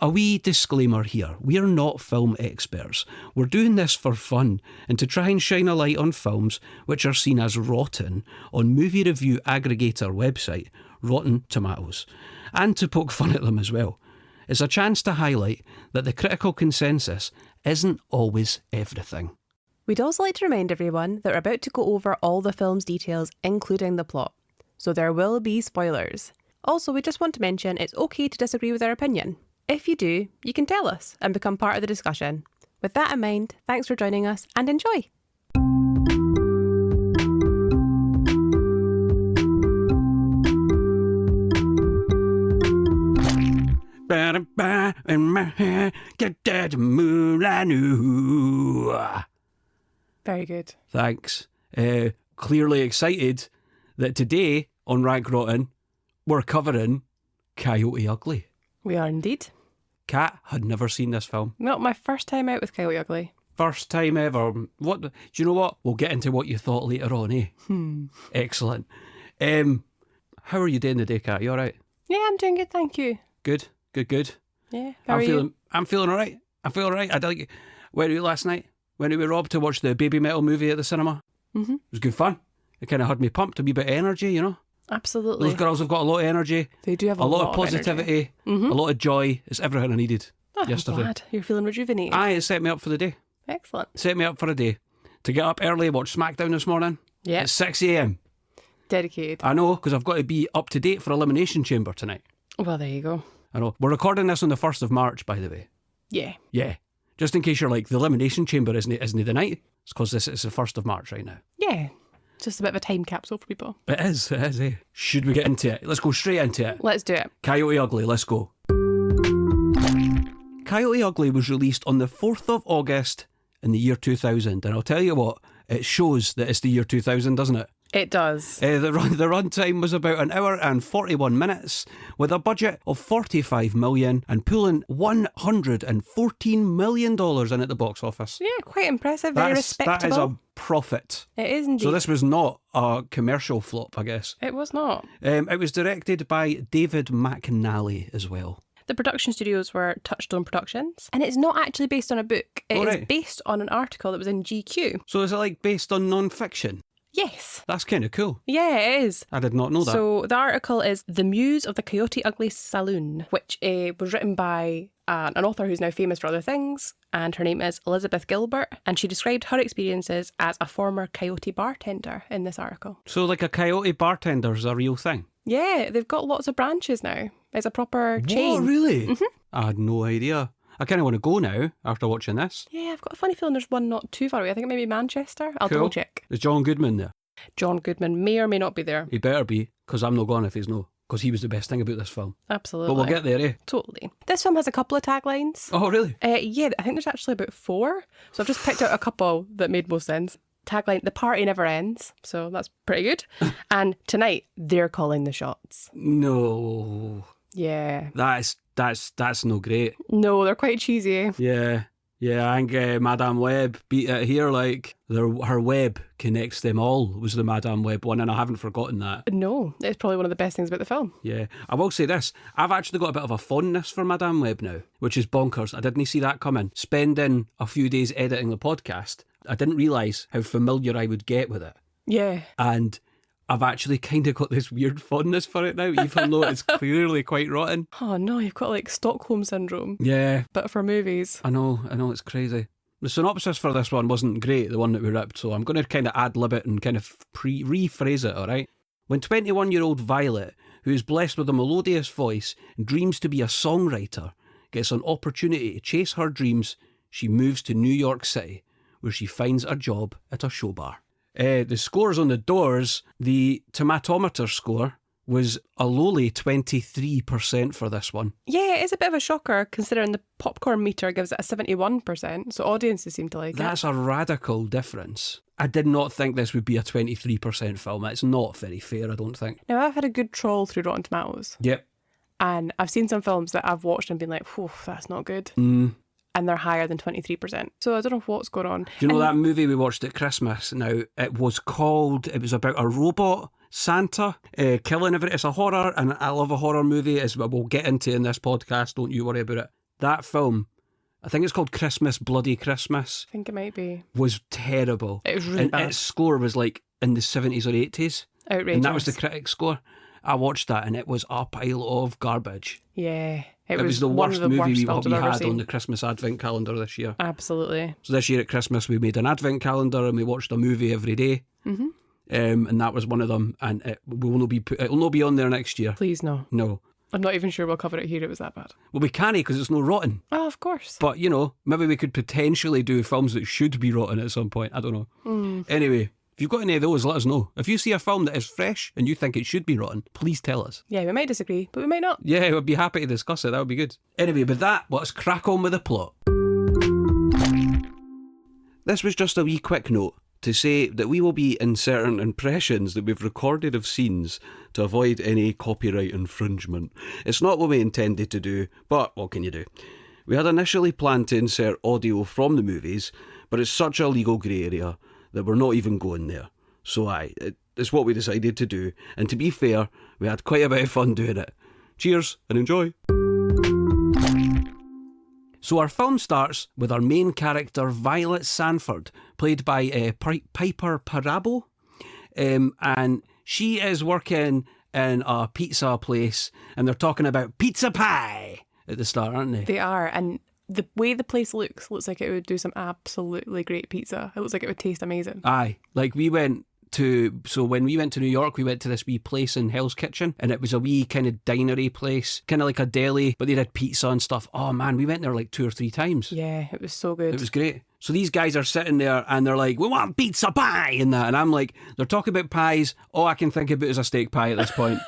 A wee disclaimer here. We're not film experts. We're doing this for fun and to try and shine a light on films which are seen as rotten on movie review aggregator website Rotten Tomatoes, and to poke fun at them as well. It's a chance to highlight that the critical consensus isn't always everything. We'd also like to remind everyone that we're about to go over all the film's details, including the plot. So there will be spoilers. Also, we just want to mention it's okay to disagree with our opinion. If you do, you can tell us and become part of the discussion. With that in mind, thanks for joining us and enjoy! In my hair, get that moon I knew. Very good. Thanks. Clearly excited that today on Rank Rotten we're covering Coyote Ugly. We are indeed. Kat had never seen this film. Not my first time out with Coyote Ugly. First time ever. What? Do you know what? We'll get into what you thought later on, eh? Excellent. How are you doing today, Kat? You all right? Yeah, I'm doing good, thank you. Good. Yeah, how are you? I'm feeling all right. I went out last night. Went out with Rob to watch the Baby Metal movie at the cinema. Mm-hmm. It was good fun. It kind of had me pumped, a wee bit of energy, you know? Absolutely. Those girls have got a lot of energy. They do have a lot of positivity, a lot of joy. It's everything I needed yesterday. I'm glad you're feeling rejuvenated. Aye, it set me up for the day. Excellent. Set me up for a day. To get up early, watch SmackDown this morning. Yeah. At 6 a.m. Dedicated. I know, because I've got to be up to date for Elimination Chamber tonight. Well, there you go. I know. We're recording this on the 1st of March, by the way. Yeah. Yeah. Just in case you're like, the Elimination Chamber isn't the night. It's because this is the 1st of March right now. Yeah. Just a bit of a time capsule for people. It is, eh? Should we get into it? Let's go straight into it. Let's do it. Coyote Ugly, let's go. Coyote Ugly was released on the 4th of August in the year 2000. And I'll tell you what, it shows that it's the year 2000, doesn't it? It does. The runtime was about 1 hour and 41 minutes, with a budget of $45 million and pulling $114 million in at the box office. Yeah, quite impressive. Very respectable. That is a profit. It is indeed. So this was not a commercial flop, I guess. It was not. It was directed by David McNally as well. The production studios were Touchstone Productions, and it's not actually based on a book. It is based on an article that was in GQ. So is it like based on non-fiction? Yes. That's kind of cool. Yeah, it is. I did not know that. So the article is The Muse of the Coyote Ugly Saloon, which was written by an author who's now famous for other things, and her name is Elizabeth Gilbert, and she described her experiences as a former coyote bartender in this article. So like a coyote bartender is a real thing? Yeah, they've got lots of branches now. It's a proper chain. What, really? Mm-hmm. I had no idea. I kind of want to go now after watching this. Yeah, I've got a funny feeling there's one not too far away. I think it may be Manchester. I'll double check. Is John Goodman there? John Goodman may or may not be there. He better be, because I'm not going if he's no. Because he was the best thing about this film. Absolutely. But we'll get there, eh? Totally. This film has a couple of taglines. Oh, really? Yeah, I think there's actually about 4. So I've just picked out a couple that made most sense. Tagline, the party never ends. So that's pretty good. And tonight, they're calling the shots. No. Yeah. That's no great. No, they're quite cheesy. Yeah, I think Madame Web beat it here. Like, her web connects them all was the Madame Web one, and I haven't forgotten that. No, it's probably one of the best things about the film. Yeah, I will say this. I've actually got a bit of a fondness for Madame Web now, which is bonkers. I didn't see that coming. Spending a few days editing the podcast, I didn't realise how familiar I would get with it. Yeah. And I've actually kind of got this weird fondness for it now, even though it's clearly quite rotten. Oh no, you've got like Stockholm Syndrome. Yeah. But for movies. I know, it's crazy. The synopsis for this one wasn't great, the one that we ripped, so I'm going to kind of ad-lib it and kind of rephrase it, alright? When 21-year-old Violet, who is blessed with a melodious voice and dreams to be a songwriter, gets an opportunity to chase her dreams, she moves to New York City, where she finds a job at a show bar. The scores on the doors, the tomatometer score was a lowly 23% for this one. Yeah, it's a bit of a shocker considering the popcorn meter gives it a 71%, so audiences seem to like it. That's a radical difference. I did not think this would be a 23% film. It's not very fair, I don't think. Now, I've had a good troll through Rotten Tomatoes. Yep. And I've seen some films that I've watched and been like, whew, that's not good. And they're higher than 23%. So I don't know what's going on. Do you know that movie we watched at Christmas? Now, it was about a robot Santa killing everything. It's a horror, and I love a horror movie, as we'll get into in this podcast. Don't you worry about it. That film, I think it's called Christmas, Bloody Christmas, I think it might be. was terrible. It was really and bad. its score was like in the 70s or 80s. Outrageous. And that was the critic score. I watched that and it was a pile of garbage. Yeah. It was the one worst of the movie we films I've ever had seen. on the Christmas Advent calendar this year. Absolutely. So this year at Christmas we made an Advent calendar and we watched a movie every day. Mm-hmm. And that was one of them. And it will not be on there next year. Please no. No. I'm not even sure we'll cover it here. It was that bad. Well, we can't because it's no rotten. Oh, of course. But, maybe we could potentially do films that should be rotten at some point. I don't know. Anyway, if you've got any of those, let us know. If you see a film that is fresh and you think it should be rotten, please tell us. Yeah, we might disagree, but we might not. Yeah, we'd be happy to discuss it. That would be good. Anyway, with that, let's crack on with the plot. This was just a wee quick note to say that we will be inserting impressions that we've recorded of scenes to avoid any copyright infringement. It's not what we intended to do, but what can you do? We had initially planned to insert audio from the movies, but it's such a legal grey area that we're not even going there. So it's what we decided to do, and to be fair, we had quite a bit of fun doing it. Cheers and enjoy! So our film starts with our main character, Violet Sanford, played by Piper Perabo. And she is working in a pizza place and they're talking about pizza pie at the start, aren't they? They are. And the way the place looks like it would do some absolutely great pizza. It looks like it would taste amazing. Aye. Like when we went to New York, we went to this wee place in Hell's Kitchen and it was a wee kind of dinery place, kind of like a deli, but they did pizza and stuff. Oh man, we went there like 2 or 3 times. Yeah, it was so good. It was great. So these guys are sitting there and they're like, we want pizza pie and that. And I'm like, they're talking about pies. All I can think about is a steak pie at this point.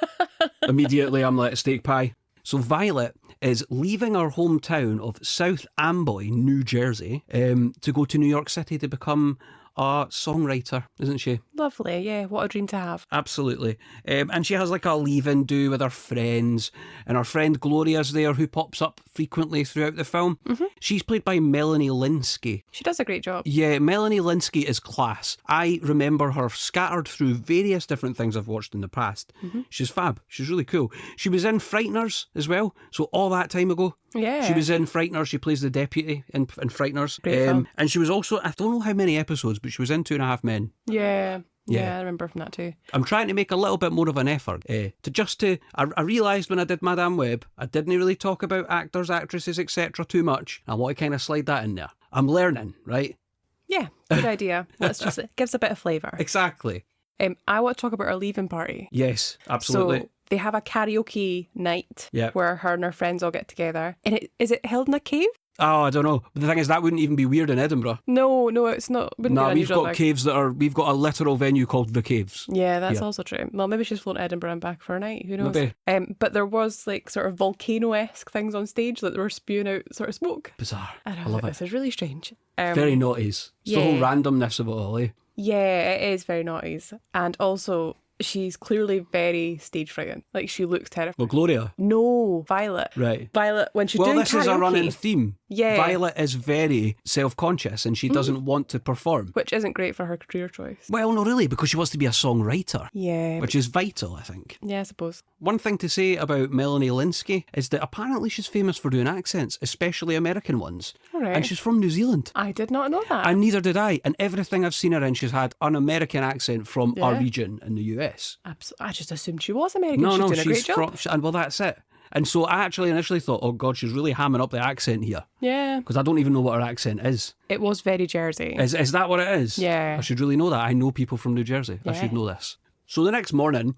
Immediately I'm like, steak pie. So Violet is leaving our hometown of South Amboy, New Jersey, to go to New York City to become a songwriter, isn't she? Lovely, yeah. What a dream to have. Absolutely. And she has like a leave-in do with her friends. And her friend Gloria's there, who pops up frequently throughout the film. Mm-hmm. She's played by Melanie Linsky. She does a great job. Yeah, Melanie Linsky is class. I remember her scattered through various different things I've watched in the past. Mm-hmm. She's fab. She's really cool. She was in Frighteners as well. So all that time ago. Yeah. She was in Frighteners. She plays the deputy in Frighteners. Great film. And she was also, I don't know how many episodes, but she was in 2.5 Men. Yeah. Yeah. Yeah, I remember from that too. I'm trying to make a little bit more of an effort I realised when I did Madame Web, I didn't really talk about actors, actresses, etc. too much. I want to kind of slide that in there. I'm learning, right? Yeah, good idea. Let's just, it gives a bit of flavour. Exactly. I want to talk about our leaving party. Yes, absolutely. So they have a karaoke night Yep. where her and her friends all get together. And is it held in a cave? Oh, I don't know. But the thing is, that wouldn't even be weird in Edinburgh. No, it's not. Wouldn't No, be we've unusual got there. caves we've got a literal venue called The Caves. Yeah, that's Yeah. also true. Well, maybe she's flown to Edinburgh and back for a night. Who knows? Maybe. But there was like sort of volcano-esque things on stage that were spewing out sort of smoke. Bizarre. And I I was love like, it. this is really strange. Very naughties. It's the whole yeah. randomness of it all, eh? Yeah, it is very naughties. And also, she's clearly very stage frightened. Like, she looks terrified. Well, Gloria. No, Violet. Right. Violet, when she's Well, doing this is a karaoke, running theme. Yeah. Violet is very self-conscious and she doesn't want to perform. which isn't great for her career choice. Well, no, really, because she wants to be a songwriter, Yeah. which is vital, I think. Yeah, I suppose. One thing to say about Melanie Linsky is that apparently she's famous for doing accents, especially American ones. All right. And she's from New Zealand. I did not know that. And neither did I. And everything I've seen her in, she's had an American accent from our Yeah. region in the US. I just assumed she was American. No, she's no, doing a great she's job. from... And well, that's it. And so I actually initially thought, oh God, she's really hamming up the accent here. Yeah. Because I don't even know what her accent is. It was very Jersey. Is that what it is? Yeah. I should really know that. I know people from New Jersey. I Yeah. should know this. So the next morning,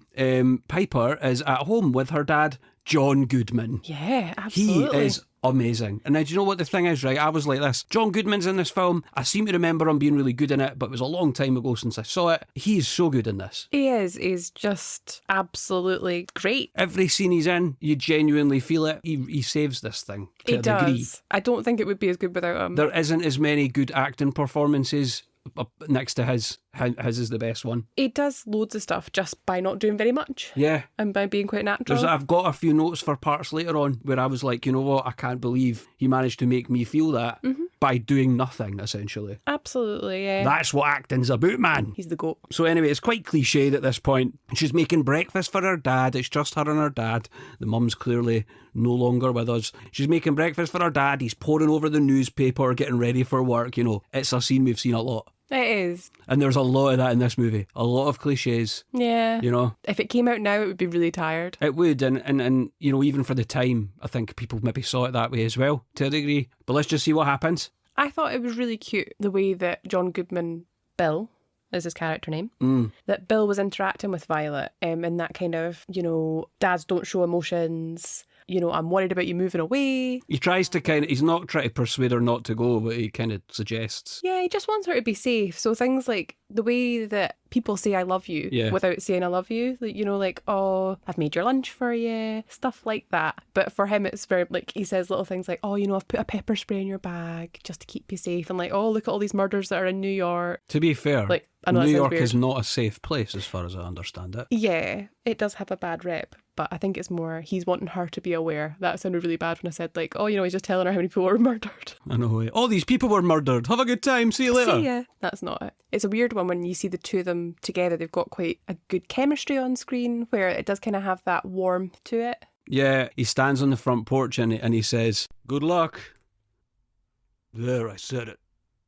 Piper is at home with her dad, John Goodman. Yeah, absolutely. He is amazing. And now, do you know what the thing is, right? I was like this. John Goodman's in this film. I seem to remember him being really good in it, but it was a long time ago since I saw it. He's so good in this. He is. He's just absolutely great. Every scene he's in, you genuinely feel it. He saves this thing to He a degree. does. I don't think it would be as good without him. There isn't as many good acting performances up next to his. His is the best one. He does loads of stuff just by not doing very much. Yeah. And by being quite natural. I've got a few notes for parts later on where I was like, you know what, I can't believe he managed to make me feel that. Mm-hmm. by doing nothing, essentially. Absolutely, yeah. That's what acting's about, man. He's the goat. So anyway, it's quite cliched at this point. She's making breakfast for her dad. It's just her and her dad. The mum's clearly no longer with us. She's making breakfast for her dad. He's poring over the newspaper, getting ready for work. You know, it's a scene we've seen a lot. It is. And there's a lot of that in this movie. A lot of cliches. Yeah. You know? If it came out now, it would be really tired. It would. And you know, even for the time, I think people maybe saw it that way as well, to a degree. But let's just see what happens. I thought it was really cute, the way that John Goodman, Bill, is his character name, that Bill was interacting with Violet in that kind of, you know, dads don't show emotions, you know, I'm worried about you moving away. He tries to he's not trying to persuade her not to go, but he kind of suggests. Yeah, he just wants her to be safe. So things like the way that people say I love you without saying I love you, like, you know, like, oh, I've made your lunch for you, stuff like that. But for him, it's very, like, he says little things like, oh, you know, I've put a pepper spray in your bag just to keep you safe. And like, oh, look at all these murders that are in New York. To be fair, like, I know New that sounds York weird. is not a safe place as far as I understand it. Yeah, it does have a bad rep, but I think it's more he's wanting her to be aware. That sounded really bad when I said, like, oh, you know, he's just telling her how many people were murdered. I know. All these people were murdered. Have a good time. See you later. See ya. That's not it. It's a weird one when you see the two of them together. They've got quite a good chemistry on screen where it does kind of have that warmth to it. Yeah, he stands on the front porch and he says, good luck. There, I said it.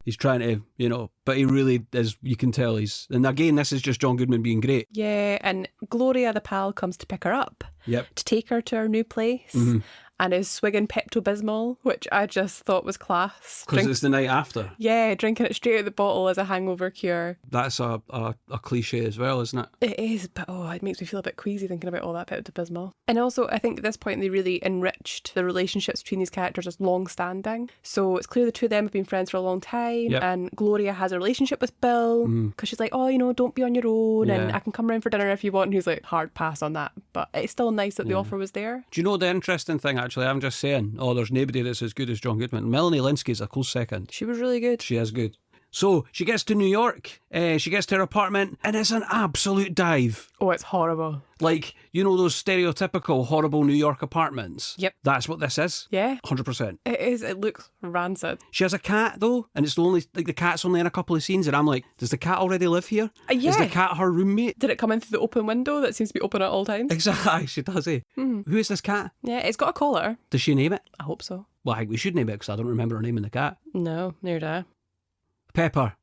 He's trying to, you know, but he really is, you can tell and again, this is just John Goodman being great. Yeah, and Gloria, the pal, comes to pick her up. Yep. To take her to her new place. And is swigging Pepto-Bismol, which I just thought was class. Because it's the night after. Yeah, drinking it straight out of the bottle as a hangover cure. That's a cliche as well, isn't it? It is, but it makes me feel a bit queasy thinking about all that Pepto-Bismol. And also, I think at this point they really enriched the relationships between these characters as long-standing. So it's clear the two of them have been friends for a long time, and Gloria has a relationship with Bill, because she's like, oh, you know, don't be on your own, and I can come around for dinner if you want, and he's like, hard pass on that. But it's still nice that the offer was there. Do you know the interesting thing, actually? I'm just saying, there's nobody that's as good as John Goodman. Melanie Linsky's a close second. She was really good. She is good. So she gets to New York, she gets to her apartment, and it's an absolute dive. Oh, it's horrible. Like, you know those stereotypical horrible New York apartments? Yep. That's what this is? Yeah. 100%. It is. It looks rancid. She has a cat, though, and it's the cat's only in a couple of scenes, and I'm like, does the cat already live here? Yeah. Is the cat her roommate? Did it come in through the open window that seems to be open at all times? Exactly, she does, eh? Who is this cat? Yeah, it's got a collar. Does she name it? I hope so. Well, I think we should name it, because I don't remember her naming the cat. No, neither do I. Pepper.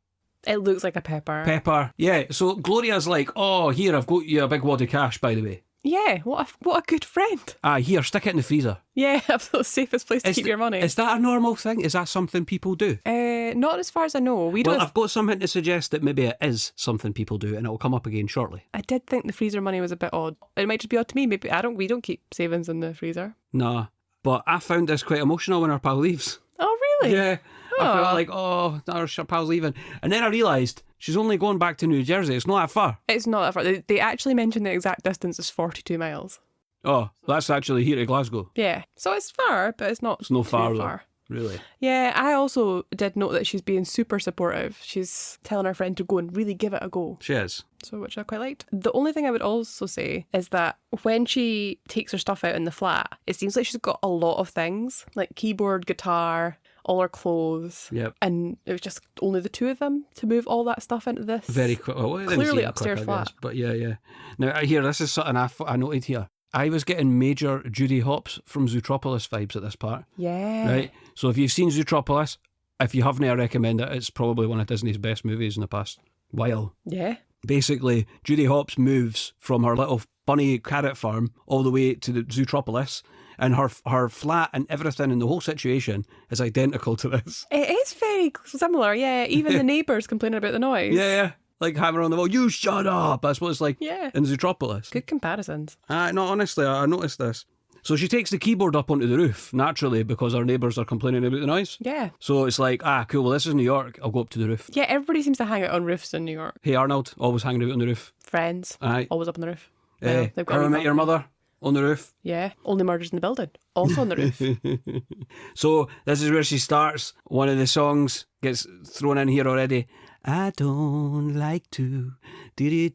It looks like a pepper. Pepper. Yeah, so Gloria's like, oh, here, I've got you a big wad of cash, by the way. Yeah, what a good friend. Here, stick it in the freezer. Yeah, that's the safest place to keep your money. Is that a normal thing? Is that something people do? Not as far as I know. I've got something to suggest that maybe it is something people do, and it'll come up again shortly. I did think the freezer money was a bit odd. It might just be odd to me. Maybe we don't keep savings in the freezer. Nah, but I found this quite emotional when our pal leaves. Oh, really? Yeah. I felt like, our pal's leaving. And then I realised she's only going back to New Jersey. It's not that far. It's not that far. They actually mentioned the exact distance is 42 miles. Oh, that's actually here to Glasgow. Yeah. So it's far, but it's not no far, too though. far. Really? Yeah, I also did note that she's being super supportive. She's telling her friend to go and really give it a go. She is. So, which I quite liked. The only thing I would also say is that when she takes her stuff out in the flat, it seems like she's got a lot of things, like keyboard, guitar, all her clothes. Yep. And it was just only the two of them to move all that stuff into this. Very quick. Well, clearly upstairs flat. But yeah. Now, here, this is something I noted here. I was getting major Judy Hopps from Zootropolis vibes at this part. Yeah. Right? So if you've seen Zootropolis, if you haven't, I recommend it. It's probably one of Disney's best movies in the past while. Yeah. Basically, Judy Hopps moves from her little bunny carrot farm all the way to the Zootropolis, and her flat and everything in the whole situation is identical to this. It is very similar, yeah. Even the neighbours complaining about the noise. Yeah. Like hammer on the wall, you shut up. That's what it's like in Zootropolis. Good comparisons. No, honestly, I noticed this. So she takes the keyboard up onto the roof, naturally, because our neighbours are complaining about the noise. Yeah. So it's like, cool, well, this is New York. I'll go up to the roof. Yeah, everybody seems to hang out on roofs in New York. Hey, Arnold, always hanging out on the roof. Friends, Aye. always up on the roof. Hey, they've got How I Met Your Mother, on the roof. Yeah, Only Murders in the Building, also on the roof. So this is where she starts. One of the songs gets thrown in here already. I don't like to do.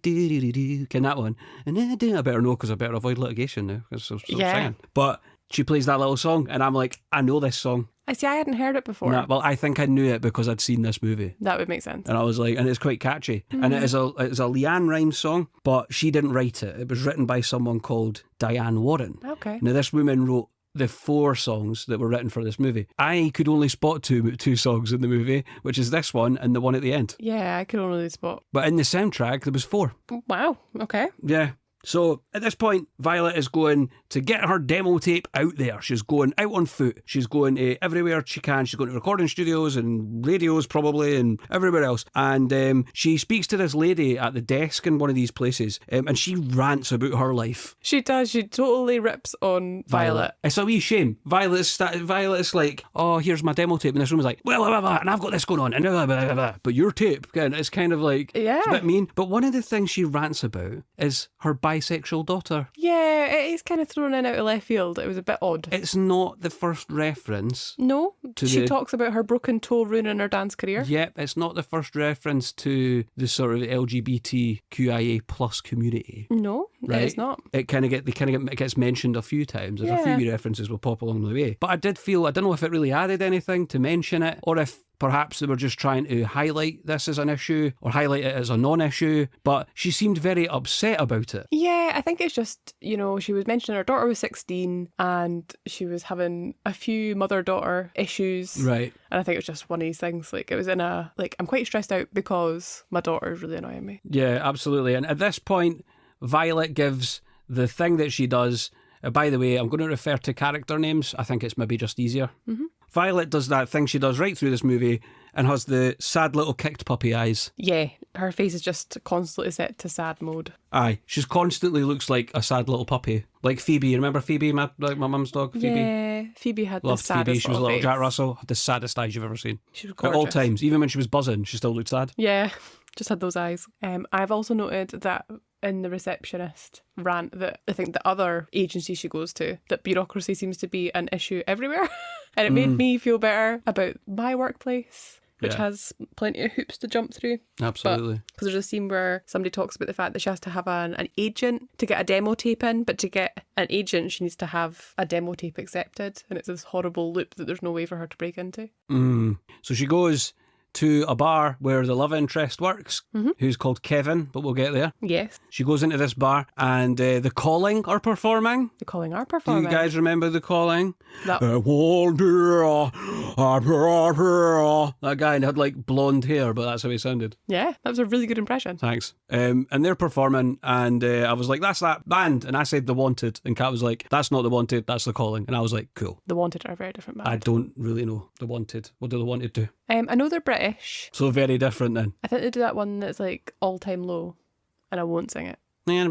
Can that one? And I better know because I better avoid litigation now. That's what I'm saying. But she plays that little song, and I'm like, I know this song. I see, I hadn't heard it before. Nah, well, I think I knew it because I'd seen this movie. That would make sense. And I was like, and it's quite catchy. And it's a Leanne Rimes song, but she didn't write it. It was written by someone called Diane Warren. Okay. Now, this woman wrote the 4 songs that were written for this movie. I could only spot two songs in the movie, which is this one and the one at the end. Yeah, I could only spot. But in the soundtrack, there was 4. Wow, okay. Yeah. So at this point, Violet is going to get her demo tape out there. She's going out on foot. She's going everywhere she can. She's going to recording studios and radios probably and everywhere else. And she speaks to this lady at the desk in one of these places and she rants about her life. She does. She totally rips on Violet. It's a wee shame. Violet's like, oh, here's my demo tape. And this woman's like, well, blah, blah, blah, and I've got this going on. And blah, blah, blah, blah. But your tape, again, it's kind of like, it's a bit mean. But one of the things she rants about is her bisexual daughter. Yeah, it is kind of thrown in out of left field. It was a bit odd. It's not the first reference. No, she talks about her broken toe ruining her dance career. Yep, it's not the first reference to the sort of LGBTQIA plus community. No, right? It's not. It gets mentioned a few times. There's a few wee references will pop along the way. But I did feel, I don't know if it really added anything to mention it, or if perhaps they were just trying to highlight this as an issue or highlight it as a non-issue, but she seemed very upset about it. Yeah, I think it's just, she was mentioning her daughter was 16 and she was having a few mother-daughter issues. Right. And I think it was just one of these things, like it was in a, like, I'm quite stressed out because my daughter is really annoying me. Yeah, absolutely. And at this point, Violet gives the thing that she does. By the way, I'm going to refer to character names. I think it's maybe just easier. Mm-hmm. Violet does that thing she does right through this movie and has the sad little kicked puppy eyes. Yeah, her face is just constantly set to sad mode. Aye, she constantly looks like a sad little puppy. Like Phoebe, remember Phoebe, my mum's dog? Phoebe? Yeah, Phoebe had Loved the saddest Phoebe, she was a little face. Jack Russell, had the saddest eyes you've ever seen. She was gorgeous. At all times, even when she was buzzing, she still looked sad. Yeah, just had those eyes. I've also noted that in the receptionist rant that I think the other agency she goes to, that bureaucracy seems to be an issue everywhere. And it made me feel better about my workplace, which has plenty of hoops to jump through. Absolutely. Because there's a scene where somebody talks about the fact that she has to have an agent to get a demo tape in, but to get an agent she needs to have a demo tape accepted. And it's this horrible loop that there's no way for her to break into. So she goes to a bar where the love interest works, who's called Kevin, but we'll get there. Yes. She goes into this bar and The Calling are performing. The Calling are Do performing. you guys remember The Calling? That guy and had like blonde hair, but that's how he sounded. Yeah, that was a really good impression. Thanks. And they're performing and I was like, that's that band. And I said The Wanted. And Kat was like, that's not The Wanted, that's The Calling. And I was like, cool. The Wanted are a very different band. I don't really know The Wanted. What do The Wanted do? I know they're British. So very different then. I think they do that one that's like All Time Low, and I won't sing it. That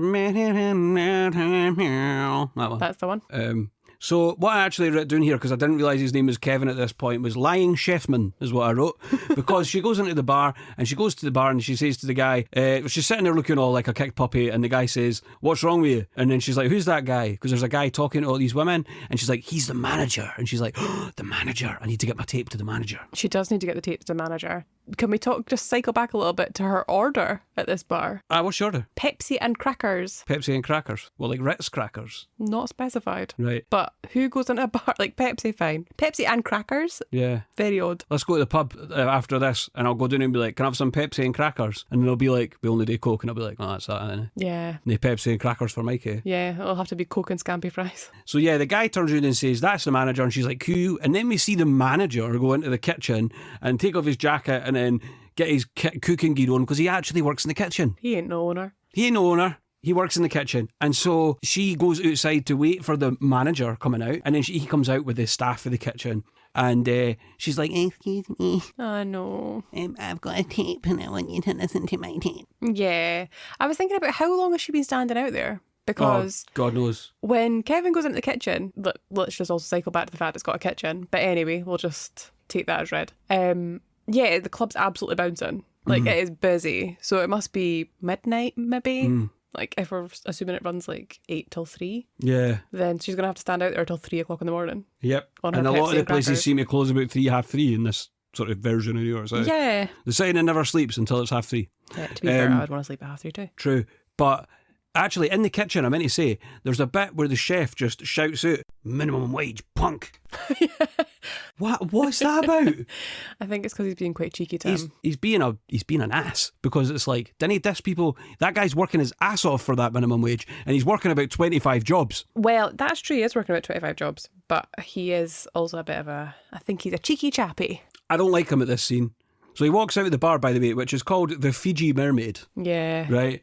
one. That's the one. So what I actually wrote down here, because I didn't realise his name was Kevin at this point, was Lying Chefman is what I wrote. Because she goes into the bar and she goes to the bar and she says to the guy, she's sitting there looking all like a kicked puppy, and the guy says, what's wrong with you? And then she's like, who's that guy? Because there's a guy talking to all these women, and she's like, he's the manager. And she's like, oh, the manager. I need to get my tape to the manager. She does need to get the tape to the manager. Can we just cycle back a little bit to her order at this bar? What's your order? Pepsi and crackers. Pepsi and crackers. Well, like Ritz crackers. Not specified. Right. But who goes into a bar like Pepsi? Fine. Pepsi and crackers? Yeah. Very odd. Let's go to the pub after this, and I'll go down and be like, can I have some Pepsi and crackers? And they'll be like, we only do Coke, and I'll be like, oh, that's that, isn't it? Yeah. No Pepsi and crackers for Mikey. Yeah, it'll have to be Coke and scampi fries. So yeah, the guy turns around and says, that's the manager, and she's like, who? And then we see the manager go into the kitchen and take off his jacket and then get his cooking gear on, because he actually works in the kitchen. He ain't no owner. He ain't no owner. He works in the kitchen. And so she goes outside to wait for the manager coming out, and then he comes out with the staff of the kitchen, and she's like, excuse me. I know. I've got a tape and I want you to listen to my tape. Yeah. I was thinking about how long has she been standing out there? Because God knows. When Kevin goes into the kitchen, let's just also cycle back to the fact it's got a kitchen. But anyway, we'll just take that as read. Yeah, the club's absolutely bouncing. Like, it is busy. So it must be midnight, maybe. Like, if we're assuming it runs like 8 till 3. Yeah. Then she's going to have to stand out there till 3 o'clock in the morning. Yep. And a lot of the places crackers. seem to close about 3, half 3 in this sort of version of New York City. Yeah. The sign never sleeps until it's half 3. Yeah, to be fair, I would want to sleep at half 3 too. True. But Actually, in the kitchen, I meant to say, there's a bit where the chef just shouts out, "Minimum wage, punk." What's that about? I think it's because he's being quite cheeky to him. He's being an ass, because it's like, didn't he diss people? That guy's working his ass off for that minimum wage, and he's working about 25 jobs. Well, that's true, he is working about 25 jobs, but he is also a bit of I think he's a cheeky chappy. I don't like him at this scene. So he walks out of the bar, by the way, which is called the Fiji Mermaid. Yeah. Right?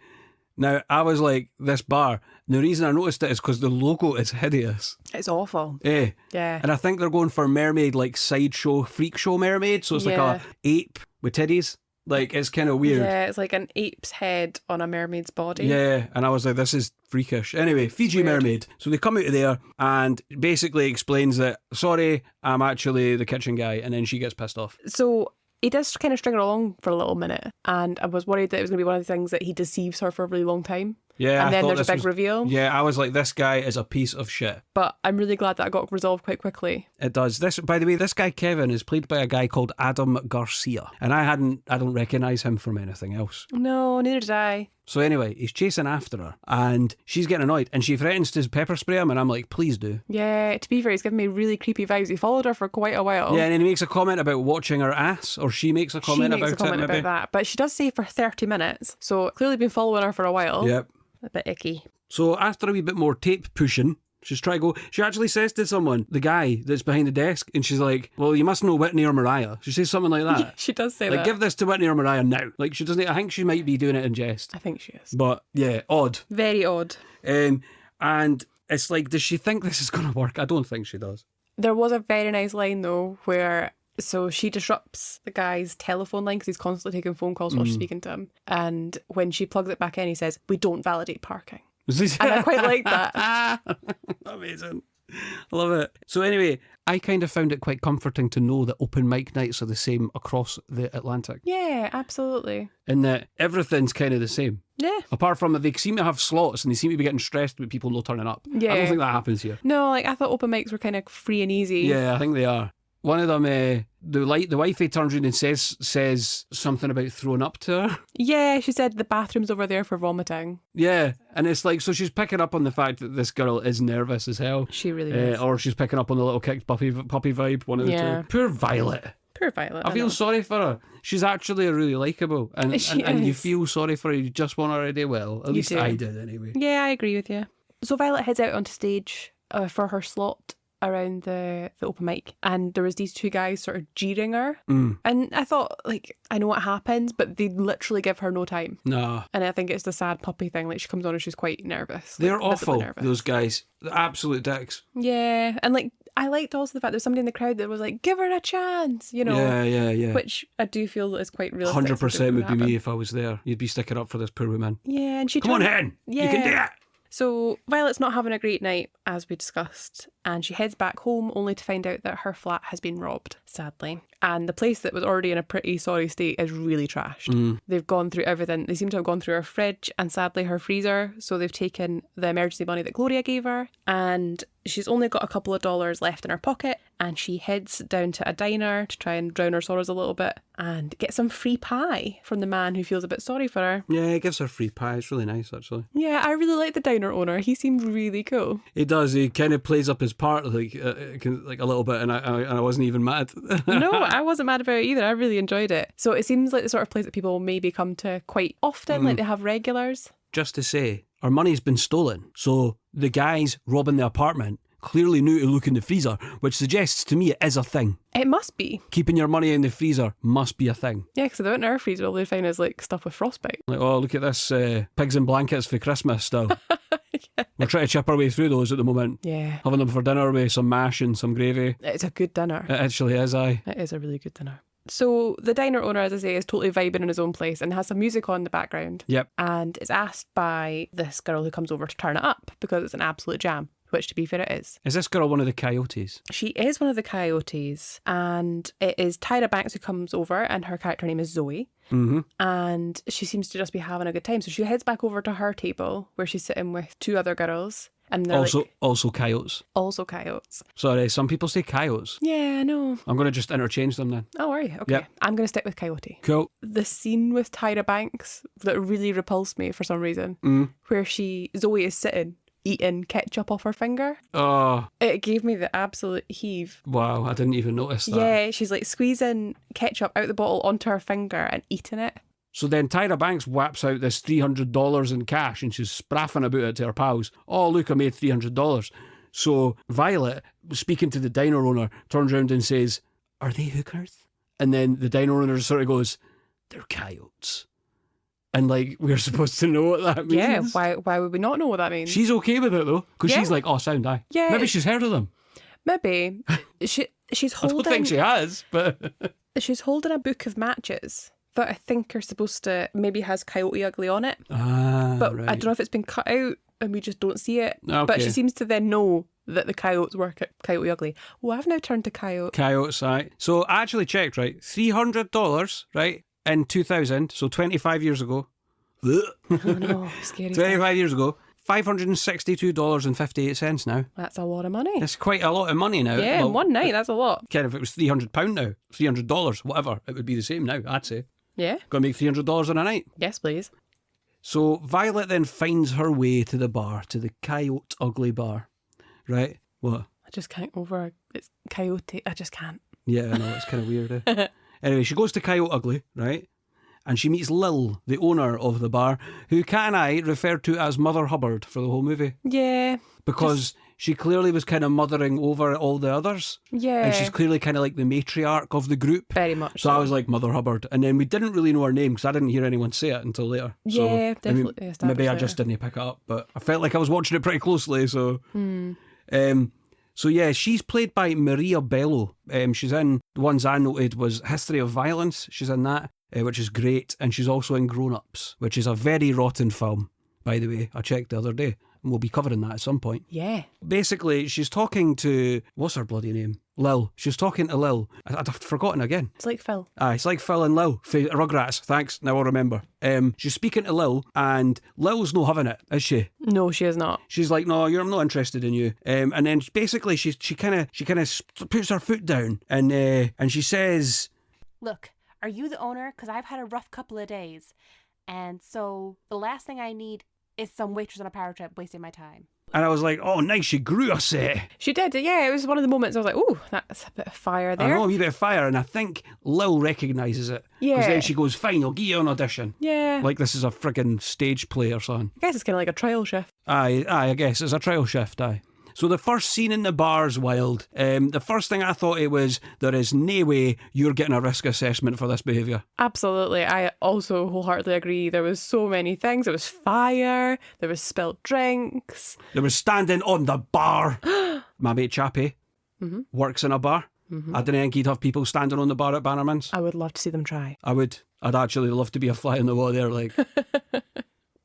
Now, I was like, this bar, the reason I noticed it is because the logo is hideous. It's awful. Yeah. And I think they're going for mermaid, like sideshow, freak show mermaid. So it's like a ape with titties. Like, it's kind of weird. Yeah, it's like an ape's head on a mermaid's body. Yeah, and I was like, this is freakish. Anyway, Fiji Mermaid. So they come out of there and basically explains that, sorry, I'm actually the kitchen guy. And then she gets pissed off. So he does kind of string her along for a little minute, and I was worried that it was going to be one of the things that he deceives her for a really long time. Yeah, and then there's a big reveal. Yeah, I was like, this guy is a piece of shit. But I'm really glad that got resolved quite quickly. It does. This, by the way, this guy Kevin is played by a guy called Adam Garcia, and I don't recognise him from anything else. No, neither did I. So anyway, he's chasing after her, and she's getting annoyed, and she threatens to pepper spray him, and I'm like, please do. Yeah, to be fair, he's giving me really creepy vibes. He followed her for quite a while. Yeah, and then he makes a comment about watching her ass, or she makes a comment about that. But she does say for 30 minutes, so clearly been following her for a while. Yep. A bit icky. So after a wee bit more tape pushing, she's trying to go. She actually says to someone, the guy that's behind the desk, and she's like, well, you must know Whitney or Mariah. She says something like that. Yeah, she does say like, that. give this to Whitney or Mariah now. Like, she doesn't. I think she might be doing it in jest. I think she is. But yeah, odd. Very odd. And it's like, does she think this is going to work? I don't think she does. There was a very nice line though where. So she disrupts the guy's telephone line because he's constantly taking phone calls while she's speaking to him. And when she plugs it back in, he says, "We don't validate parking." And I quite like that. Amazing. I love it. So anyway, I kind of found it quite comforting to know that open mic nights are the same across the Atlantic. Yeah, absolutely. In that everything's kind of the same. Yeah. Apart from that they seem to have slots and they seem to be getting stressed with people not turning up. Yeah. I don't think that happens here. No, like I thought open mics were kind of free and easy. Yeah, I think they are. One of them, the wifey turns around and says something about throwing up to her. Yeah, she said the bathroom's over there for vomiting. Yeah, and it's like, so she's picking up on the fact that this girl is nervous as hell. She really is. Or she's picking up on the little kicked puppy vibe, one of the two. Poor Violet. Poor Violet. I feel sorry for her. She's actually really likeable. And you feel sorry for her. You just want her to do well. At least I did anyway. Yeah, I agree with you. So Violet heads out onto stage for her slot around the open mic, and there was these two guys sort of jeering her, and I thought, like, I know what happens, but they literally give her no time. No. And I think it's the sad puppy thing, like she comes on and she's quite nervous. They're like, awful, nervous. those guys. They're absolute dicks. Yeah, and like I liked also the fact there was somebody in the crowd that was like, give her a chance, you know. Yeah. Which I do feel is quite realistic. 100% would be me if I was there. You'd be sticking up for this poor woman. Yeah, and she Come on, Hen. Yeah. You can do it. So Violet's not having a great night, as we discussed, and she heads back home only to find out that her flat has been robbed, sadly. And the place that was already in a pretty sorry state is really trashed. They've gone through everything. They seem to have gone through her fridge and sadly her freezer. So they've taken the emergency money that Gloria gave her, and she's only got a couple of dollars left in her pocket, and she heads down to a diner to try and drown her sorrows a little bit and get some free pie from the man who feels a bit sorry for her. Yeah, he gives her free pie. It's really nice, actually. Yeah, I really like the diner owner. He seemed really cool. He does. He kind of plays up his part like a little bit, and I wasn't even mad. No, I wasn't mad about it either. I really enjoyed it. So it seems like the sort of place that people maybe come to quite often, like they have regulars. Just to say, our money's been stolen. So the guys robbing the apartment clearly knew to look in the freezer, which suggests to me it is a thing. It must be. Keeping your money in the freezer must be a thing. Yeah, because they went in our freezer, all they find is like stuff with frostbite. Like, oh, look at this pigs and blankets for Christmas still. Yeah. We're trying to chip our way through those at the moment. Yeah. Having them for dinner with some mash and some gravy. It's a good dinner. It actually is, aye. It is a really good dinner. So the diner owner, as I say, is totally vibing in his own place and has some music on in the background. Yep. And is asked by this girl who comes over to turn it up because it's an absolute jam, which to be fair it is. Is this girl one of the Coyotes? She is one of the Coyotes, and it is Tyra Banks who comes over, and her character name is Zoe. Mm-hmm. And she seems to just be having a good time. So she heads back over to her table where she's sitting with two other girls. And they're Also coyotes. also coyotes. Sorry, some people say coyotes. Yeah, I know. I'm going to just interchange them then. Oh, are you? Okay. Yep. I'm going to stick with coyote. Cool. The scene with Tyra Banks that really repulsed me for some reason, where Zoe is sitting eating ketchup off her finger. Oh. It gave me the absolute heave. Wow, I didn't even notice that. Yeah, she's like squeezing ketchup out the bottle onto her finger and eating it. So then Tyra Banks whaps out this $300 in cash and she's spraffing about it to her pals. Oh, look, I made $300. So Violet, speaking to the diner owner, turns around and says, "Are they hookers?" And then the diner owner sort of goes, "They're coyotes." And like, we're supposed to know what that means. Yeah, why would we not know what that means? She's okay with it though, because she's like, "Oh, sound aye." Yeah. Maybe she's heard of them. Maybe. She's I holding... don't think she has, but... She's holding a book of matches that I think are supposed to... maybe has Coyote Ugly on it. But right. I don't know if it's been cut out and we just don't see it. Okay. But she seems to then know that the coyotes work at Coyote Ugly. Oh, I've now turned to coyote. Coyotes, right. So I actually checked, right? $300, right, in 2000, so 25 years ago. Oh no, scary. 25 years ago. $562.58 now. That's a lot of money. It's quite a lot of money now. Yeah, in one night, that's a lot. Kind of, if it was £300 now, $300, whatever, it would be the same now, I'd say. Yeah. Got to make $300 in a night. Yes, please. So Violet then finds her way to the bar, to the Coyote Ugly bar. Right? What? I just can't over... It's coyote. I just can't. Yeah, I know, it's kind of weird. Eh? Anyway, she goes to Coyote Ugly, right? And she meets Lil, the owner of the bar, who Kat and I referred to as Mother Hubbard for the whole movie. Yeah. Because she clearly was kind of mothering over all the others. Yeah. And she's clearly kind of like the matriarch of the group. Very much So I was like, Mother Hubbard. And then we didn't really know her name because I didn't hear anyone say it until later. Yeah, so, definitely. Maybe I just didn't pick it up, but I felt like I was watching it pretty closely. So, so yeah, she's played by Maria Bello. She's in, the ones I noted was History of Violence. She's in that, which is great. And she's also in Grown Ups, which is a very rotten film, by the way. I checked the other day. And we'll be covering that at some point. Yeah. Basically, she's talking to... What's her bloody name? Lil. She's talking to Lil. I've forgotten again. It's like Phil. It's like Phil and Lil. Rugrats. Thanks. Now I'll remember. She's speaking to Lil, and Lil's not having it, is she? No, she is not. She's like, "No, I'm not interested in you." And then basically, she kind of puts her foot down, and she says, "Look, are you the owner? Because I've had a rough couple of days, and so the last thing I need is some waitress on a power trip wasting my time." And I was like, "Oh, nice, she grew a set." She did, yeah. It was one of the moments I was like, "Oh, that's a bit of fire there." I know, a wee bit of fire, and I think Lil recognises it. Yeah. Because then she goes, "Fine, I'll give you an audition." Yeah. Like this is a friggin' stage play or something. I guess it's kind of like a trial shift. Aye, I guess it's a trial shift, aye. So the first scene in the bar's wild. The first thing I thought it was, there is no way you're getting a risk assessment for this behaviour. Absolutely. I also wholeheartedly agree. There was so many things. There was fire. There was spilled drinks. There was standing on the bar. My mate Chappie works in a bar. I didn't think he'd have people standing on the bar at Bannerman's. I would love to see them try. I would. I'd actually love to be a fly in the wall there, like.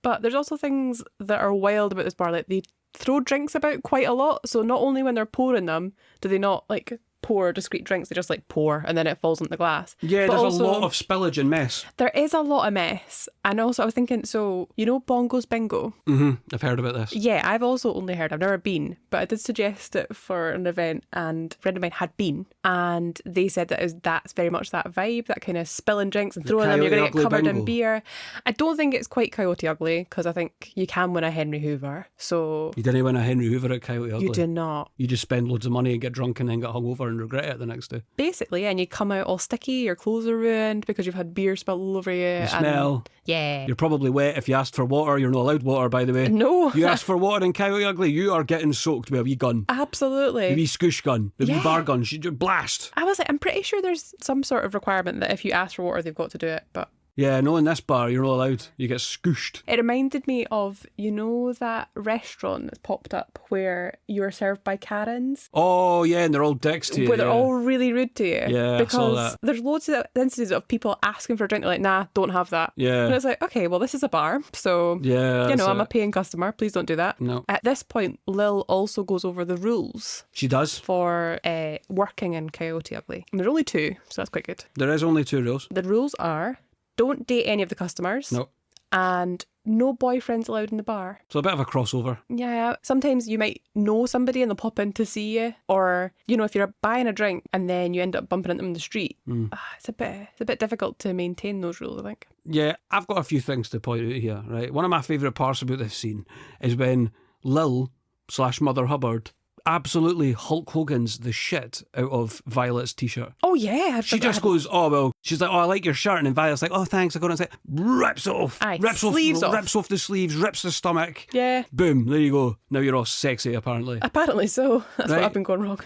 But there's also things that are wild about this bar. Like, they throw drinks about quite a lot. So not only when they're pouring them, do they not, like, pour discrete drinks, they just, like, pour and then it falls into the glass. Yeah, but there's also, a lot of spillage and mess. There is a lot of mess. And also I was thinking, so, you know Bongo's Bingo? I've heard about this. Yeah, I've also only heard. I've never been. But I did suggest it for an event and a friend of mine had been. And they said that that's very much that vibe, that kind of spilling drinks and throwing them. You're going to get covered in beer. I don't think it's quite Coyote Ugly because I think you can win a Henry Hoover. So You didn't win a Henry Hoover at Coyote Ugly. you do not. You just spend loads of money and get drunk and then get hungover and regret it the next day. Basically, and you come out all sticky, your clothes are ruined because you've had beer spilled all over you. The smell. Yeah. You're probably wet if you asked for water. You're not allowed water, by the way. No. You ask for water in Coyote Ugly, you are getting soaked with a wee gun. Absolutely. The wee scoosh gun. The wee Yeah. bar gun. She'd blast. I was like, I'm pretty sure there's some sort of requirement that if you ask for water, they've got to do it. But Yeah, no, in this bar, you're not allowed. You get scooshed. it reminded me of, you know, that restaurant that's popped up where you are served by Karens? Oh, yeah, and they're all dicks to you. Where they're yeah. all really rude to you. Yeah, I saw because that. there's loads of instances of people asking for a drink. They're like, nah, don't have that. Yeah. And it's like, okay, well, this is a bar. So, Yeah, you know, that's I'm a it. paying customer. Please don't do that. No. At this point, Lil also goes over the rules She does. for working in Coyote Ugly. And there's only two, so that's quite good. There is only 2 rules. The rules are, don't date any of the customers. No. and no boyfriends allowed in the bar. So a bit of a crossover. Yeah, sometimes you might know somebody and they'll pop in to see you, or if you're buying a drink and then you end up bumping into them in the street. It's a bit difficult to maintain those rules, I think. Yeah, I've got a few things to point out here, right? One of my favourite parts about this scene is when Lil/Mother Hubbard absolutely Hulk Hogan's the shit out of Violet's t-shirt. Oh yeah, She just goes, oh well, she's like, oh, I like your shirt, and then Violet's like, oh thanks, I got it, and rips it off. Aye, rips sleeves off. Rips off the sleeves, rips the stomach. Yeah. Boom, there you go. Now you're all sexy, apparently. Apparently so. That's Right. what I've been going wrong.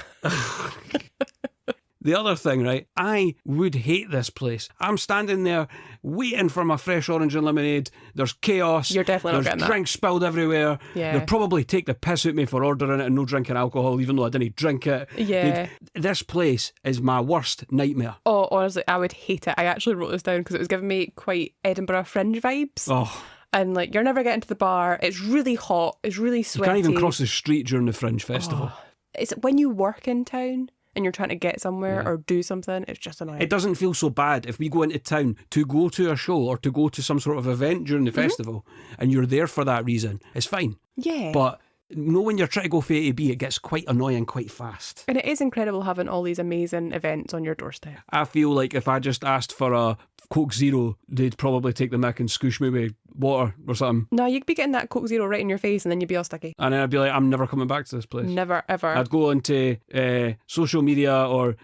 The other thing, right, I would hate this place. I'm standing there waiting for my fresh orange and lemonade. There's chaos. You're definitely not getting There's that. drinks spilled everywhere. Yeah. They'll probably take the piss out of me for ordering it and no drinking alcohol, even though I didn't drink it. Yeah. This place is my worst nightmare. Oh, honestly, I would hate it. I actually wrote this down because it was giving me quite Edinburgh Fringe vibes. Oh, And like, you're never getting to the bar. It's really hot. It's really you sweaty. can't even cross the street during the Fringe Festival. It's when you work in town and you're trying to get somewhere or do something, it's just annoying. It doesn't feel so bad if we go into town to go to a show or to go to some sort of event during the festival and you're there for that reason. It's fine. Yeah. But when you're trying to go from A to B, it gets quite annoying quite fast. And it is incredible having all these amazing events on your doorstep. I feel like if I just asked for a Coke Zero, they'd probably take the mick and scoosh me with water or something. No, you'd be getting that Coke Zero right in your face and then you'd be all sticky. And then I'd be like, I'm never coming back to this place. Never, ever. I'd go onto social media or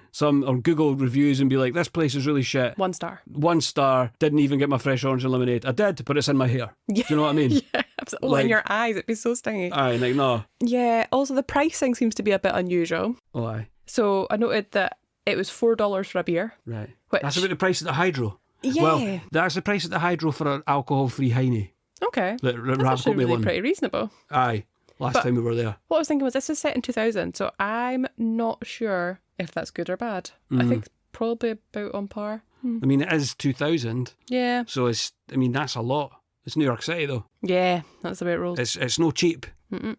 Google reviews and be like, this place is really shit. 1 star. 1 star, didn't even get my fresh orange and lemonade. I did, but it's in my hair. Do you know what I mean? Yeah, absolutely. Like- in your eyes, it'd be so stingy. Aye, like, no. Yeah, also the pricing seems to be a bit unusual. Oh, aye. So I noted that it was $4 for a beer. Right. Which- That's about the price at the Hydro. Yeah. Well, that's the price at the Hydro for an alcohol-free Heine. Okay. That That's Rav actually got me really one. pretty reasonable. Aye. Last But- time we were there. What I was thinking was this is set in 2000, so I'm not sure if that's good or bad. I think it's probably about on par. I mean, it is 2000, Yeah. so that's a lot. It's New York City, though. Yeah, that's the way it rolls. It's no cheap.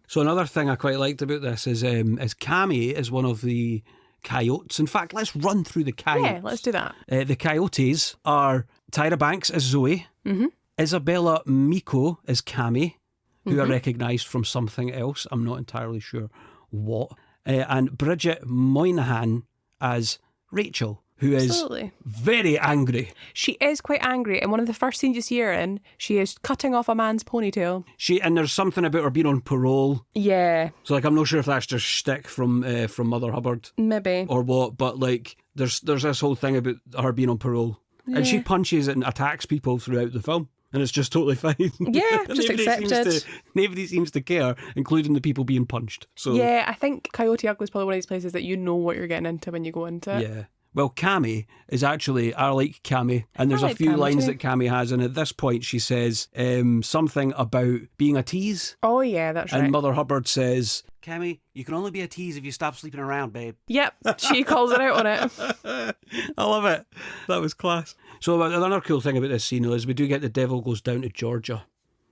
So another thing I quite liked about this is Cammy is one of the coyotes. In fact, let's run through the coyotes. Yeah, let's do that. The coyotes are Tyra Banks as Zoe, Isabella Miko as Cammy, who I recognised from something else. I'm not entirely sure what. And Bridget Moynihan as Rachel, who is Absolutely. very angry. She is quite angry, and one of the first scenes you see her in, she is cutting off a man's ponytail. And there's something about her being on parole. Yeah, So like, I'm not sure if that's just shtick from Mother Hubbard maybe. or what, but like, there's this whole thing about her being on parole, and she punches and attacks people throughout the film, and it's just totally fine. Yeah, just accepted. Nobody seems to care, including the people being punched. So Yeah, I think Coyote Ugly is probably one of these places that you know what you're getting into when you go into it. yeah. Well, Cammy is actually, I like Cammy, and there's I a like few Cammy lines too. that Cammy has, and at this point she says something about being a tease, Oh yeah, that's and right. Mother Hubbard says, Cammy, you can only be a tease if you stop sleeping around, babe. Yep, she calls it out on it. I love it. That was class. So another cool thing about this scene though, is we do get the devil goes down to Georgia.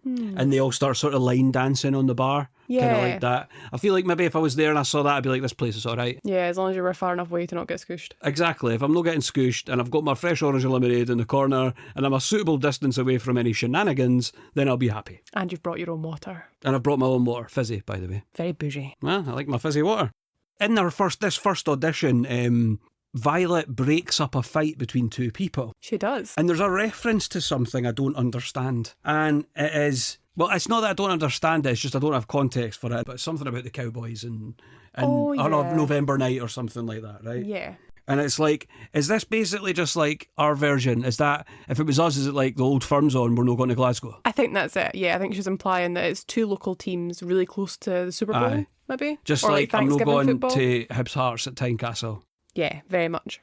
And they all start sort of line dancing on the bar. Kind Yeah. of like that. I feel like maybe if I was there and I saw that, I'd be like, this place is all right. Yeah, as long as you were far enough away to not get scooshed. Exactly. If I'm not getting scooshed and I've got my fresh orange and lemonade in the corner and I'm a suitable distance away from any shenanigans, then I'll be happy. And you've brought your own water. And I've brought my own water. Fizzy, by the way. Very bougie. Well, I like my fizzy water. In this first audition, Violet breaks up a fight between two people. She does. And there's a reference to something I don't understand. And it is, well, it's not that I don't understand it, it's just I don't have context for it, but it's something about the Cowboys and Oh, or yeah. November Night or something like that, right? Yeah. And it's like, is this basically just like our version? Is that, if it was us, is it like the old firm's on, we're not going to Glasgow? I think that's it. Yeah, I think she's implying that it's two local teams really close to the Super Bowl, Aye. maybe? Just Or like I'm not Thanksgiving going football. to Hibs Hearts at Tynecastle. Yeah, very much.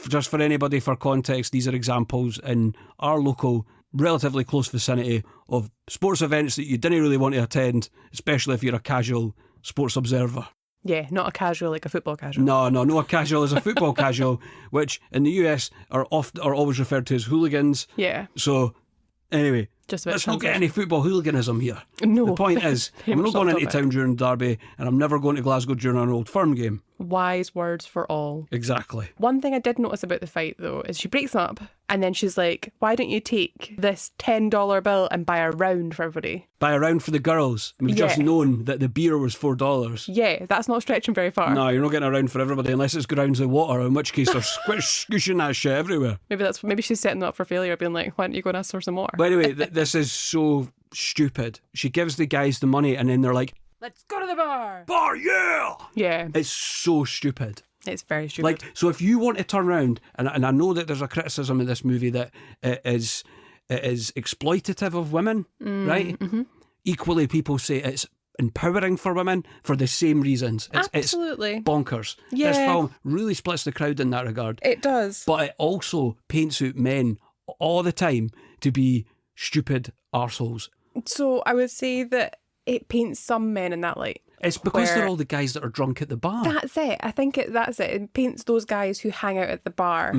Just for anybody, for context, these are examples in our local, relatively close vicinity of sports events that you didn't really want to attend, especially if you're a casual sports observer. Yeah, not a casual, like a football casual. No, a casual is a football casual, which in the US are always referred to as hooligans. Yeah, So, anyway, just about let's not get translation. any football hooliganism here. No. The point is, Very I'm much not going not into topic. town during Derby, and I'm never going to Glasgow during an Old Firm game. Wise words for all. Exactly. One thing I did notice about the fight, though, is she breaks them up and then she's like, why don't you take this $10 bill and buy a round for everybody? Buy a round for the girls. We've just known that the beer was $4. Yeah, that's not stretching very far. No, you're not getting a round for everybody unless it's grounds of water, in which case they're squishing that shit everywhere. Maybe she's setting them up for failure, being like, why don't you go and ask for some more? By the way, this is so stupid. She gives the guys the money and then they're like, Let's go to the bar. bar, yeah! Yeah. It's so stupid. It's very stupid. Like, so if you want to turn around, and I know that there's a criticism in this movie that it is exploitative of women, right? Mm-hmm. Equally, people say it's empowering for women for the same reasons. Absolutely. It's bonkers. Yeah. This film really splits the crowd in that regard. It does. But it also paints out men all the time to be stupid arseholes. So I would say that it paints some men in that light. It's because they're all the guys that are drunk at the bar. That's it. I think that's it. It paints those guys who hang out at the bar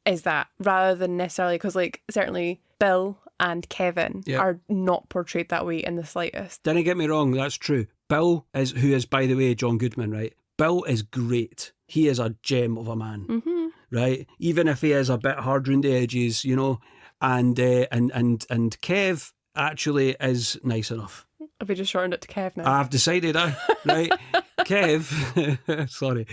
is that, rather than necessarily, because like certainly Bill and Kevin are not portrayed that way in the slightest. Didn't get me wrong, that's true. Bill who is, by the way, John Goodman, right? Bill is great. He is a gem of a man, right? Even if he is a bit hard round the edges, you know, and Kev actually is nice enough. Have we just shortened it to Kev now? I've decided, right? Kev, sorry.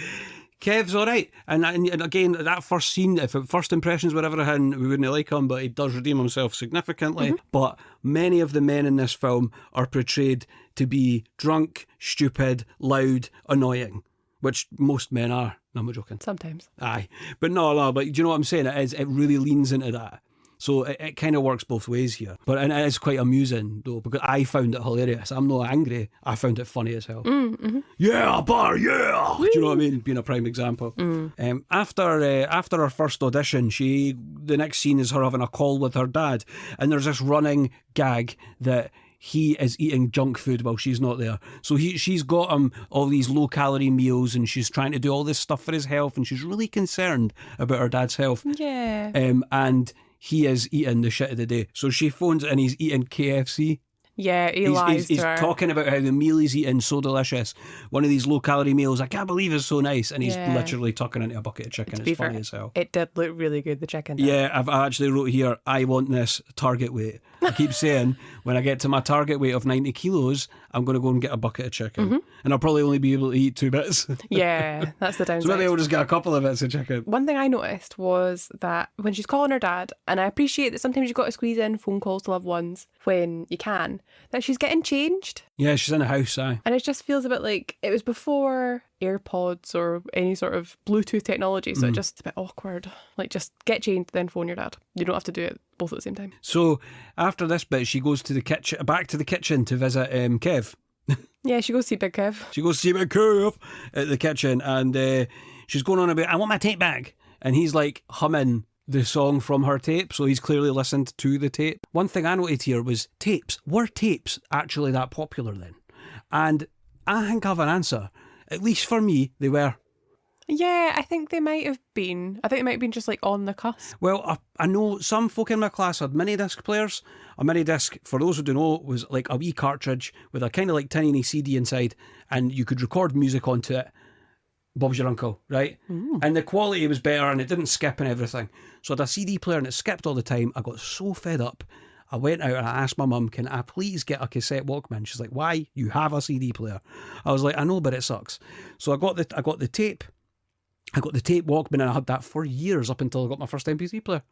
Kev's all right. And again, that first scene, if first impressions were ever had, we wouldn't like him, but he does redeem himself significantly. But many of the men in this film are portrayed to be drunk, stupid, loud, annoying, which most men are. No, I'm not joking. Sometimes. Aye. But no, but do you know what I'm saying? It really leans into that. So it kind of works both ways here. But and it is quite amusing, though, because I found it hilarious. I'm not angry. I found it funny as hell. Yeah, bar, yeah! Woo! Do you know what I mean? Being a prime example. After her first audition, the next scene is her having a call with her dad. And there's this running gag that he is eating junk food while she's not there. So she's got him all these low-calorie meals and she's trying to do all this stuff for his health and she's really concerned about her dad's health. Yeah. And he is eating the shit of the day. So she phones and he's eating KFC. Yeah, he lies he's to her. talking about how the meal he's eating so delicious. One of these low-calorie meals, I can't believe it's so nice. And he's literally tucking into a bucket of chicken. It's funny as hell. It did look really good, the chicken. Yeah, I actually wrote here, I want this target weight. I keep saying, when I get to my target weight of 90 kilos, I'm going to go and get a bucket of chicken. And I'll probably only be able to eat 2 bits. Yeah, that's the downside. So maybe I'll just get a couple of bits of chicken. One thing I noticed was that when she's calling her dad, and I appreciate that sometimes you've got to squeeze in phone calls to loved ones when you can, that she's getting changed. Yeah, she's in a house, aye. And it just feels a bit like it was before AirPods or any sort of Bluetooth technology, so it's just a bit awkward. Like, just get changed, then phone your dad. You don't have to do it both at the same time. So after this bit, she goes to the kitchen, back to the kitchen to visit Kev. Yeah, she goes see Big Kev. She goes to see Big Kev at the kitchen, and she's going on about, I want my tape back. And he's like humming the song from her tape, so he's clearly listened to the tape. One thing I noted here was tapes. Were tapes actually that popular then? And I think I have an answer. At least for me, they were. Yeah, I think they might have been. I think they might have been just like on the cusp. Well, I know some folk in my class had mini disc players. A mini disc, for those who don't know, was like a wee cartridge with a kind of like tiny CD inside, and you could record music onto it. Bob's your uncle, right? And the quality was better and it didn't skip and everything. So I had a CD player and it skipped all the time. I got so fed up. I went out and I asked my mum, can I please get a cassette Walkman? She's like, why? You have a CD player. I was like, I know, but it sucks. So I got the tape. I got the tape Walkman and I had that for years up until I got my first MP3 player.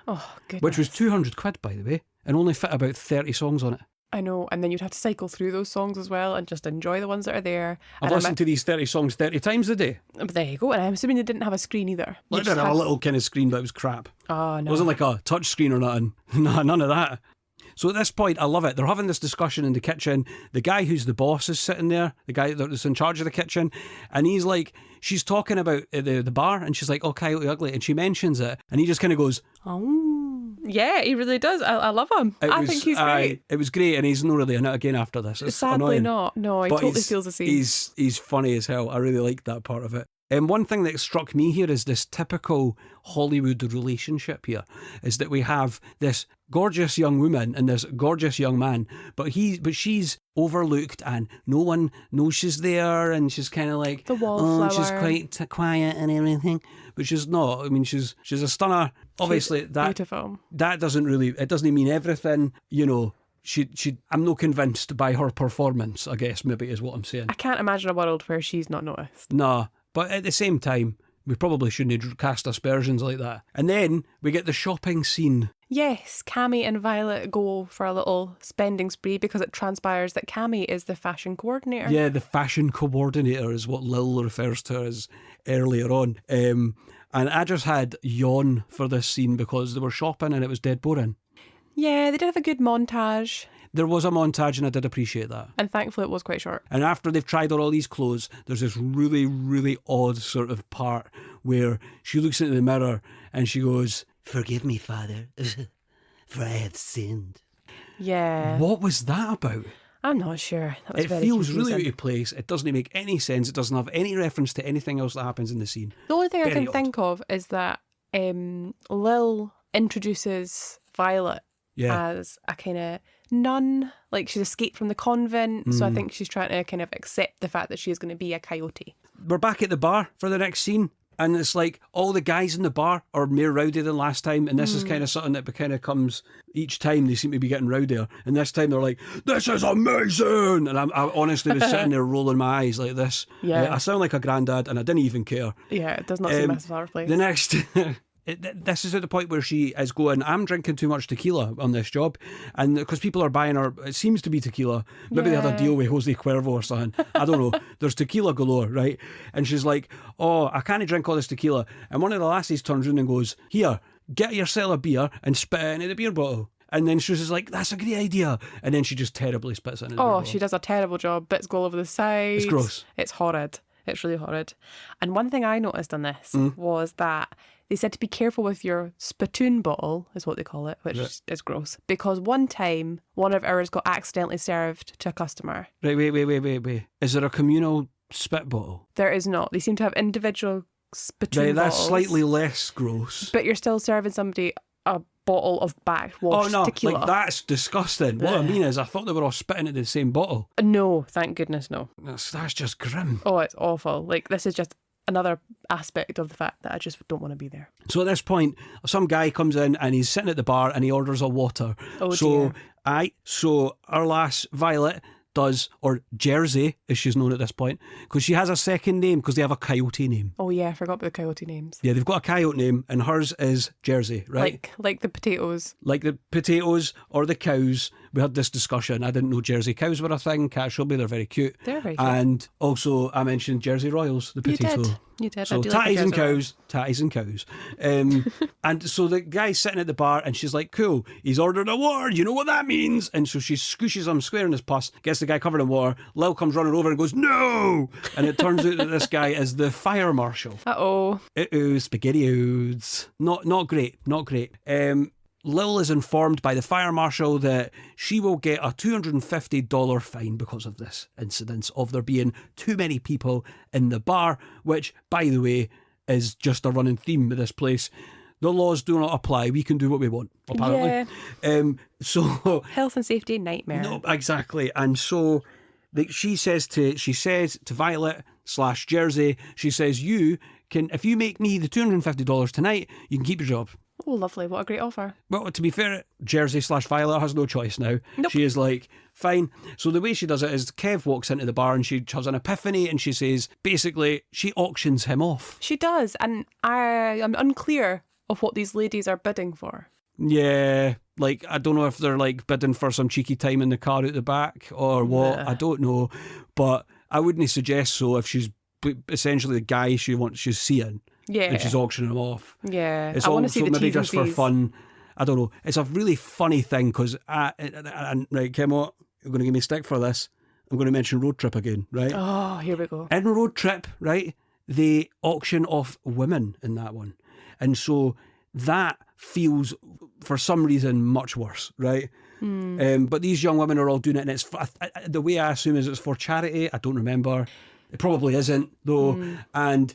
Oh, goodness. Which was £200, by the way, and only fit about 30 songs on it. I know, and then you'd have to cycle through those songs as well and just enjoy the ones that are there. I've listened to these 30 songs 30 times a day. But there you go, and I'm assuming they didn't have a screen either. I did have a little kind of screen, but it was crap. Oh, no. It wasn't like a touch screen or nothing. No, none of that. So at this point, I love it. They're having this discussion in the kitchen. The guy who's the boss is sitting there, the guy that's in charge of the kitchen, and he's like, she's talking about the bar, and she's like, oh, Coyote Ugly, and she mentions it, and he just kind of goes, oh. Yeah, he really does. I love him. I think he's great. It was great, and he's not really in it again after this. It's sadly annoying. not. No, he totally feels the same. He's funny as hell. I really like that part of it. One thing that struck me here is this typical Hollywood relationship here, is that we have this gorgeous young woman and this gorgeous young man, but she's overlooked and no one knows she's there, and she's kind of like the wallflower. she's quite quiet and everything, but she's not. I mean, she's a stunner. Obviously, She's that beautiful. That doesn't mean everything, you know. I'm not convinced by her performance, I guess, maybe is what I'm saying. I can't imagine a world where she's not noticed. Nah, but at the same time, we probably shouldn't have cast aspersions like that. And then we get the shopping scene. Yes, Cammy and Violet go for a little spending spree because it transpires that Cammy is the fashion coordinator. Yeah, the fashion coordinator is what Lil refers to her as earlier on. And I just had yawn for this scene because they were shopping and it was dead boring. Yeah, they did have a good montage. There was a montage and I did appreciate that. And thankfully it was quite short. And after they've tried on all these clothes, there's this really, really odd sort of part where she looks into the mirror and she goes, "Forgive me, Father, for I have sinned." Yeah. What was that about? I'm not sure. That was It very feels confusing. really out of place. It doesn't make any sense. It doesn't have any reference to anything else that happens in the scene. The only thing I Very can odd. think of is that Lil introduces Violet Yeah. as a kind of nun, like she's escaped from the convent, so I think she's trying to kind of accept the fact that she is going to be a coyote. We're back at the bar for the next scene. And it's like all the guys in the bar are more rowdy than last time. And this is kind of something that kind of comes each time. They seem to be getting rowdier. And this time they're like, "This is amazing." And I honestly was sitting there rolling my eyes like this. Yeah. I sound like a granddad and I didn't even care. Yeah, it does not seem as far place. The next... This is at the point where she is going, "I'm drinking too much tequila on this job." And because people are buying her, it seems to be tequila. Maybe they had a Yeah. deal with Jose Cuervo or something. I don't know. There's tequila galore, right? And she's like, "Oh, I can't drink all this tequila." And one of the lassies turns around and goes, "Here, get yourself a beer and spit it into the beer bottle." And then she's just like, "That's a great idea." And then she just terribly spits it into the beer Oh, bottle. she does a terrible job. Bits go all over the sides. It's gross. It's horrid. It's really horrid. And one thing I noticed on this was that they said to be careful with your spittoon bottle, is what they call it, which is gross. Because one time, one of ours got accidentally served to a customer. Right, wait. Is there a communal spit bottle? There is not. They seem to have individual spittoon Right, that's bottles. slightly less gross. But you're still serving somebody a bottle of backwash Oh no, tequila. like that's disgusting. What I mean is, I thought they were all spitting into the same bottle. No, thank goodness no. That's just grim. Oh, it's awful. Like, this is just another aspect of the fact that I just don't want to be there. So at this point, some guy comes in and he's sitting at the bar and he orders a water. Oh, so dear. So our lass Violet does, or Jersey as she's known at this point, because she has a second name because they have a coyote name. Oh yeah, I forgot about the coyote names. Yeah, they've got a coyote name and hers is Jersey, right? Like the potatoes. Like the potatoes or the cows. We had this discussion. I didn't know Jersey cows were a thing. Casually, they're very cute. They're very cute. And also, I mentioned Jersey Royals, the You potato. did. You did. So I do like tatties the and Jersey cows. And so the guy's sitting at the bar and she's like, "Cool, he's ordered a water. You know what that means?" And so she scooshes him square in his pus, gets the guy covered in water. Lil comes running over and goes, "No!" And it turns out that this guy is the fire marshal. Uh-oh. Spaghetti-oos. Not great. Lil is informed by the fire marshal that she will get a $250 fine because of this incident of there being too many people in the bar, which, by the way, is just a running theme with this place. The laws do not apply. We can do what we want, apparently. So Health and safety nightmare. no, exactly. And so she says to Violet / Jersey, she says, "You can, if you make me the $250 tonight, you can keep your job." Oh, lovely. What a great offer. Well, to be fair, Jersey / Violet has no choice now. Nope. She is like, fine. So the way she does it is Kev walks into the bar and she has an epiphany and she says, basically, she auctions him off. She does, and I am unclear of what these ladies are bidding for. Yeah, like, I don't know if they're like bidding for some cheeky time in the car out the back or what. Nah. I don't know. But I wouldn't suggest so if she's essentially the guy she's seeing. Yeah. And she's auctioning him off. Yeah. It's I want to also see the maybe T's and just for C's. fun. I don't know. It's a really funny thing because, right, Kemo, you're going to give me stick for this. I'm going to mention Road Trip again, right? Oh, here we go. In Road Trip, right, they auction off women in that one. And so that feels, for some reason, much worse, right? But these young women are all doing it, and it's the way I assume is it's for charity. I don't remember. It probably isn't, though. And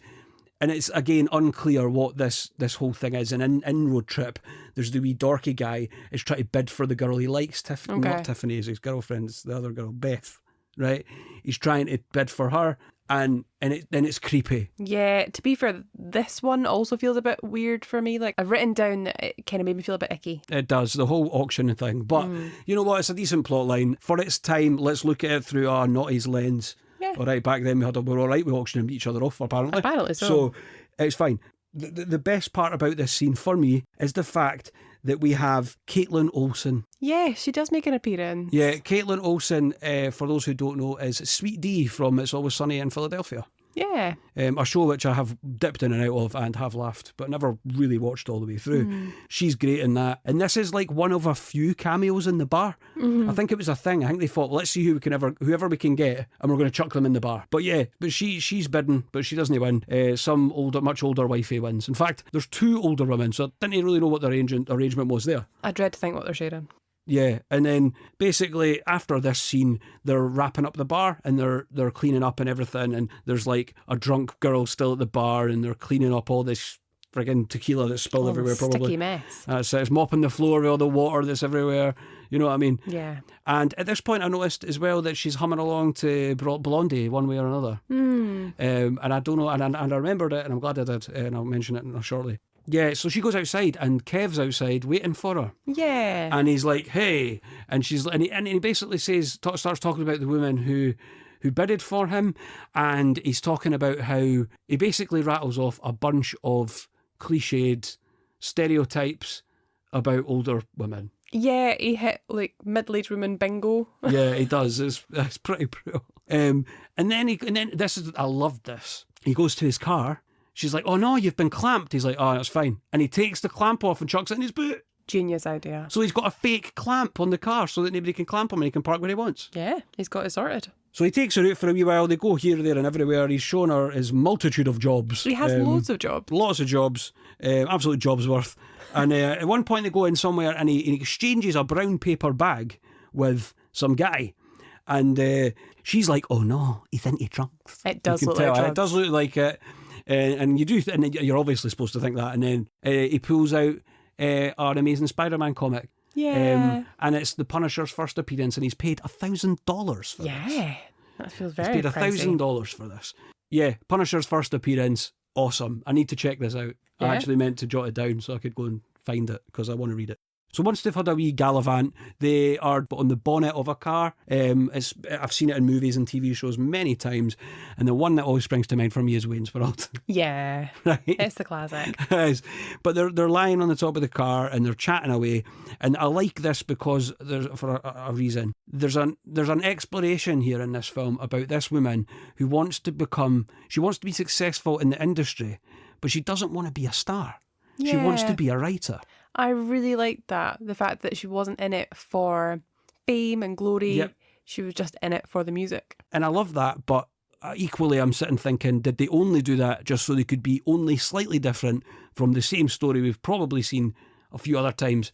And it's, again, unclear what this whole thing is. And in Road Trip, there's the wee dorky guy is trying to bid for the girl he likes. Not Tiffany, is his girlfriend, it's the other girl, Beth, right? He's trying to bid for her, and it's creepy. Yeah, to be fair, this one also feels a bit weird for me. Like, I've written down that it kind of made me feel a bit icky. It does, the whole auction thing. But you know what? It's a decent plot line. For its time, let's look at it through our naughty's lens. Yeah. All right, back then we were all right with auctioning each other off, apparently. Apparently so. It's fine. The best part about this scene for me is the fact that we have Caitlin Olsen. Yeah, she does make an appearance. Yeah, Caitlin Olsen, for those who don't know, is Sweet Dee from It's Always Sunny in Philadelphia. Yeah. A show which I have dipped in and out of and have laughed, but never really watched all the way through. She's great in that. And this is like one of a few cameos in the bar. I think it was a thing. I think they thought, let's see whoever we can get, and we're going to chuck them in the bar. But yeah, but she's bidding, but she doesn't win. Some much older wifey wins. In fact, there's 2 older women, so I didn't really know what the arrangement was there. I dread to think what they're sharing. Yeah, and then basically after this scene, they're wrapping up the bar and they're cleaning up and everything, and there's like a drunk girl still at the bar, and they're cleaning up all this friggin' tequila that's spilled everywhere. Probably sticky mess. So it's mopping the floor with all the water that's everywhere. You know what I mean? Yeah. And at this point, I noticed as well that she's humming along to Blondie one way or another. And I don't know, and I remembered it, and I'm glad I did, and I'll mention it shortly. Yeah, so she goes outside, and Kev's outside waiting for her. Yeah. And he's like, hey. And he basically starts talking about the woman who bidded for him. And he's talking about how he basically rattles off a bunch of cliched stereotypes about older women. Yeah, he hit like middle-aged woman bingo. Yeah, he does. It's pretty brutal. And then I loved this. He goes to his car. She's like, oh no, you've been clamped. He's like, oh, that's fine. And he takes the clamp off and chucks it in his boot. Genius idea. So he's got a fake clamp on the car so that nobody can clamp him and he can park where he wants. Yeah, he's got it sorted. So he takes her out for a wee while. They go here, there and everywhere. He's shown her his multitude of jobs. He has loads of jobs. Lots of jobs. Absolute jobs worth. And at one point they go in somewhere and he exchanges a brown paper bag with some guy. And she's like, oh no, he's into drugs. It does look like drugs. It does look like it. And you do, and you're obviously supposed to think that. And then he pulls out our Amazing Spider-Man comic. Yeah. And it's the Punisher's first appearance, and he's paid $1,000 for this. Yeah, that feels very He's paid pricey. $1,000 for this. Yeah, Punisher's first appearance, awesome. I need to check this out. Yeah. I actually meant to jot it down so I could go and find it because I want to read it. So once they've had a wee gallivant, they are on the bonnet of a car. I've seen it in movies and TV shows many times, and the one that always springs to mind for me is Wayne's World. Yeah, right? It's the classic. Yes. But they're lying on the top of the car and they're chatting away, and I like this because for a reason. There's an exploration here in this film about this woman who wants to be successful in the industry, but she doesn't want to be a star. Yeah. She wants to be a writer. I really liked that. The fact that she wasn't in it for fame and glory. Yep. She was just in it for the music. And I love that, but equally I'm sitting thinking, did they only do that just so they could be only slightly different from the same story we've probably seen a few other times?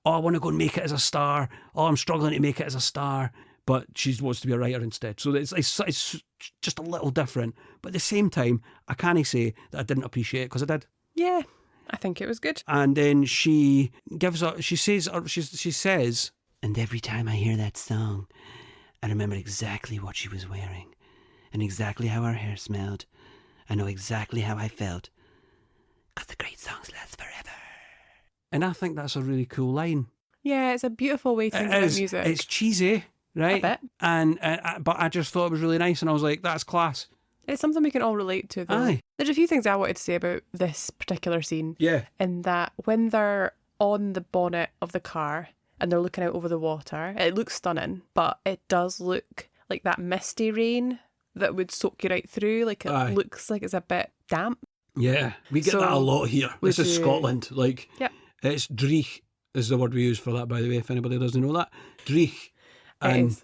Oh, I want to go and make it as a star. Oh, I'm struggling to make it as a star. But she wants to be a writer instead. So it's just a little different. But at the same time, I can't say that I didn't appreciate it because I did. Yeah, I think it was good. And then she says, and every time I hear that song, I remember exactly what she was wearing and exactly how her hair smelled. I know exactly how I felt because the great songs last forever. And I think that's a really cool line. Yeah, it's a beautiful way to think about music. It's cheesy, right? A bit. But I just thought it was really nice, and I was like, that's class. It's something we can all relate to, though. Aye. There's a few things I wanted to say about this particular scene. Yeah. In that when they're on the bonnet of the car and they're looking out over the water, it looks stunning, but it does look like that misty rain that would soak you right through. Like it looks like it's a bit damp. Yeah, we get that a lot here. This is Scotland. Like, yep. It's dreich is the word we use for that, by the way, if anybody doesn't know that. Dreich. And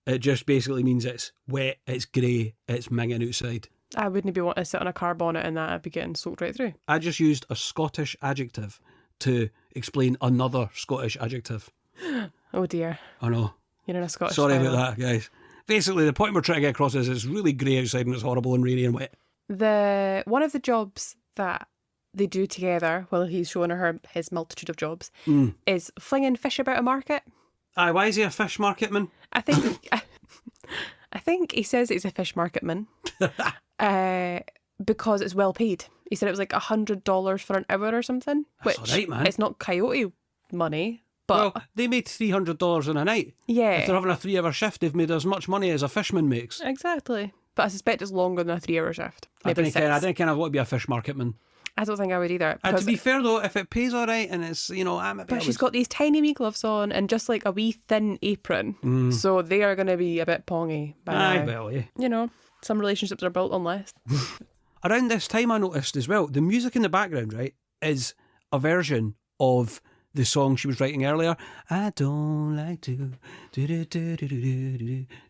it just basically means it's wet, it's grey, it's minging outside. I wouldn't be wanting to sit on a car bonnet and that I'd be getting soaked right through. I just used a Scottish adjective to explain another Scottish adjective. Oh dear. I know. You're in a Scottish Sorry style. about that, guys. Basically, the point we're trying to get across is it's really grey outside and it's horrible and rainy and wet. One of the jobs that they do together while he's showing her his multitude of jobs is flinging fish about a market. Aye, why is he a fish marketman? I think I think he says he's a fish marketman because it's well paid. He said it was like $100 for an hour or something. That's which all right, man. It's not Coyote money, but Well, they made $300 in a night. yeah, If they're having a 3-hour shift, they've made as much money as a fishman makes. exactly. But I suspect it's longer than a 3-hour shift. I Maybe didn't kind of want to be a fish marketman. I don't think I would either. And because- to be fair though, if it pays all right and it's, But she's got these tiny wee gloves on and just like a wee thin apron. So they are going to be a bit pongy. By Aye, now. well, yeah. You know, some relationships are built on less. Around this time I noticed as well, the music in the background, right, is a version of the song she was writing earlier. I don't like to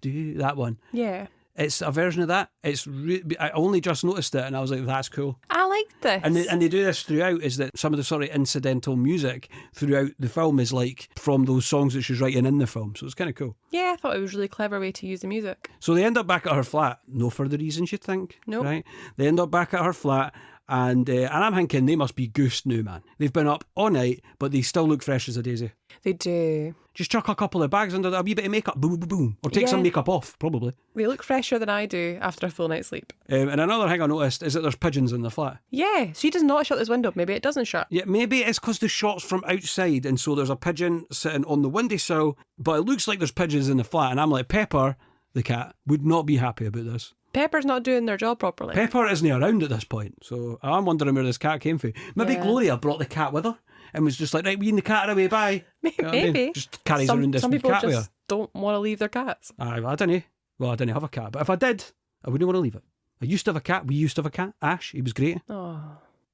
do that one. Yeah. It's a version of that. I only just noticed it and I was like, that's cool. I like this. And they do this throughout, is that some of the sort of incidental music throughout the film is like from those songs that she's writing in the film. So it's kind of cool. Yeah, I thought it was a really clever way to use the music. So they end up back at her flat. No further reasons you'd think. Nope. Right? They end up back at her flat and I'm thinking they must be goosed now, man. They've been up all night, but they still look fresh as a daisy. They do. Just chuck a couple of bags under a wee bit of makeup, boom, boom, boom. Or take some Yeah. makeup off, probably. They look fresher than I do after a full night's sleep. And another thing I noticed is that there's pigeons in the flat. Yeah, she does not shut this window. Maybe it doesn't shut. Yeah, maybe it's because the shot's from outside and so there's a pigeon sitting on the windowsill, but it looks like there's pigeons in the flat. And I'm like, Pepper, the cat, would not be happy about this. Pepper's not doing their job properly. Pepper isn't around at this point, so I'm wondering where this cat came from. Maybe Yeah. Gloria brought the cat with her and was just like, right, we and the cat are away, bye. You know what I mean? Maybe. Just carries around this some wee people cat with her. just don't want to leave their cats. I don't know. Well, I didn't have a cat, but if I did, I wouldn't want to leave it. I used to have a cat. We used to have a cat. Ash, he was great. Oh,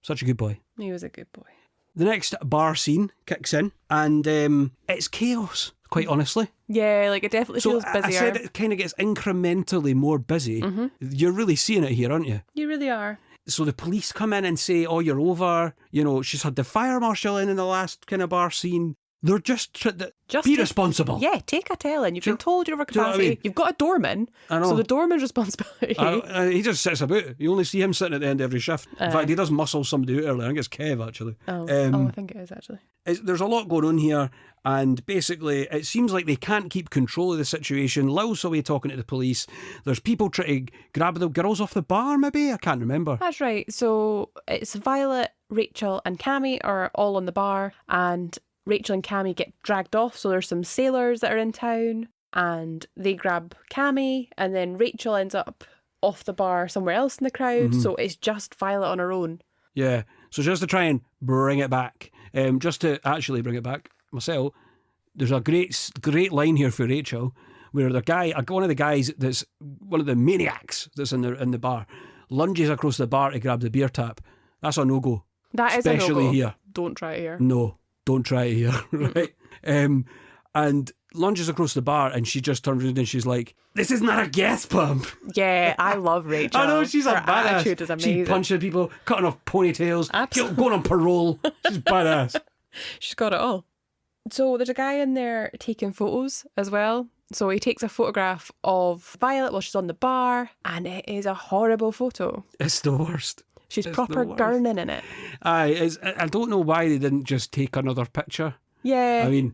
Such a good boy. he was a good boy. The next bar scene kicks in and it's chaos, quite honestly. Yeah, like it definitely So feels I busier. said it kind of gets incrementally more busy. You're really seeing it here, aren't you? You really are. So the police come in and say, oh, you're over. You know, she's had the fire marshal in the last kind of bar scene. They're just be take- responsible. Yeah, take a tell-in. You've been told you're over do you know what I capacity. mean? You've got a doorman, I know. so the doorman's responsibility. He just sits about. You only see him sitting at the end of every shift. In fact, he does muscle somebody out earlier. I think it's Kev, actually. I think it is actually. There's a lot going on here, and basically it seems like they can't keep control of the situation. Lil's away talking to the police. There's people trying to grab the girls off the bar, maybe? I can't remember. That's right. So it's Violet, Rachel, and Cammy are all on the bar, and Rachel and Cammy get dragged off. So there's some sailors that are in town, and they grab Cammy, and then Rachel ends up off the bar somewhere else in the crowd. So it's just Violet on her own. Yeah, so just to try and bring it back, just to actually bring it back myself, there's a great line here for Rachel where one of the guys that's one of the maniacs that's in the bar lunges across the bar to grab the beer tap. That's a no-go. That is Especially a no-go. here. Don't try it here. No, don't try it here, right? And lunges across the bar and she just turns around and she's like, this is not a gas pump. Yeah, I love Rachel. I know, she's a Her badass. attitude is amazing. She's punching people, cutting off ponytails, Absolutely. going on parole. She's badass. She's got it all. So there's a guy in there taking photos as well. So he takes a photograph of Violet while she's on the bar, and it is a horrible photo. It's the worst. She's It's proper the worst. gurning in it. I don't know why they didn't just take another picture. Yeah. I mean,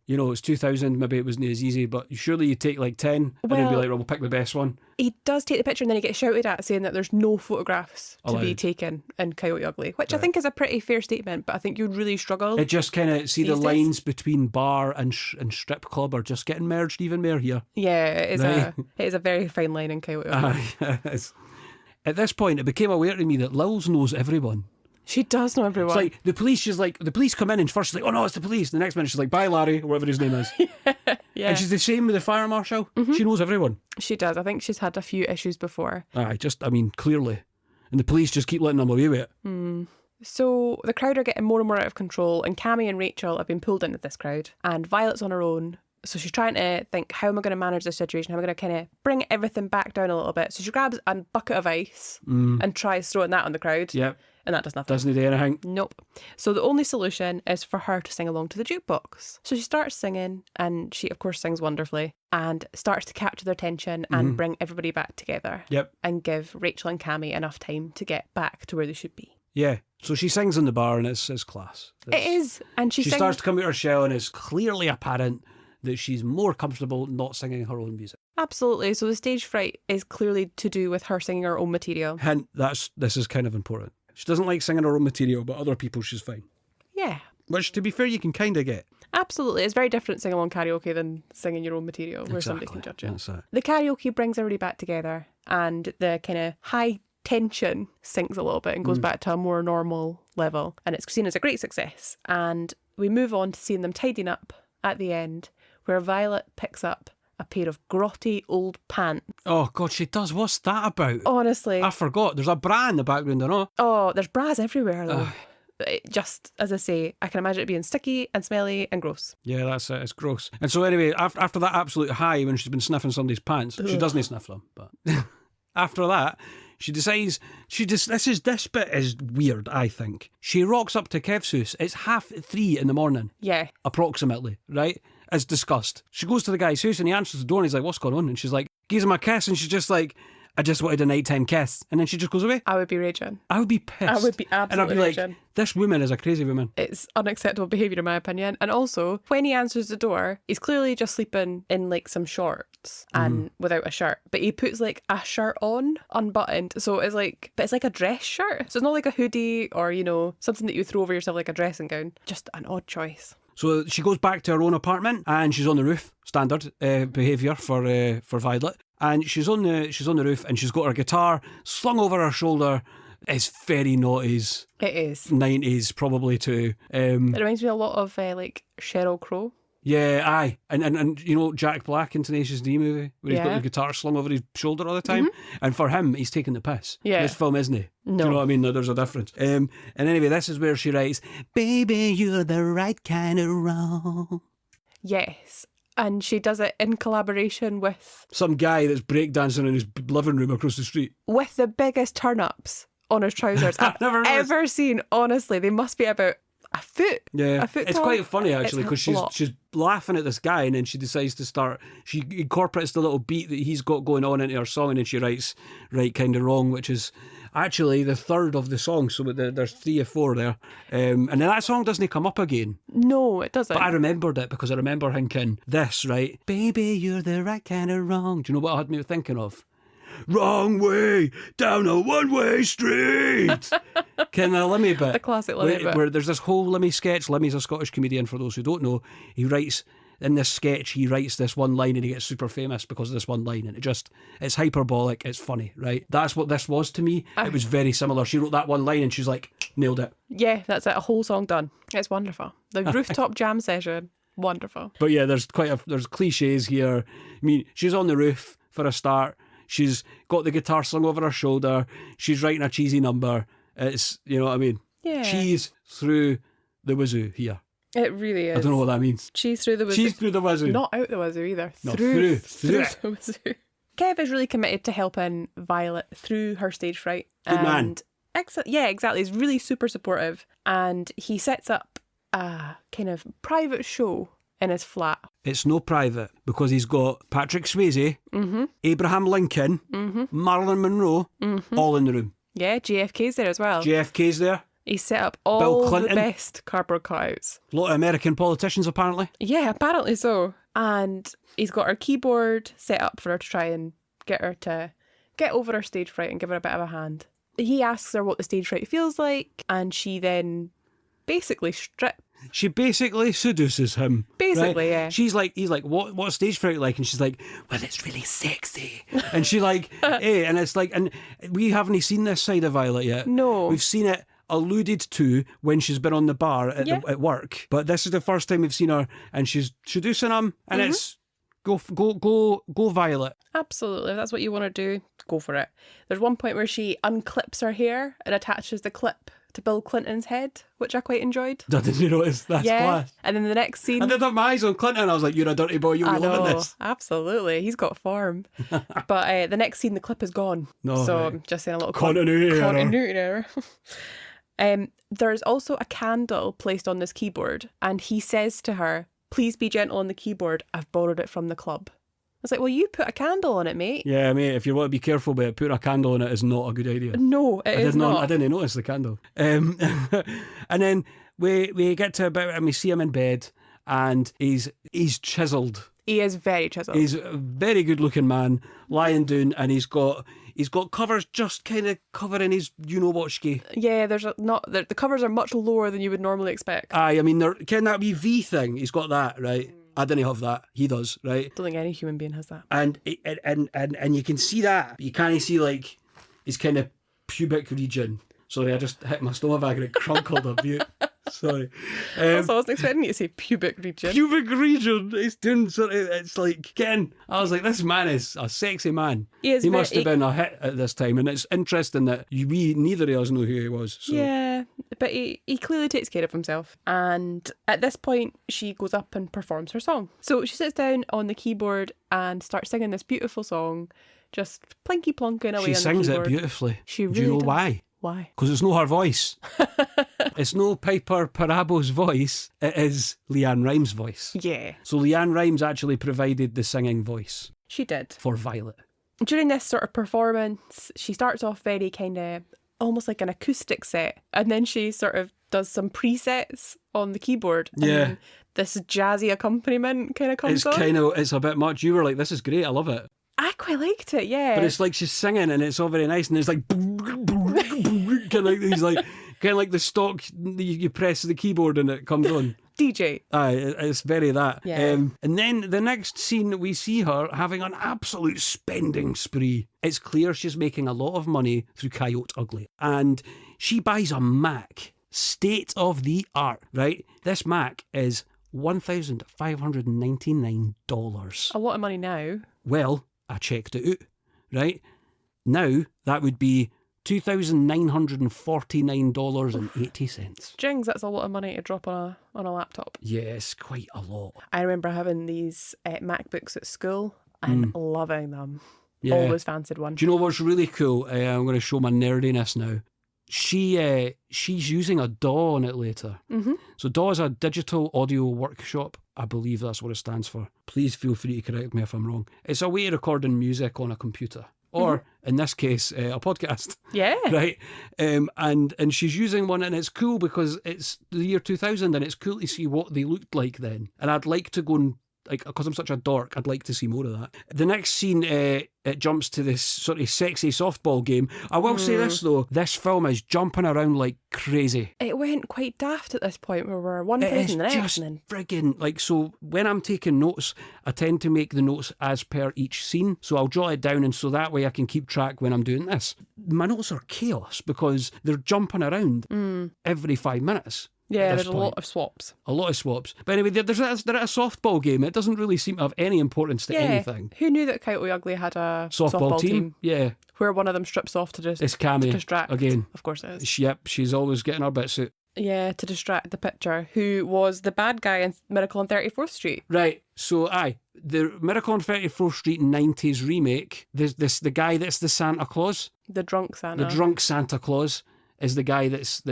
you know, it's 2000, maybe it wasn't as easy, but surely you take like 10 and then be Well- like, well, we'll pick the best one. He does take the picture and then he gets shouted at saying that there's no photographs to be Allowed. taken in Coyote Ugly, which I think is a pretty fair statement, but I think you'd really struggle. It just kind of, see the These days? lines between bar and strip club are just getting merged even more here. Yeah, it is, Right. it is a very fine line in Coyote Ugly. At this point, it became aware to me that Lils knows everyone. She does know everyone. It's like the police come in and first she's like, oh no, it's the police. The next minute she's like, bye Larry, or whatever his name is. yeah, And she's the same with the fire marshal. She knows everyone. she does. I think she's had a few issues before. Clearly. And the police just keep letting them away with it. So the crowd are getting more and more out of control, and Cammy and Rachel have been pulled into this crowd, and Violet's on her own. So she's trying to think, how am I going to manage this situation? How am I going to kind of bring everything back down a little bit? So she grabs a bucket of ice and tries throwing that on the crowd. Yep. and that does nothing. Doesn't do anything. Nope. So the only solution is for her to sing along to the jukebox. So she starts singing, and she, of course, sings wonderfully and starts to capture their attention and bring everybody back together. Yep. And give Rachel and Cammy enough time to get back to where they should be. Yeah. So she sings in the bar, and it's class. It is. And she starts to come out of her shell, and it's clearly apparent that she's more comfortable not singing her own music. Absolutely. So the stage fright is clearly to do with her singing her own material. Hint, this is kind of important. She doesn't like singing her own material, but other people she's fine. Yeah. Which, to be fair, you can kind of get. Absolutely. It's very different singing along karaoke than singing your own material where somebody can judge it. That's it. The karaoke brings everybody back together, and the kind of high tension sinks a little bit and goes back to a more normal level. And it's seen as a great success. And we move on to seeing them tidying up at the end, where Violet picks up a pair of grotty old pants. Oh, God, she does. What's that about? Honestly. I forgot. There's a bra in the background, I know. Oh, there's bras everywhere, though. Just, as I say, I can imagine it being sticky and smelly and gross. Yeah, that's it. It's gross. And so anyway, after that absolute high when she's been sniffing somebody's pants, she doesn't sniff them, but after that, she decides, this bit is weird, I think. She rocks up to Kev's house. It's 3:30 in the morning. Yeah. Approximately, right? As discussed. She goes to the guy's house and he answers the door and he's like, what's going on? And she's like, gives him a kiss, and she's just like, I just wanted a nighttime kiss. And then she just goes away. I would be raging. I would be pissed. I would be absolutely And I'd be like, raging. this woman is a crazy woman. It's unacceptable behaviour in my opinion. And also, when he answers the door, he's clearly just sleeping in like some shorts and without a shirt. But he puts like a shirt on, unbuttoned. So it's like, but it's like a dress shirt. So it's not like a hoodie or, you know, something that you throw over yourself like a dressing gown. Just an odd choice. So she goes back to her own apartment and she's on the roof. Standard behaviour for Violet. And she's on the roof and she's got her guitar slung over her shoulder. It's very noughties. It is. 90s probably too. It reminds me a lot of like Sheryl Crow. Yeah, aye. And you know Jack Black in Tenacious D movie where he's got the guitar slung over his shoulder all the time. And for him, he's taking the piss. Yeah. This film, isn't he? No. Do you know what I mean? There's a difference. And anyway, this is where she writes, "Baby, you're the right kind of wrong." Yes. And she does it in collaboration with... Some guy that's breakdancing in his living room across the street. With the biggest turn-ups on his trousers I've never noticed. ever seen. Honestly, they must be about a foot. Yeah, A foot it's tall. quite funny actually It's because a lot. she's laughing at this guy and then she decides to start. She incorporates the little beat that he's got going on into her song and then she writes "Right Kind of Wrong," which is actually the third of the song. So there's 3 or 4 there, and then that song doesn't come up again. No, it doesn't. But I remembered it because I remember thinking this, right? Baby, you're the right kind of wrong. Do you know what I had me thinking of? Wrong way down a one-way street. Ken the Lemmy bit. The classic Lemmy bit. Where there's this whole Lemmy sketch. Lemmy's a Scottish comedian, for those who don't know. He writes this one line and he gets super famous because of this one line, and it's hyperbolic, it's funny, right? That's what this was to me. It was very similar. She wrote that one line and she's like, nailed it. Yeah, that's it. A whole song done. It's wonderful. The rooftop jam session, wonderful. But yeah, there's cliches here. I mean, she's on the roof for a start. She's got the guitar slung over her shoulder. She's writing a cheesy number. It's, you know what I mean? Yeah. Cheese through the wazoo here. It really is. I don't know what that means. Cheese through the wazoo. Cheese through the wazoo. Not out the wazoo either. No, through through the wazoo. Kev is really committed to helping Violet through her stage fright. Good man. Yeah, exactly. He's really super supportive. And he sets up a kind of private show in his flat. It's no private because he's got Patrick Swayze, Abraham Lincoln, Marilyn Monroe, all in the room. Yeah, JFK's there as well. JFK's there. He set up Bill all the Clinton. best cardboard cutouts. A lot of American politicians, apparently. Yeah, apparently so. And he's got her keyboard set up for her to try and get her to get over her stage fright and give her a bit of a hand. He asks her what the stage fright feels like, and she then basically strips. She basically seduces him. Basically, right? yeah. He's like, what's stage fright like? And she's like, well, it's really sexy. And she like, hey, and it's like, and we haven't seen this side of Violet yet. No. We've seen it alluded to when she's been on the bar at work. But this is the first time we've seen her and she's seducing him and it's go Violet. Absolutely. If that's what you want to do, go for it. There's one point where she unclips her hair and attaches the clip to Bill Clinton's head, which I quite enjoyed. Didn't you notice? That's class. And then the next scene... I did have my eyes on Clinton. I was like, you're a dirty boy. You'll be loving this. Absolutely. He's got form. But the next scene, the clip is gone. No, so right. I'm just saying a little Continuity error. Continuity error. There's also a candle placed on this keyboard, and he says to her, "Please be gentle on the keyboard. I've borrowed it from the club." It's like, well, you put a candle on it, mate. Yeah, mate, if you want to be careful about it, putting a candle on it is not a good idea. No, it is not. I didn't notice the candle. And then we get to about, and we see him in bed, and he's chiselled. He is very chiseled. He's a very good looking man, lying down, and he's got covers just kind of covering his you-know-whatski. Yeah, the covers are much lower than you would normally expect. Aye, I mean, can that be V thing? He's got that, right? I didn't have that. He does, right? Don't think any human being has that. And you can see that. You can't see like his kind of pubic region. Sorry, I just hit my stomach bag and it crunkled a bit. Sorry. Also, I wasn't expecting you to say pubic region. Pubic region. It's doing sort of. It's like again. I was like, this man is a sexy man. He must have been a hit at this time, and it's interesting that we neither of us know who he was. So. Yeah, but he clearly takes care of himself. And at this point, she goes up and performs her song. So she sits down on the keyboard and starts singing this beautiful song, just plinky plonking away on the keyboard. She sings it beautifully. She really Do you know does. why? Why? Because it's not her voice. It's no Piper Parabo's voice. It is Leanne Rimes' voice. Yeah. So Leanne Rimes actually provided the singing voice. She did. For Violet. During this sort of performance, she starts off very kind of almost like an acoustic set. And then she sort of does some presets on the keyboard. And then this jazzy accompaniment kind of comes on. It's a bit much. You were like, this is great. I love it. I quite liked it, yeah. But it's like she's singing and it's all very nice and it's like kind of like the stock you press the keyboard and it comes on. DJ. Aye, it's very that. Yeah. And then the next scene we see her having an absolute spending spree. It's clear she's making a lot of money through Coyote Ugly. And she buys a Mac, state of the art, right? This Mac is $1,599. A lot of money now. Well, I checked it out, right? Now, that would be $2,949.80. Jings, that's a lot of money to drop on a laptop. Yes, quite a lot. I remember having these MacBooks at school and loving them. Yeah. Always fancied one. Do you know what's really cool? I'm going to show my nerdiness now. She's using a DAW on it later. Mm-hmm. So DAW is a digital audio workshop. I believe that's what it stands for. Please feel free to correct me if I'm wrong. It's a way of recording music on a computer. Or, in this case, a podcast. Yeah. Right? And she's using one, and it's cool because it's the year 2000, and it's cool to see what they looked like then. And I'd like to go and, because I'm such a dork, I'd like to see more of that. The next scene, it jumps to this sort of sexy softball game. I will say this, though. This film is jumping around like crazy. It went quite daft at this point where we're one place and the next. It is just friggin', so when I'm taking notes, I tend to make the notes as per each scene. So I'll jot it down, and so that way I can keep track when I'm doing this. My notes are chaos because they're jumping around every 5 minutes. Yeah, there's a lot of swaps. A lot of swaps. But anyway, they're at a softball game. It doesn't really seem to have any importance to anything. Who knew that Coyote Ugly had a softball team? Yeah. Where one of them strips off to just it's Cammy, to distract. Again. Of course it is. Yep, she's always getting her bits out. Yeah, to distract the picture, who was the bad guy in Miracle on 34th Street. Right, so the Miracle on 34th Street 90s remake, the guy that's the Santa Claus. The drunk Santa. The drunk Santa Claus is the guy that's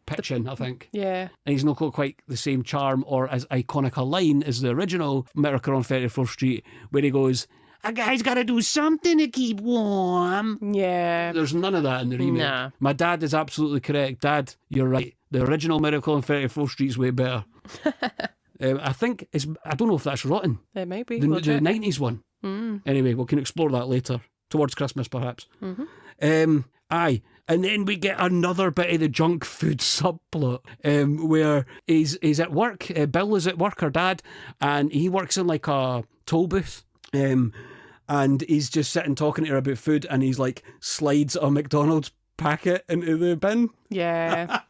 pitching, I think. Yeah. And he's not got quite the same charm or as iconic a line as the original Miracle on 34th Street, where he goes, "A guy's got to do something to keep warm." Yeah. There's none of that in the remake. Nah. My dad is absolutely correct. Dad, you're right. The original Miracle on 34th Street's way better. I think I don't know if that's rotten. It might be. The 90s one. Anyway, we can explore that later. Towards Christmas, perhaps. Aye. And then we get another bit of the junk food subplot where he's at work. Bill is at work, her dad, and he works in like a toll booth. And he's just sitting talking to her about food, and he's like slides a McDonald's packet into the bin. Yeah.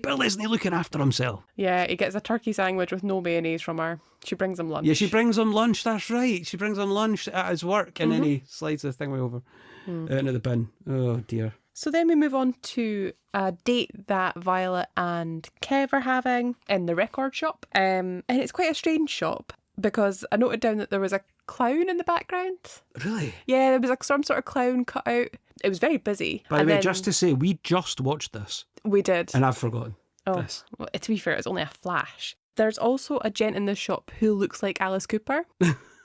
Bill isn't he looking after himself? Yeah, he gets a turkey sandwich with no mayonnaise from her. She brings him lunch. Yeah, she brings him lunch, that's right. She brings him lunch at his work, and then he slides the thing way over into the bin. Oh, dear. So then we move on to a date that Violet and Kev are having in the record shop. And it's quite a strange shop because I noted down that there was a clown in the background. Really? Yeah, there was like some sort of clown cut out. It was very busy. By the way, just to say, we just watched this. We did. And I've forgotten. Oh, this. well, to be fair, it's only a flash. There's also a gent in the shop who looks like Alice Cooper.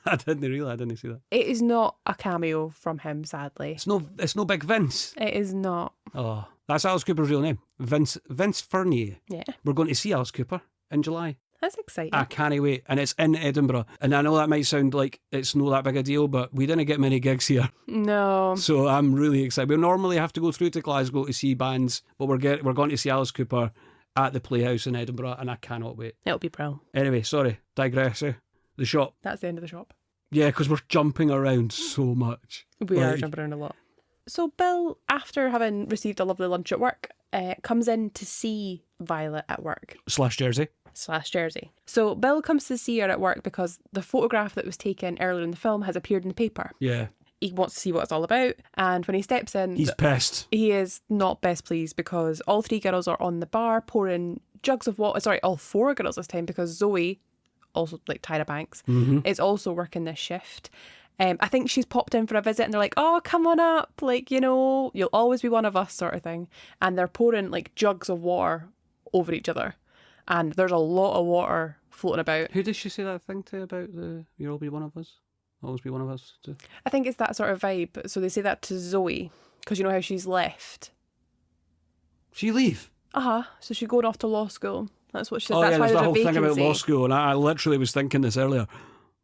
I didn't see that. It is not a cameo from him, sadly. It's no Big Vince. It is not. Oh, that's Alice Cooper's real name. Vince Fernier. Yeah. We're going to see Alice Cooper in July. That's exciting. I can't wait. And it's in Edinburgh. And I know that might sound like it's not that big a deal, but we didn't get many gigs here. No. So I'm really excited. We normally have to go through to Glasgow to see bands, but we're going to see Alice Cooper at the Playhouse in Edinburgh, and I cannot wait. It'll be brilliant. Anyway, sorry, digress. The shop. That's the end of the shop. Yeah, because we're jumping around so much. We are jumping around a lot. So Bill, after having received a lovely lunch at work, comes in to see Violet at work. /Jersey. /Jersey. So Bill comes to see her at work because the photograph that was taken earlier in the film has appeared in the paper. Yeah. He wants to see what it's all about, and when he steps in... He's pissed. He is not best pleased because all three girls are on the bar pouring jugs of water. Sorry, all four girls this time, because Zoe, also like Tyra Banks, is also working this shift. I think she's popped in for a visit and they're like, oh, come on up, like, you know, you'll always be one of us sort of thing. And they're pouring like jugs of water over each other. And there's a lot of water floating about. Who did she say that thing to about you'll all be one of us? Always be one of us too? I think it's that sort of vibe. So they say that to Zoe, because you know how she's left. She leave? So she's going off to law school. That's what she says. Oh, That's yeah, why there's the there's whole a thing vacancy. about law school, and I literally was thinking this earlier.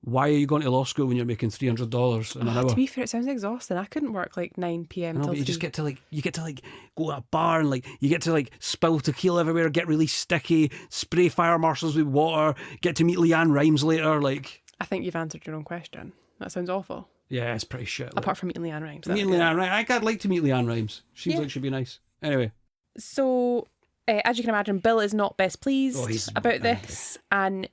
Why are you going to law school when you're making $300 an hour? To be fair, it sounds exhausting. I couldn't work like 9 p.m. No, till but you 3. just get to go to a bar and you get to spill tequila everywhere, get really sticky, spray fire marshals with water, get to meet Leanne Rimes later. I think you've answered your own question. That sounds awful. Yeah, it's pretty shit. Apart from meeting Leanne Rimes. Meeting Leanne Rimes, I'd like to meet Leanne Rimes. Seems like she'd be nice. Anyway. So, as you can imagine, Bill is not best pleased he's about angry. this, and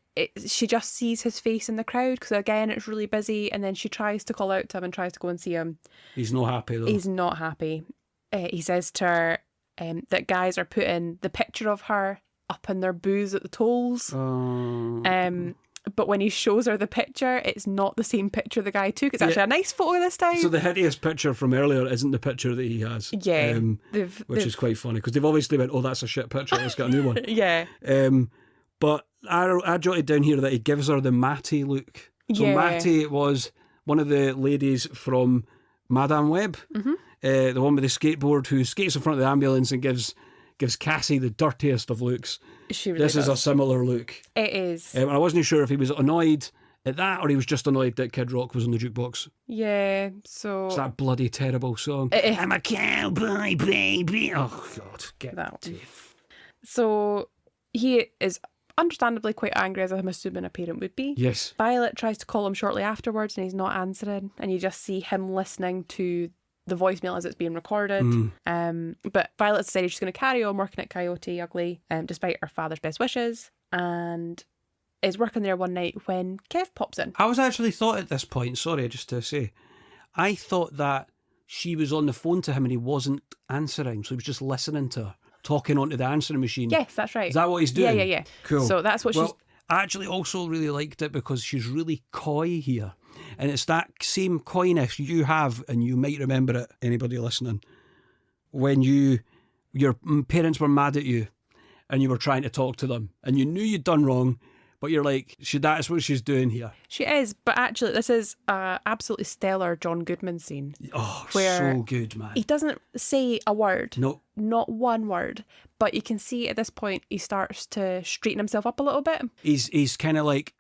she just sees his face in the crowd because again it's really busy, and then she tries to call out to him and tries to go and see him. He's not happy though. He's not happy. He says to her that guys are putting the picture of her up in their booths at the tolls. But when he shows her the picture, it's not the same picture the guy took. It's actually a nice photo this time. So the hideous picture from earlier isn't the picture that he has. Yeah. Which is quite funny because they've obviously went, oh, that's a shit picture, let's get a new one. Yeah. But I jotted down here that he gives her the Matty look. So Matty was one of the ladies from Madame Web, the one with the skateboard who skates in front of the ambulance and gives Cassie the dirtiest of looks. She really This is does. a similar look. It is. I wasn't sure if he was annoyed at that or he was just annoyed that Kid Rock was on the jukebox. Yeah, so... It's that bloody terrible song. I'm a cowboy, baby. Oh, God. Get That that. one. So he is understandably quite angry, as I'm assuming a parent would be. Yes. Violet tries to call him shortly afterwards and he's not answering, and you just see him listening to the voicemail as it's being recorded. But Violet decided she's going to carry on working at Coyote Ugly despite her father's best wishes, and is working there one night when Kev pops in. I was actually thought at this point, sorry, just to say, I thought that she was on the phone to him and he wasn't answering, so he was just listening to her, talking onto the answering machine. Yes, that's right. Is that what he's doing? Yeah. Cool. So that's what she's... I actually also really liked it because she's really coy here. And it's that same coyness you have, and you might remember it, anybody listening, when your parents were mad at you and you were trying to talk to them and you knew you'd done wrong, but you're like, that's what she's doing here. She is, but actually this is a absolutely stellar John Goodman scene. Oh, where so good, man. He doesn't say a word. No. Not one word. But you can see at this point he starts to straighten himself up a little bit. He's kind of like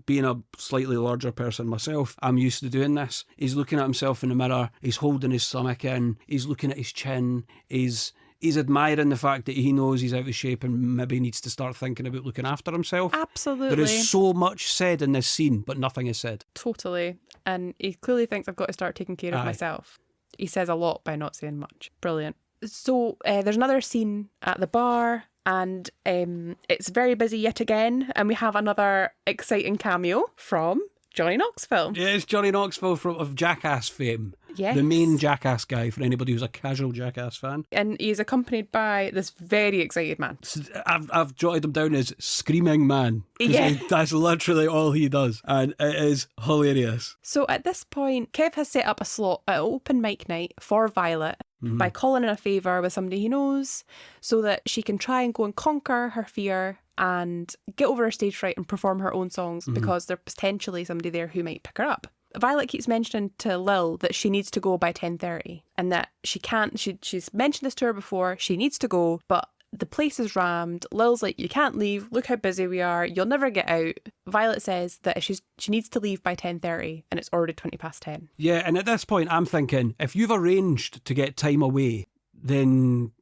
being a slightly larger person myself, I'm used to doing this. He's looking at himself in the mirror, he's holding his stomach in, he's looking at his chin, he's admiring the fact that he knows he's out of shape and maybe needs to start thinking about looking after himself. Absolutely. There is so much said in this scene, but nothing is said. Totally. And he clearly thinks I've got to start taking care of myself. He says a lot by not saying much. Brilliant. So there's another scene at the bar, and it's very busy yet again, and we have another exciting cameo from Johnny Knoxville. Yeah, it's Johnny Knoxville of Jackass fame. Yes. The main Jackass guy for anybody who's a casual Jackass fan. And he's accompanied by this very excited man. I've jotted him down as Screaming Man. Yeah. That's literally all he does. And it is hilarious. So at this point, Kev has set up a slot at open mic night for Violet. by calling in a favour with somebody he knows so that she can try and go and conquer her fear and get over her stage fright and perform her own songs because there's potentially somebody there who might pick her up. Violet keeps mentioning to Lil that she needs to go by 10:30 and that she can't, she's mentioned this to her before, she needs to go, but the place is rammed. Lil's like, you can't leave, look how busy we are, you'll never get out. Violet says that if she needs to leave by 10:30 and it's already 20 past 10. Yeah, and at this point I'm thinking, if you've arranged to get time away, then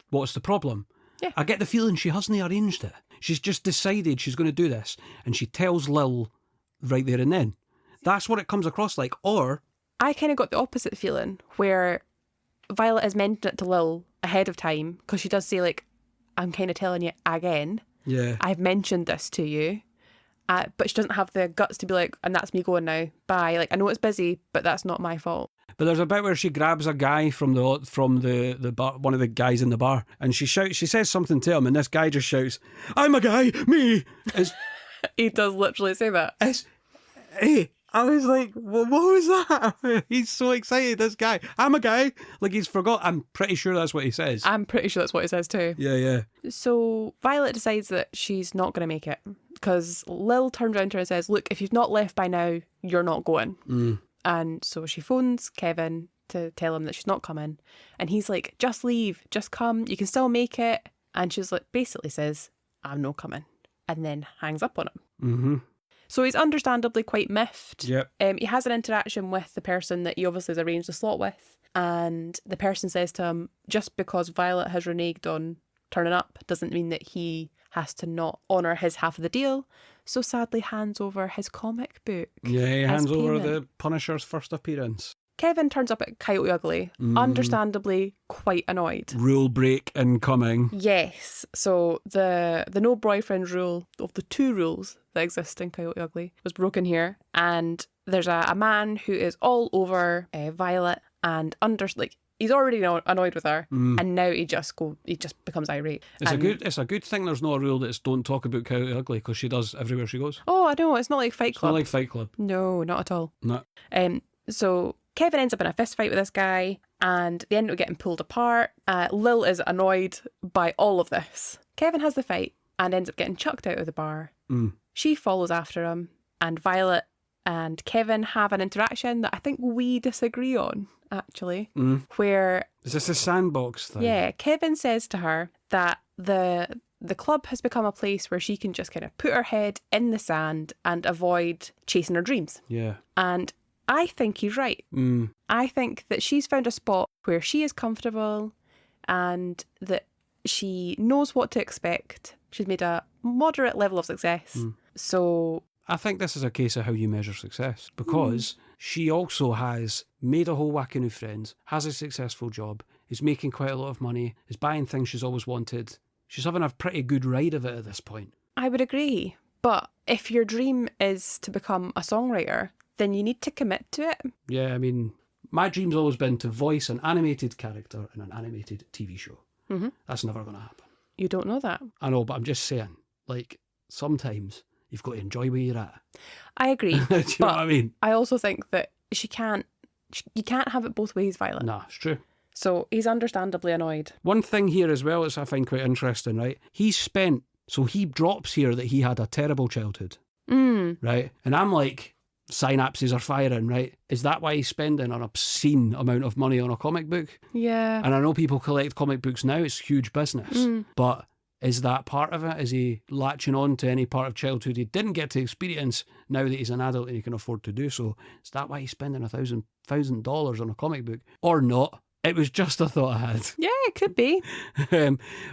what's the problem? Yeah. I get the feeling she hasn't arranged it. She's just decided she's going to do this, and she tells Lil right there and then. That's what it comes across like. Or I kind of got the opposite feeling where Violet has mentioned it to Lil ahead of time because she does say, like, I'm kind of telling you again. yeah, I've mentioned this to you. But she doesn't have the guts to be like, and that's me going now. Bye. Like, I know it's busy, but that's not my fault. but there's a bit where she grabs a guy from the bar, one of the guys in the bar, and she says something to him, and this guy just shouts, "I'm a guy, me." He does literally say that. Hey, I was like, what was that? He's so excited, this guy. I'm a guy. Like, he's forgot. I'm pretty sure that's what he says. I'm pretty sure that's what it says too. Yeah. So Violet decides that she's not going to make it because Lil turns around to her and says, look, if you've not left by now, you're not going. And so she phones Kevin to tell him that she's not coming. And he's like, just leave, just come, you can still make it. And she's like, basically says, I'm not coming. And then hangs up on him. Mm-hmm. So he's understandably quite miffed. Yep. He has an interaction with the person that he obviously has arranged the slot with. And the person says to him, just because Violet has reneged on turning up doesn't mean that he has to not honour his half of the deal. So sadly hands over his comic book. Yeah, he as hands over payment. the Punisher's first appearance. Kevin turns up at Coyote Ugly, understandably quite annoyed. Rule break incoming. Yes. So the no boyfriend rule of the two rules that exist in Coyote Ugly was broken here. And there's a man who is all over Violet and he's already annoyed with her, and now he just becomes irate. It's a good thing there's no rule that's don't talk about Coyote Ugly, because she does everywhere she goes. Oh, I know, it's not like Fight It's Club. not like Fight Club. No, not at all. No. So Kevin ends up in a fist fight with this guy, and they end up getting pulled apart. Lil is annoyed by all of this. Kevin has the fight and ends up getting chucked out of the bar. She follows after him, and Violet and Kevin have an interaction that I think we disagree on, actually, where... Is this a sandbox thing? Yeah, Kevin says to her that the club has become a place where she can just kind of put her head in the sand and avoid chasing her dreams. Yeah. And I think he's right. I think that she's found a spot where she is comfortable and that she knows what to expect. She's made a moderate level of success. So... I think this is a case of how you measure success, because she also has made a whole whack of new friends, has a successful job, is making quite a lot of money, is buying things she's always wanted. She's having a pretty good ride of it at this point. I would agree. But if your dream is to become a songwriter, then you need to commit to it. Yeah, I mean, my dream's always been to voice an animated character in an animated TV show. That's never going to happen. You don't know that. I know, but I'm just saying, like, sometimes you've got to enjoy where you're at. I agree. Do you know what I mean? I also think that you can't have it both ways, Violet. Nah, it's true. So he's understandably annoyed. One thing here as well is I find quite interesting, right? So he drops here that he had a terrible childhood, right? And I'm like, synapses are firing, right? Is that why he's spending an obscene amount of money on a comic book? Yeah. And I know people collect comic books now, it's huge business, but is that part of it? Is he latching on to any part of childhood he didn't get to experience now that he's an adult and he can afford to do so? Is that why he's spending $1,000 on a comic book? Or not? It was just a thought I had. Yeah, it could be.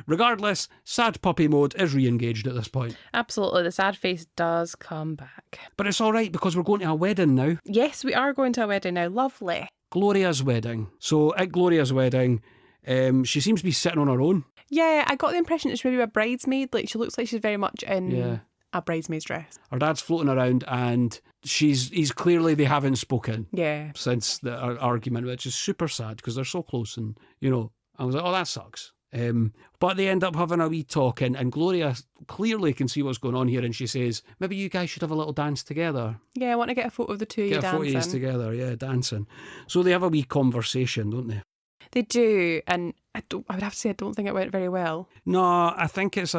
Regardless, sad puppy mode is re-engaged at this point. Absolutely. The sad face does come back. But it's all right because we're going to a wedding now. Yes, we are going to a wedding now. Lovely. Gloria's wedding. So at Gloria's wedding, she seems to be sitting on her own. Yeah, I got the impression it's maybe a bridesmaid. Like, she looks like she's very much in a bridesmaid's dress. Her dad's floating around and he's clearly, they haven't spoken since the argument, which is super sad because they're so close. And, you know, I was like, oh, that sucks. But they end up having a wee talk, and Gloria clearly can see what's going on here, and she says, maybe you guys should have a little dance together. Yeah, I want to get a photo of the two of you dancing. Get a photo of you together, dancing. So they have a wee conversation, don't they? They do, and I would have to say I don't think it went very well. No, I think it's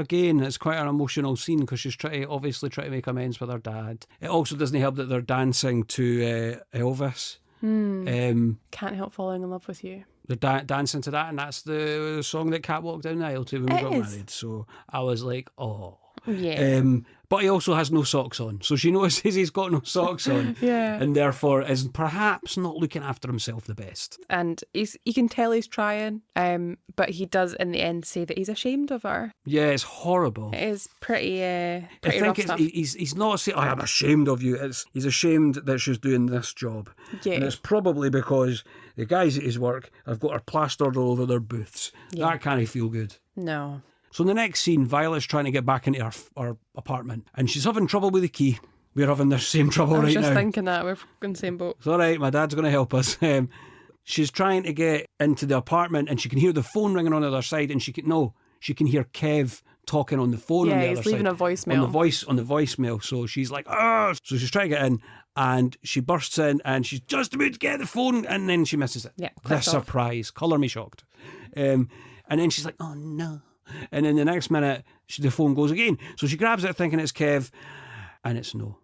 quite an emotional scene because she's obviously trying to make amends with her dad. It also doesn't help that they're dancing to Elvis. Can't help falling in love with you. They're dancing to that, and that's the song that Kat walked down the aisle to when we got married. So I was like, oh. Yeah. But he also has no socks on. So she notices he's got no socks on. Yeah. And therefore is perhaps not looking after himself the best. And you can tell he's trying, but he does in the end say that he's ashamed of her. Yeah, it's horrible. It is pretty I rough think stuff. he's not saying, I am ashamed of you. He's ashamed that she's doing this job. Yeah. And it's probably because the guys at his work have got her plastered all over their booths. Yeah. That can't feel good. No. So in the next scene, Violet's trying to get back into her apartment and she's having trouble with the key. We're having the same trouble I was right just now. thinking that. We're in the same boat. It's all right, my dad's going to help us. She's trying to get into the apartment and she can hear the phone ringing on the other side and she can hear Kev talking on the phone on the other side. Yeah, he's leaving a voicemail. On the voicemail. So she's like, oh! So she's trying to get in and she bursts in and she's just about to get the phone and then she misses it. Yeah, The clicks off. surprise. Colour me shocked. And then she's like, oh no. And then the next minute, the phone goes again. So she grabs it thinking it's Kev and it's no.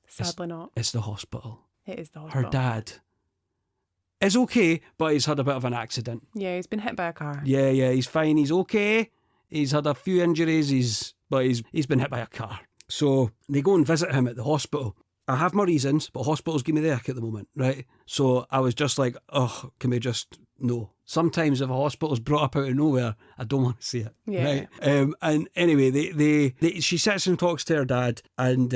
Sadly not. It's the hospital. It is the hospital. Her dad is okay, but he's had a bit of an accident. Yeah, he's been hit by a car. Yeah, he's fine. He's okay. He's had a few injuries, but he's been hit by a car. So they go and visit him at the hospital. I have my reasons, but hospitals give me the ick at the moment, right? So I was just like, oh, can we just no? Sometimes if a hospital's brought up out of nowhere, I don't want to see it. Yeah. Right? And anyway, she sits and talks to her dad, and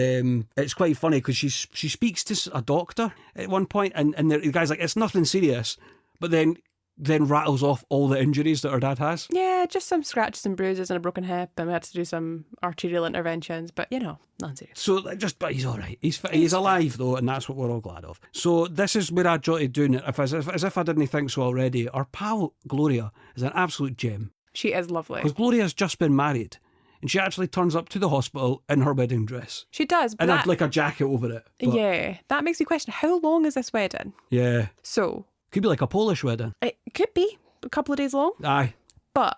it's quite funny because she speaks to a doctor at one point, and the guy's like, it's nothing serious, but then rattles off all the injuries that her dad has. Yeah, just some scratches and bruises and a broken hip, and we had to do some arterial interventions, but nothing serious. So but he's all right. He's alive though, and that's what we're all glad of. So this is where I jotted down it, as if I didn't think so already. Our pal Gloria is an absolute gem. She is lovely. Because Gloria's just been married, and she actually turns up to the hospital in her wedding dress. She does, but And like a jacket over it. But, yeah, that makes me question, how long is this wedding? Yeah. So Could be like a Polish wedding. it could be a couple of days long, Aye. but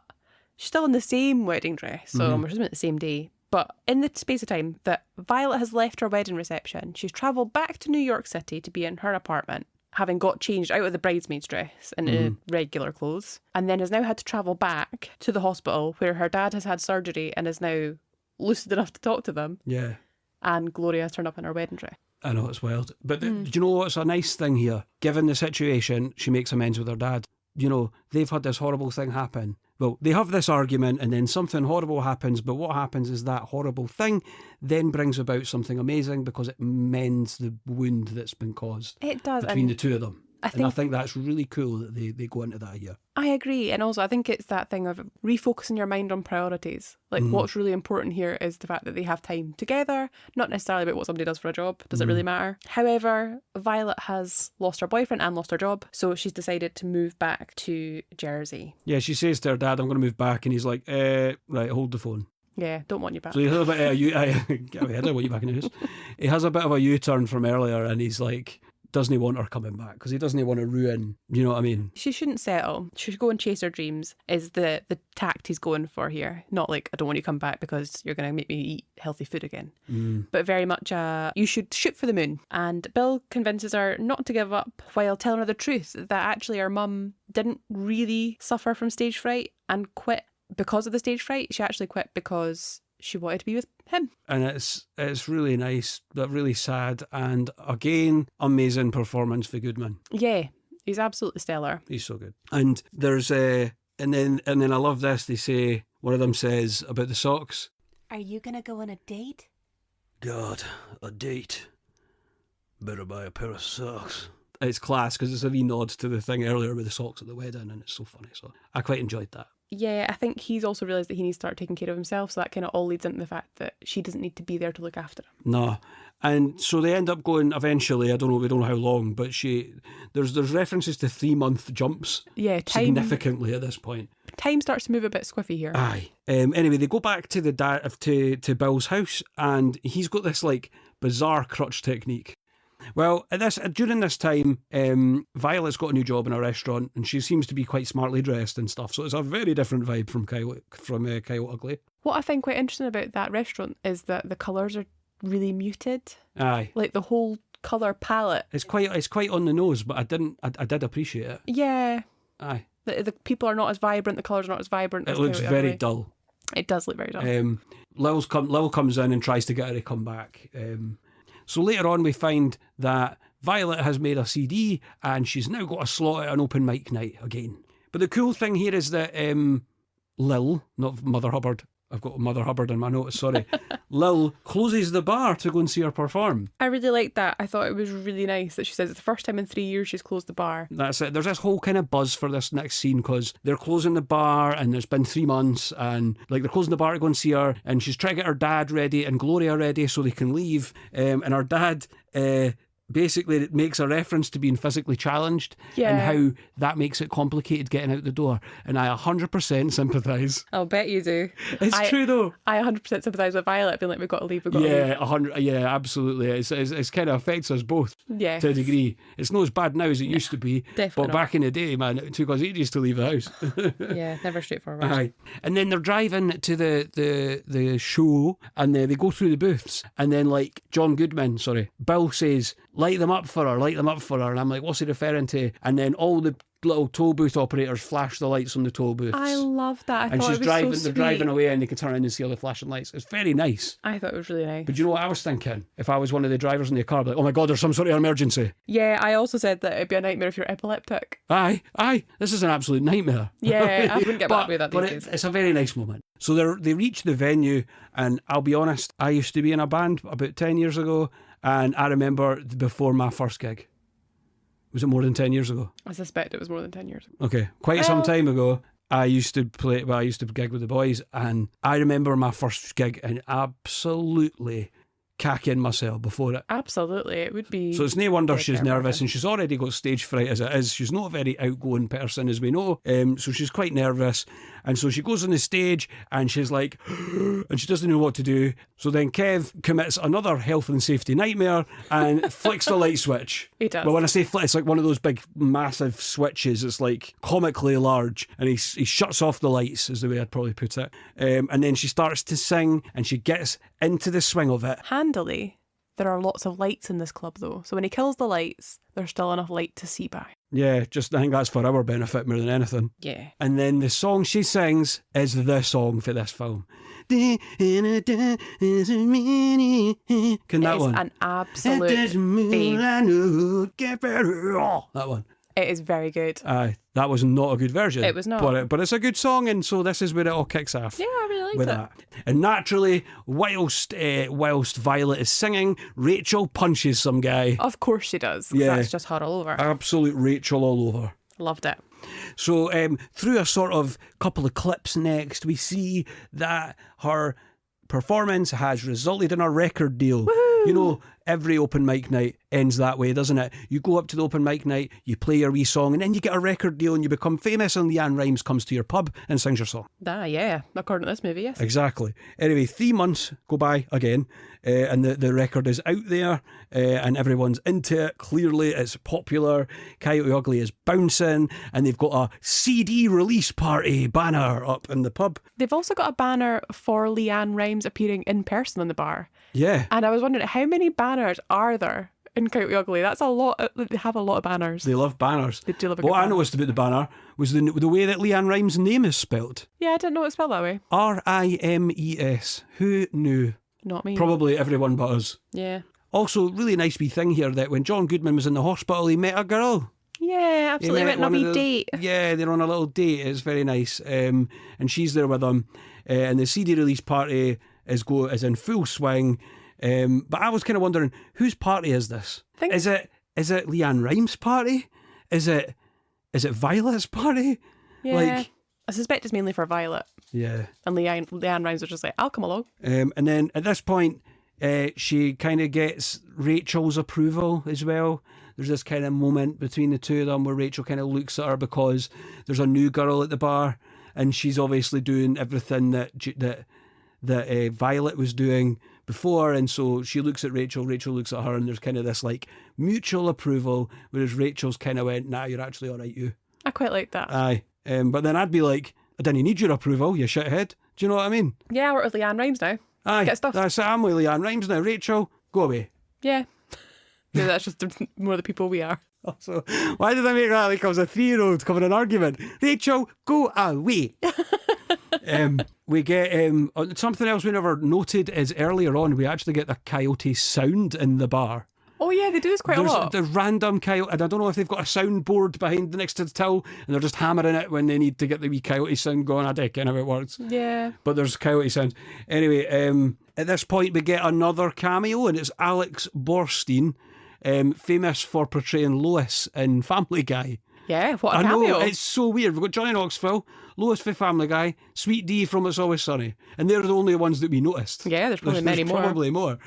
she's still in the same wedding dress, so we're assuming the same day. But in the space of time that Violet has left her wedding reception, she's travelled back to New York City to be in her apartment, having got changed out of the bridesmaid's dress into regular clothes, and then has now had to travel back to the hospital where her dad has had surgery and is now lucid enough to talk to them, Yeah. and Gloria has turned up in her wedding dress. I know, it's wild. But do you know what's a nice thing here? Given the situation, she makes amends with her dad. You know, they've had this horrible thing happen. Well, they have this argument and then something horrible happens, but what happens is that horrible thing then brings about something amazing because it mends the wound that's been caused It does. between and the two of them. I And I think that's really cool that they go into that here. I agree. And also, I think it's that thing of refocusing your mind on priorities. Like, what's really important here is the fact that they have time together, not necessarily about what somebody does for a job. Does it really matter? However, Violet has lost her boyfriend and lost her job, so she's decided to move back to Jersey. Yeah, she says to her dad, I'm going to move back. And he's like, right, hold the phone. Yeah, don't want you back. So he has a bit of I don't want you back in the house. He has a bit of a U-turn from earlier and he's like, doesn't he want her coming back? Because he doesn't want to ruin, you know what I mean? She shouldn't settle. She should go and chase her dreams is the tact he's going for here. Not like, I don't want you to come back because you're going to make me eat healthy food again. But very much you should shoot for the moon. And Bill convinces her not to give up while telling her the truth that actually her mum didn't really suffer from stage fright and quit because of the stage fright. She actually quit because she wanted to be with him. And it's really nice, but really sad. And again, amazing performance for Goodman. Yeah, he's absolutely stellar. He's so good. And there's and then I love this. They say, one of them says about the socks. Are you going to go on a date? God, a date. Better buy a pair of socks. It's class because it's a wee nod to the thing earlier with the socks at the wedding, and it's so funny. So I quite enjoyed that. Yeah, I think he's also realised that he needs to start taking care of himself, so that kind of all leads into the fact that she doesn't need to be there to look after him. No. And so they end up going eventually, we don't know how long, but there's references to 3-month jumps. Yeah, significantly at this point. Time starts to move a bit squiffy here. Aye. Anyway, they go back to to Bill's house, and he's got this like bizarre crutch technique. Well, during this time, Violet's got a new job in a restaurant, and she seems to be quite smartly dressed and stuff. So it's a very different vibe from Coyote Ugly. What I find quite interesting about that restaurant is that the colours are really muted. Aye, Like the whole colour palette. it's quite on the nose, but I did appreciate it. Yeah. Aye, The people are not as vibrant, the colours are not as vibrant. it as looks Coyote very Ugly. dull. It does look very dull. Lil comes in and tries to get her to come back. So later on, we find that Violet has made a CD and she's now got a slot at an open mic night again. But the cool thing here is that Lil, not Mother Hubbard, I've got Mother Hubbard in my notes, sorry. Lil closes the bar to go and see her perform. I really liked that. I thought it was really nice that she says it's the first time in 3 years she's closed the bar. That's it. There's this whole kind of buzz for this next scene because they're closing the bar and there's been 3 months and like they're closing the bar to go and see her and she's trying to get her dad ready and Gloria ready so they can leave. And her dad basically it makes a reference to being physically challenged and how that makes it complicated getting out the door. And I 100% sympathise. I'll bet you do. It's true though. I 100% sympathise with Violet being like, we've got to leave, we've got to leave. Yeah, 100. Yeah, absolutely. It's kind of affects us both Yes. to a degree. It's not as bad now as it used to be, definitely but not. back in the day, man, it took us ages to leave the house. Yeah, never straightforward. Aye. And then they're driving to the show and they go through the booths and then like Bill says, light them up for her. And I'm like, what's he referring to? And then all the little toll booth operators flash the lights on the toll booths. I love that. I and thought she's it was driving, so they're sweet. driving away and they can turn in and see all the flashing lights. It's very nice. I thought it was really nice. But you know what I was thinking? If I was one of the drivers in the car, I'd be like, oh my God, there's some sort of emergency. Yeah, I also said that it'd be a nightmare if you're epileptic. Aye, this is an absolute nightmare. Yeah, I wouldn't get back with that these But days. it's a very nice moment. So they reach the venue, and I'll be honest, I used to be in a band about 10 years ago, and I remember before my first gig. Was it more than 10 years ago? I suspect it was more than 10 years. Okay, quite some time ago. I used to gig with the boys, and I remember my first gig and absolutely cacking myself before it. Absolutely, it would be. So it's no wonder she's terrible. nervous, and she's already got stage fright as it is. She's not a very outgoing person, as we know, so she's quite nervous. And so she goes on the stage and she's like, and she doesn't know what to do. So then Kev commits another health and safety nightmare and flicks the light switch. He does. Well, when I say flick, it's like one of those big, massive switches. It's like comically large, and he shuts off the lights, is the way I'd probably put it. And then she starts to sing, and she gets into the swing of it. Handily, there are lots of lights in this club though. So when he kills the lights, there's still enough light to see by. Yeah, I think that's for our benefit more than anything. Yeah. And then the song she sings is the song for this film. Can that It is one? an absolute fave. That one. It is very good. Aye, that was not a good version. It was not. But it's a good song, and so this is where it all kicks off. Yeah, I really With liked that. And naturally, whilst Violet is singing, Rachel punches some guy. it. Of course she does. 'Cause Yeah. That's just her all over. Absolute Rachel all over. Loved it. So through a sort of couple of clips next, we see that her performance has resulted in a record deal. Woohoo! You know, every open mic night ends that way, doesn't it? You go up to the open mic night, you play your wee song, and then you get a record deal and you become famous, and Leanne Rimes comes to your pub and sings your song. Yeah. According to this movie, yes. Exactly. Anyway, 3 months go by again, and the record is out there, and everyone's into it. Clearly, it's popular. Coyote Ugly is bouncing, and they've got a CD release party banner up in the pub. They've also got a banner for Leanne Rimes appearing in person in the bar. Yeah. And I was wondering, how many banners are there in Coyote Ugly? That's a lot. They have a lot of banners. They love banners. They do love a What good I banner. noticed about the banner was the way that Leanne Rimes' name is spelt. Yeah, I didn't know it was spelled that way. Rimes. Who knew? Not me. Probably everyone but us. Yeah. Also, really nice wee thing here that when John Goodman was in the hospital, he met a girl. Yeah, He absolutely. met Went on a one of wee the- date. Yeah, they're on a little date. It's very nice. And she's there with him. And the CD release party is in full swing. But I was kind of wondering, whose party is this? Is it Leanne Rimes' party? Is it Violet's party? Yeah. Like, I suspect it's mainly for Violet. yeah. And Leanne Rimes was just like, I'll come along. And then at this point, she kind of gets Rachel's approval as well. There's this kind of moment between the two of them where Rachel kind of looks at her because there's a new girl at the bar, and she's obviously doing everything that that Violet was doing before, and so she looks at Rachel looks at her, and there's kind of this like mutual approval, whereas Rachel's kind of went, nah, you're actually all right, you. I quite like that. Aye. But then I'd be like, I didn't need your approval, you shithead. Do you know what I mean? Yeah, I work with Leanne Rimes now. Aye. Get stuff. That's it, I'm with Leanne Rimes now. Rachel, go away. Yeah. No, that's just more the people we are. So why did I make that like I was a 3-year-old covering an argument? Rachel, go away. We get something else we never noted is earlier on we actually get the coyote sound in the bar. Oh yeah, they do this quite a lot. There's random coyote, and I don't know if they've got a soundboard behind next to the till, and they're just hammering it when they need to get the wee coyote sound going. I don't know how it works. Yeah. But there's coyote sounds. Anyway, at this point we get another cameo, and it's Alex Borstein, famous for portraying Lois in Family Guy. Yeah, what a I cameo. know, it's so weird. We've got Johnny Knoxville, Lois for Family Guy, Sweet Dee from It's Always Sunny, and they're the only ones that we noticed. Yeah, there's probably many more. Probably more.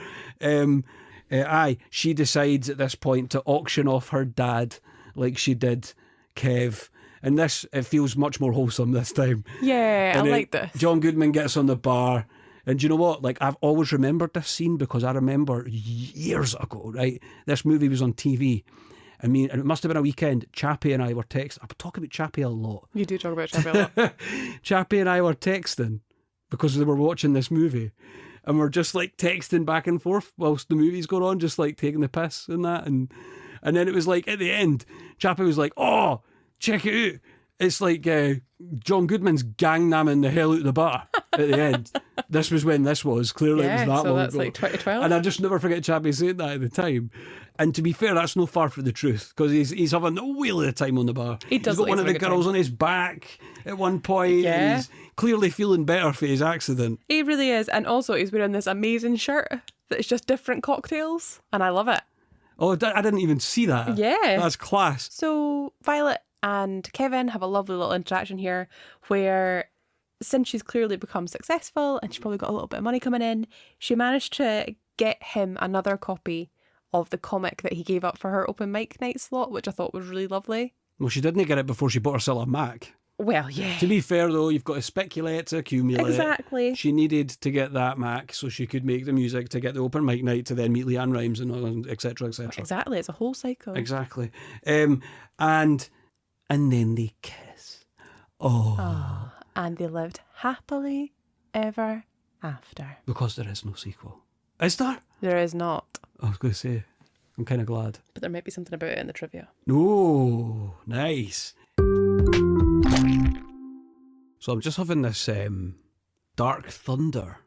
She decides at this point to auction off her dad like she did Kev. And it feels much more wholesome this time. Yeah, And I like this. John Goodman gets on the bar. And do you know what? Like, I've always remembered this scene because I remember years ago, right? This movie was on TV. I mean, and it must have been a weekend. Chappie and I were texting. I talk about Chappie a lot. You do talk about Chappie a lot. Chappie and I were texting because they were watching this movie. And we're just like texting back and forth whilst the movie's going on, just like taking the piss and that. And then it was like at the end, Chappie was like, oh, check it out. It's like John Goodman's gangnamming the hell out of the bar at the end. This was when this was. Clearly it was that so long that's ago. like 2012. And I just never forget Chappie saying that at the time. And to be fair, that's no far from the truth because he's having a wheel of the time on the bar. He does He's got look one of like the he's having a good girls time. on his back at one point. Yeah. And he's clearly feeling better for his accident. He really is. And also he's wearing this amazing shirt that's just different cocktails. And I love it. Oh, I didn't even see that. Yeah. That's class. So Violet and Kevin have a lovely little interaction here where since she's clearly become successful and she's probably got a little bit of money coming in, she managed to get him another copy of the comic that he gave up for her open mic night slot, which I thought was really lovely. Well, she didn't get it before she bought herself a Mac. Well, yeah. To be fair, though, you've got to speculate to accumulate. Exactly. She needed to get that Mac so she could make the music to get the open mic night to then meet Leanne Rimes and et cetera, et cetera. Exactly. It's a whole cycle. Exactly. And then they kiss. Oh. And they lived happily ever after. Because there is no sequel. Is there? There is not. I was going to say, I'm kind of glad. But there might be something about it in the trivia. No, nice. So I'm just having this Dark Thunder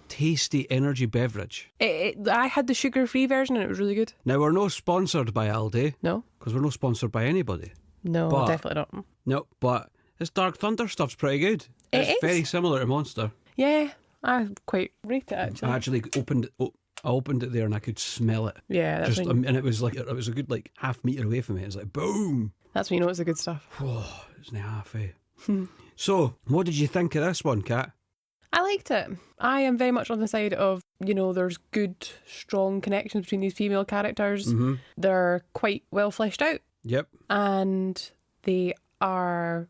tasty energy beverage. I had the sugar-free version and it was really good. Now, we're not sponsored by Aldi. No? Because we're not sponsored by anybody. No, But- definitely not. No, but this Dark Thunder stuff's pretty good. It's is. very similar to Monster. Yeah, I quite rate it actually. I actually opened it there and I could smell it. Yeah, that's Just when, and it was a good like half metre away from me. It was like boom. that's when you know it's the good stuff. Oh, it's not half. So, what did you think of this one, Kat? I liked it. I am very much on the side of, there's good, strong connections between these female characters. Mm-hmm. They're quite well fleshed out Yep. and they are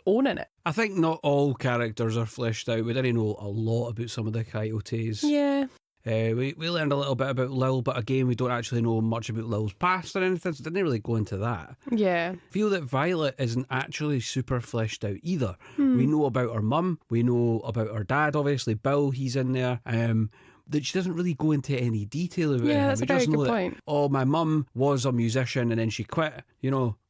owning it. I think not all characters are fleshed out. We didn't know a lot about some of the coyotes. Yeah. We learned a little bit about Lil, but again, we don't actually know much about Lil's past or anything, so didn't really go into that. Yeah. I feel that Violet isn't actually super fleshed out either. We know about her mum, we know about her dad, obviously, Bill, he's in there. That she doesn't really go into any detail about Yeah, him. that's We a very just know good that, point. oh, my mum was a musician and then she quit.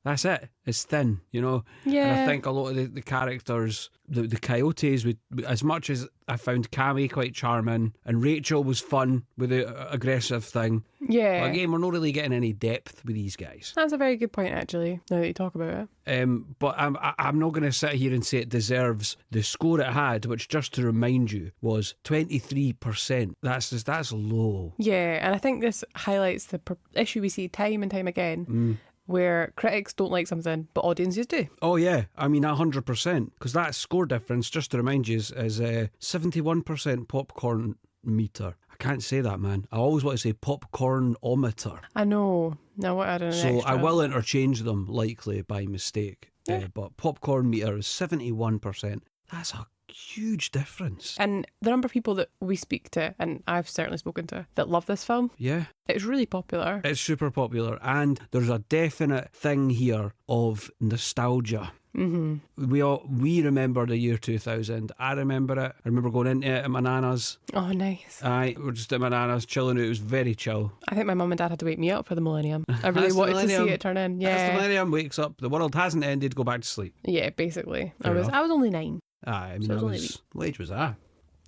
That's it. It's thin, And Yeah. I think a lot of the characters, the coyotes, as much as I found Cammy quite charming and Rachel was fun with the aggressive thing, Yeah. but again, we're not really getting any depth with these guys. That's a very good point, actually, now that you talk about it. But I'm not going to sit here and say it deserves the score it had, which, just to remind you, was 23%. That's low. Yeah, and I think this highlights the issue we see time and time again, where critics don't like something, but audiences do. Oh yeah, I mean 100%, because that score difference, just to remind you, is 71% popcorn meter. I can't say that, man. I always want to say popcorn-ometer. I know. Now what add an So extra. I will interchange them, likely by mistake. Yeah. But popcorn meter is 71%. That's a huge difference. And the number of people that we speak to, and I've certainly spoken to, that love this film, Yeah. it's really popular. It's super popular, and there's a definite thing here of nostalgia. We remember the year 2000. I remember it. I remember going into it at my nana's. Oh, nice. Aye, we're just at my nana's chilling. It was very chill. I think my mum and dad had to wake me up for the millennium. I really That's the wanted to millennium. see it turn in. As the Yeah. millennium wakes up, the world hasn't ended, go back to sleep. Yeah, basically. Fair enough. I was only 9. Aye, I mean, So it was I only was, what age was I?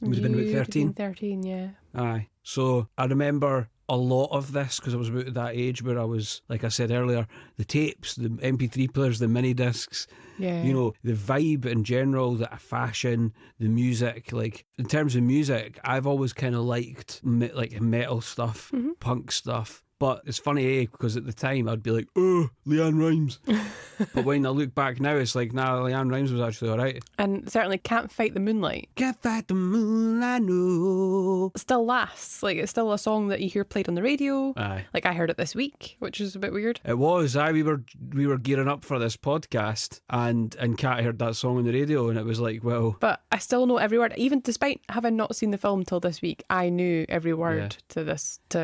It would have been about You'd have 13. been 13, yeah. Aye. So I remember a lot of this because I was about that age where I was, like I said earlier, the tapes, the MP3 players, the mini discs, Yeah. you know, the vibe in general, the fashion, the music. Like, in terms of music, I've always kind of liked like metal stuff, punk stuff. But it's funny, because at the time I'd be like, oh, Leanne Rimes. But when I look back now, it's like, nah, Leanne Rimes was actually alright. And certainly Can't Fight the Moonlight Can't fight the moonlight, no. still lasts. Like, it's still a song that you hear played on the radio. Aye. Like, I heard it this week, which is a bit weird. It was. We were gearing up for this podcast, and Kat heard that song on the radio, and it was like, well, But I still know every word. Even despite having not seen the film till this week, I knew every word to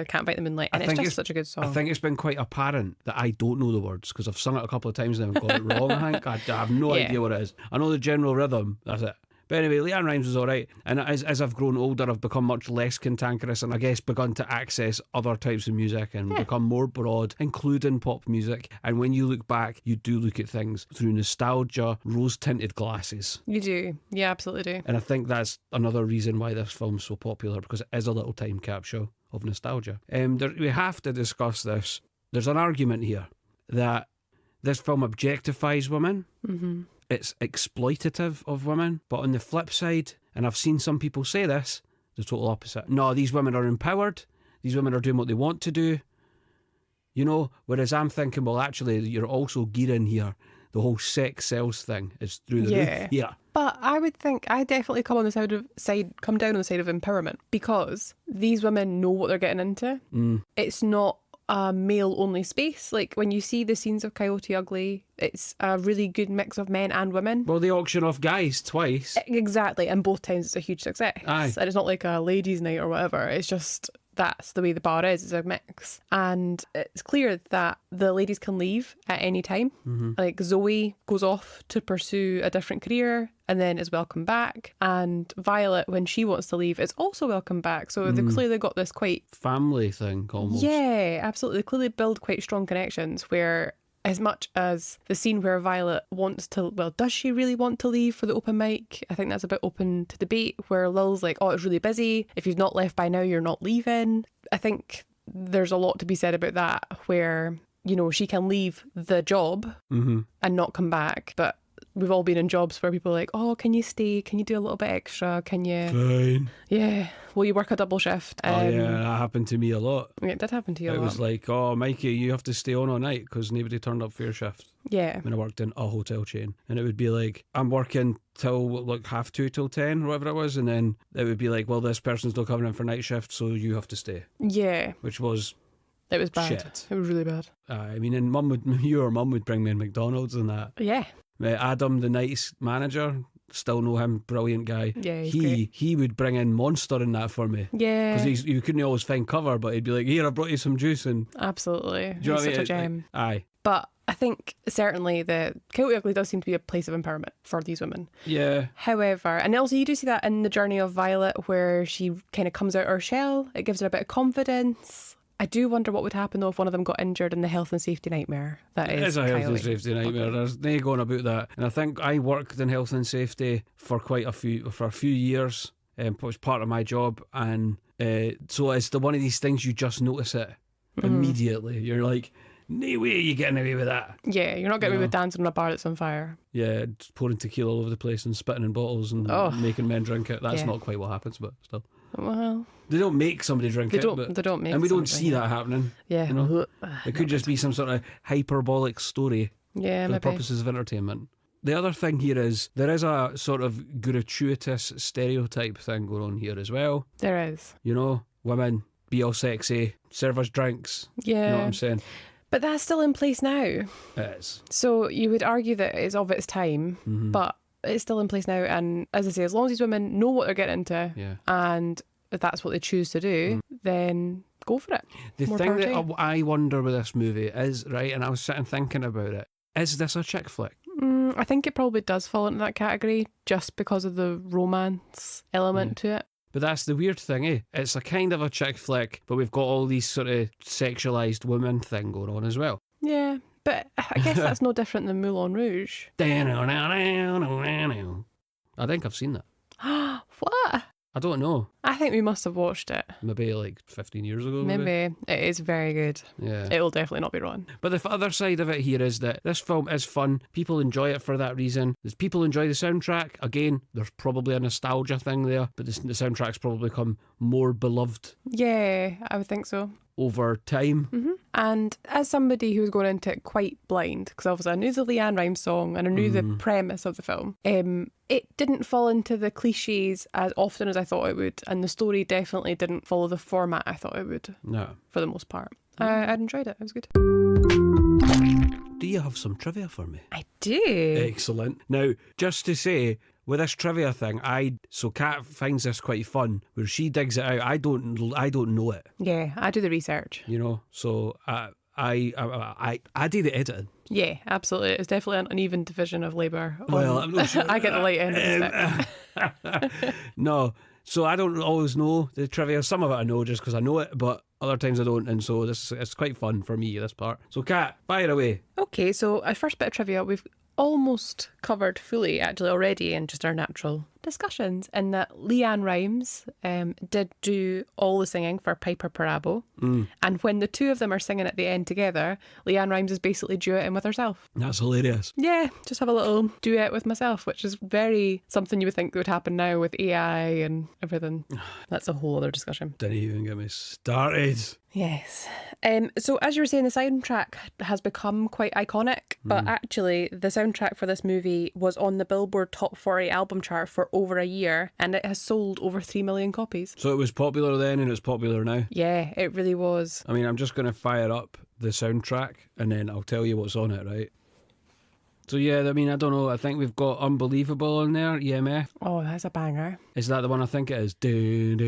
Can't Fight the Moonlight. And I it's think just such a good song. I think it's been quite apparent that I don't know the words because I've sung it a couple of times now and got it wrong. I think I have no Yeah. idea what it is. I know the general rhythm. That's it. But anyway, Leanne Rimes was all right. And as I've grown older, I've become much less cantankerous and I guess begun to access other types of music and become more broad, including pop music. And when you look back, you do look at things through nostalgia, rose-tinted glasses. You do. Yeah, absolutely do. And I think that's another reason why this film's so popular, because it is a little time capsule of nostalgia. We have to discuss this. There's an argument here that this film objectifies women. Mm-hmm. It's exploitative of women. But on the flip side, and I've seen some people say this, the total opposite. No, these women are empowered. These women are doing what they want to do. You know, whereas I'm thinking, well, actually, you're also gearing here. The whole sex sells thing is through the roof. Yeah. But I would think I definitely come down on the side of empowerment, because these women know what they're getting into. It's not a male-only space. Like, when you see the scenes of Coyote Ugly, it's a really good mix of men and women. Well, they auction off guys twice. Exactly, and both times it's a huge success. Aye. And it's not like a ladies' night or whatever. It's just that's the way the bar is. It's a mix. And it's clear that the ladies can leave at any time. Like, Zoe goes off to pursue a different career and then is welcome back. And Violet, when she wants to leave, is also welcome back. So they've clearly got this quite... Family thing, almost. Yeah, absolutely. They clearly build quite strong connections where... As much as the scene where Violet wants to, well, does she really want to leave for the open mic? I think that's a bit open to debate, where Lil's like, oh, it's really busy. If you've not left by now, you're not leaving. I think there's a lot to be said about that, where, you know, she can leave the job and not come back. But we've all been in jobs where people are like, oh, can you stay? Can you do a little bit extra? Can you? Fine. Yeah. Will you work a double shift? Oh, yeah, that happened to me a lot. It did happen to you a It lot. was like, oh, Mikey, you have to stay on all night because nobody turned up for your shift. Yeah. When I worked in a hotel chain. And it would be like, I'm working till like 2:30 till 10 or whatever it was. And then it would be like, well, this person's not coming in for night shift, so you have to stay. Yeah. Which was It was bad. shit. It was really bad. I mean, and your mum would bring me in McDonald's and that. Yeah. Adam, the night's manager, still know him, brilliant guy. Yeah, he's great. He would bring in Monster and that for me. Yeah. Because you couldn't always find cover, but he'd be like, here, I brought you some juice. And Absolutely. do you know He's what I such a mean? gem. Aye. But I think certainly the Coyote Ugly does seem to be a place of empowerment for these women. Yeah. However, and also you do see that in the journey of Violet, where she kind of comes out of her shell. It gives her a bit of confidence. I do wonder what would happen though if one of them got injured in the health and safety nightmare. That It is is a health and Coyote. safety nightmare. There's no going about that. And I think I worked in health and safety for a few years. It was part of my job, and so it's one of these things you just notice it immediately. You're like, no way are you getting away with that. Yeah, you're not getting away No. with dancing in a bar that's on fire. Yeah, just pouring tequila all over the place and spitting in bottles and Oh. making men drink it. That's Yeah. not quite what happens, but still. Well, They don't make somebody drink they it. don't. But, They don't make. and we don't something. see that happening. Yeah. you know. It could just be some sort of hyperbolic story Yeah, for the maybe. purposes of entertainment. The other thing here is there is a sort of gratuitous stereotype thing going on here as well. There is. You know, women, be all sexy, serve us drinks. Yeah. You know what I'm saying? But that's still in place now. It is. So you would argue that it's of its time, but it's still in place now. And as I say, as long as these women know what they're getting into, Yeah. and if that's what they choose to do, then go for it. The More thing power that to you. I wonder with this movie is, right, and I was sitting thinking about it, is this a chick flick? I think it probably does fall into that category just because of the romance element to it. But that's the weird thing, eh? It's a kind of a chick flick, but we've got all these sort of sexualised women thing going on as well. Yeah, but I guess that's no different than Moulin Rouge. I think I've seen that. What? I don't know. I think we must have watched it. Maybe like 15 years ago. Maybe. It is very good. Yeah. It will definitely not be wrong. But the other side of it here is that this film is fun. People enjoy it for that reason. People enjoy the soundtrack. Again, there's probably a nostalgia thing there, but the soundtrack's probably become more beloved Yeah, I would think so. over time. And as somebody who was going into it quite blind, because obviously I knew the Leanne Rimes song and I knew the premise of the film, it didn't fall into the cliches as often as I thought it would, and the story definitely didn't follow the format I thought it would, No. for the most part. I enjoyed it. It was good. Do you have some trivia for me? I do. Excellent. Now, just to say, with this trivia thing, so Kat finds this quite fun, where she digs it out. I don't know it, Yeah, I do the research. you know. So I do the editing. Yeah, absolutely. It's definitely an uneven division of labour. Well, I'm not sure. I get the light end of the stick. No, so I don't always know the trivia. Some of it I know just because I know it, but other times I don't, and so it's quite fun for me, this part. So Kat, fire away. Okay, so our first bit of trivia we've almost covered fully actually already in just our natural discussions, in that Leanne Rimes did do all the singing for Piper Parabo, and when the two of them are singing at the end together, Leanne Rimes is basically duetting with herself. That's hilarious. Yeah, just have a little duet with myself, which is very something you would think would happen now with AI and everything. That's a whole other discussion. Didn't even get me started. Yes. So as you were saying, the soundtrack has become quite iconic, but actually the soundtrack for this movie was on the Billboard Top 40 album chart for over a year, and it has sold over 3 million copies. So it was popular then and it's popular now. Yeah, it really was. I mean, I'm just going to fire up the soundtrack and then I'll tell you what's on it, right? So yeah, I mean, I don't know. I think we've got Unbelievable on there, EMF. Oh, that's a banger. Is that the one I think it is? It